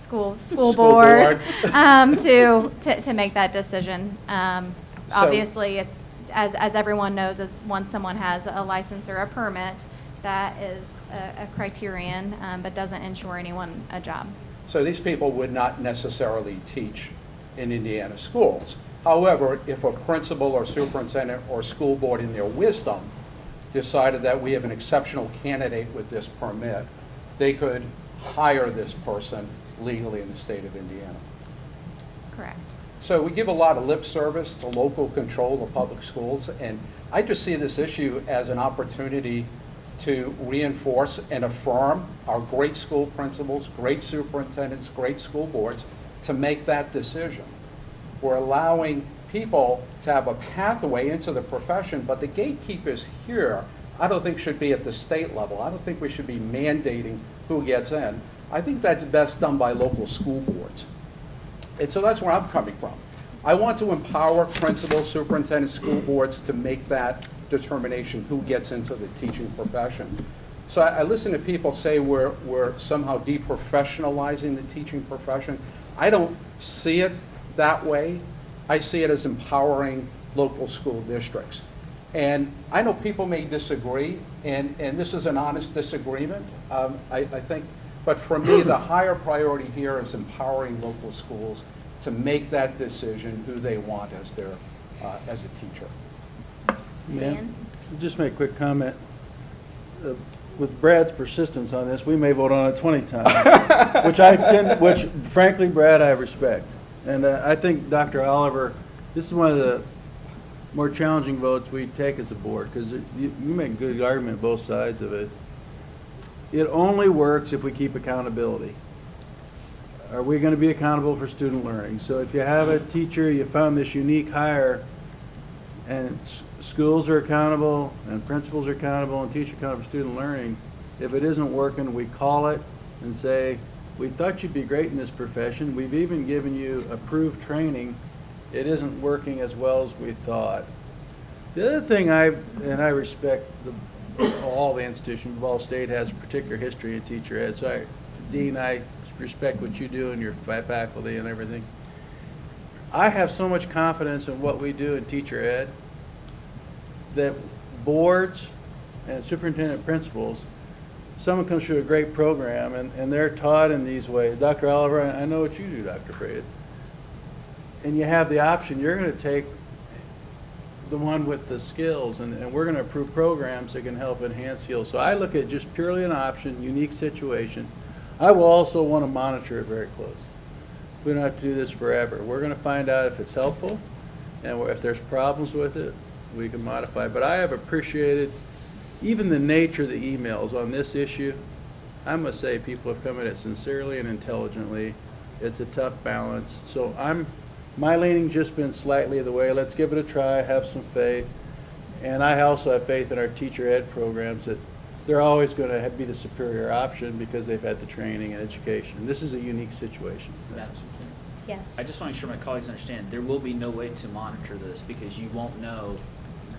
school board, to make that decision. Obviously, it's as everyone knows, it's once someone has a license or a permit, that is a criterion, but doesn't ensure anyone a job. So these people would not necessarily teach in Indiana schools. However, if a principal or superintendent or school board in their wisdom decided that we have an exceptional candidate with this permit, they could hire this person legally in the state of Indiana. Correct. So we give a lot of lip service to local control of public schools, and I just see this issue as an opportunity to reinforce and affirm our great school principals, great superintendents, great school boards to make that decision. We're allowing people to have a pathway into the profession, but the gatekeepers here, I don't think should be at the state level. I don't think we should be mandating who gets in. I think that's best done by local school boards. And so that's where I'm coming from. I want to empower principals, superintendents, school boards to make that determination who gets into the teaching profession. So I listen to people say we're somehow deprofessionalizing the teaching profession. I don't see it that way. I see it as empowering local school districts. And I know people may disagree, and this is an honest disagreement, I think. But for me, the higher priority here is empowering local schools to make that decision who they want as their as a teacher. Dan? I'll just make a quick comment. With Brad's persistence on this, we may vote on it 20 times, which frankly, Brad, I respect. And I think Dr. Oliver, this is one of the more challenging votes we take as a board, because you make a good argument both sides of it. It only works if we keep accountability. Are we going to be accountable for student learning? So if you have a teacher, you found this unique hire, and schools are accountable, and principals are accountable, and teachers are accountable for student learning, if it isn't working, we call it and say, we thought you'd be great in this profession. We've even given you approved training. It isn't working as well as we thought. The other thing I respect all the institutions, Ball State has a particular history in teacher ed. So Dean, I respect what you do and your faculty and everything. I have so much confidence in what we do in teacher ed that boards and superintendent principals, someone comes through a great program and they're taught in these ways. Dr. Oliver, I know what you do, Dr. Freda. And you have the option, you're going to take the one with the skills, and we're going to approve programs that can help enhance skills. So I look at just purely an option, unique situation. I will also want to monitor it very close. We don't have to do this forever. We're going to find out if it's helpful, and if there's problems with it, we can modify. But I have appreciated even the nature of the emails on this issue. I must say people have come at it sincerely and intelligently. It's a tough balance. So my leaning just been slightly the way, let's give it a try, have some faith. And I also have faith in our teacher ed programs that they're always going to be the superior option because they've had the training and education. This is a unique situation. Yes. I just want to make sure my colleagues understand there will be no way to monitor this because you won't know.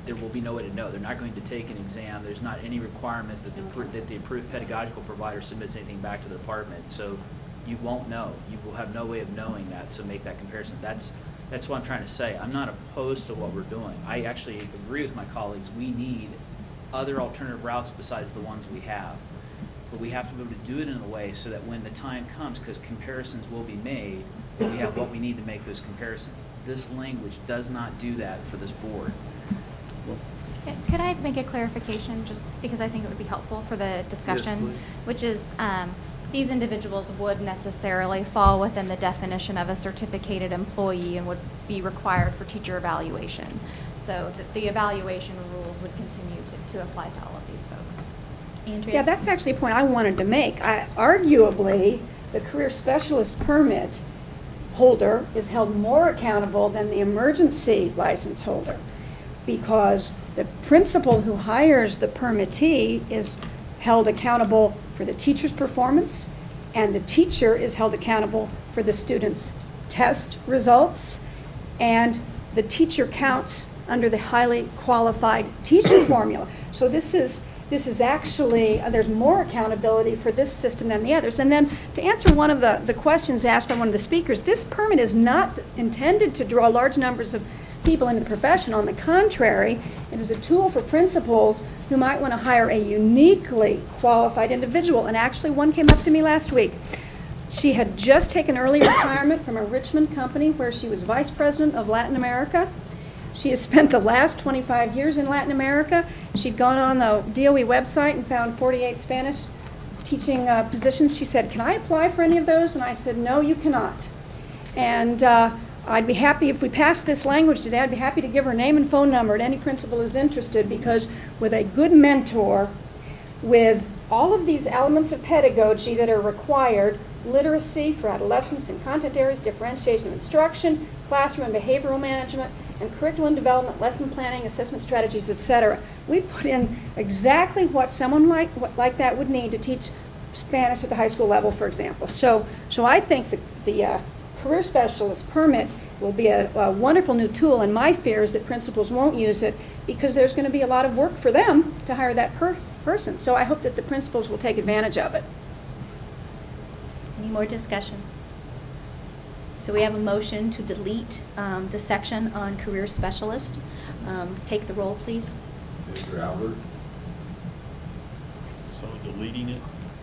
There will be no way to know. They're not going to take an exam. There's not any requirement that the approved pedagogical provider submits anything back to the department. So you won't know. You will have no way of knowing that, so make that comparison. That's what I'm trying to say. I'm not opposed to what we're doing. I actually agree with my colleagues. We need other alternative routes besides the ones we have. But we have to be able to do it in a way so that when the time comes, because comparisons will be made, that we have what we need to make those comparisons. This language does not do that for this board. Could I make a clarification, just because I think it would be helpful for the discussion, Yes, which is these individuals would necessarily fall within the definition of a certificated employee and would be required for teacher evaluation. So that the evaluation rules would continue to apply to all of these folks. Andrea? Yeah, that's actually a point I wanted to make. Arguably, the career specialist permit holder is held more accountable than the emergency license holder, because the principal who hires the permittee is held accountable for the teacher's performance, and the teacher is held accountable for the student's test results, and the teacher counts under the highly qualified teacher formula. So this is actually, there's more accountability for this system than the others. And then to answer one of the questions asked by one of the speakers, this permit is not intended to draw large numbers of people into the profession. On the contrary, it is a tool for principals who might want to hire a uniquely qualified individual. And actually, one came up to me last week. She had just taken early retirement from a Richmond company where she was vice president of Latin America. She has spent the last 25 years in Latin America. She'd gone on the DOE website and found 48 Spanish teaching positions. She said, "Can I apply for any of those?" And I said, "No, you cannot." And I'd be happy, if we passed this language today, I'd be happy to give her name and phone number to any principal who's interested, because with a good mentor, with all of these elements of pedagogy that are required: literacy for adolescents in content areas, differentiation of instruction, classroom and behavioral management, and curriculum development, lesson planning, assessment strategies, etc. We've put in exactly what someone like that would need to teach Spanish at the high school level, for example. So I think the career specialist permit will be a wonderful new tool, and my fear is that principals won't use it because there's going to be a lot of work for them to hire that person. So I hope that the principals will take advantage of it. Any more discussion? So we have a motion to delete the section on career specialist. Take the roll, please. Mr. Albert? So deleting it?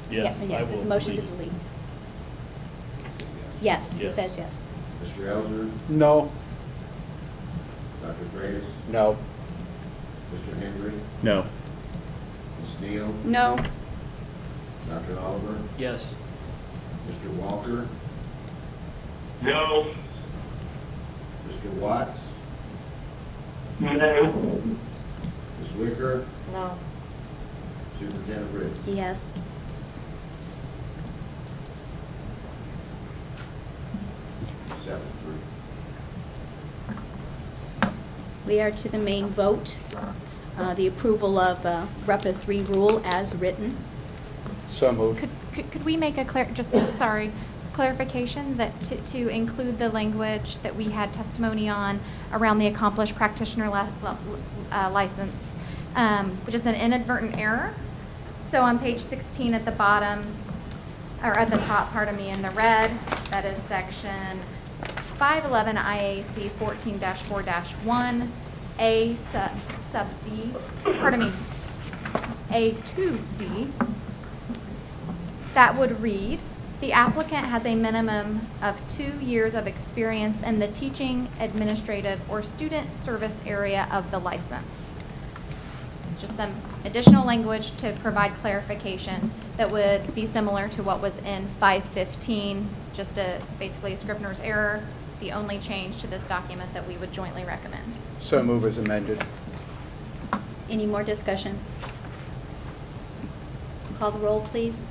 Yes, Yes, it's a motion to delete. Yes, he Yes. says yes. Mr. Elsner? No. Dr. Freitas? No. Mr. Henry? No. Ms. Neal? No. Dr. Oliver? Yes. Mr. Walker? No. Mr. Watts? No. Ms. Wicker? No. Superintendent Ritt? Yes. We are to the main vote, the approval of REPA 3 rule as written. So moved. Could we make a clarification that to include the language that we had testimony on around the accomplished practitioner license, which is an inadvertent error. So on page 16 at the bottom, or at the top, pardon me, in the red, that is section 511 IAC 14-4-1, A sub D, pardon me, A2D, that would read, the applicant has a minimum of 2 years of experience in the teaching, administrative, or student service area of the license. Just some additional language to provide clarification that would be similar to what was in 515, just basically a Scrivener's error, the only change to this document that we would jointly recommend. So move as amended. Any more discussion? Call the roll, please.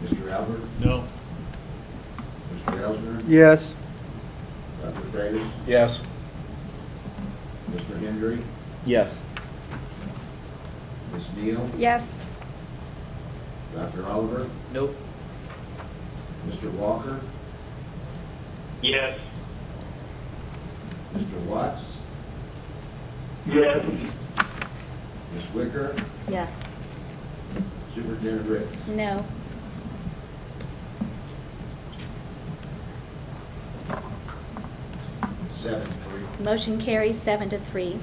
Mr. Albert? No. Mr. Elsner? Yes. Dr. Freitas? Yes. Mr. Henry? Yes. Ms. Neal? Yes. Dr. Oliver? Nope. Mr. Walker? Yes. Mr. Watts? Yes. Ms. Wicker? Yes. Superintendent Ritt? No. Seven, three. Motion carries 7-3.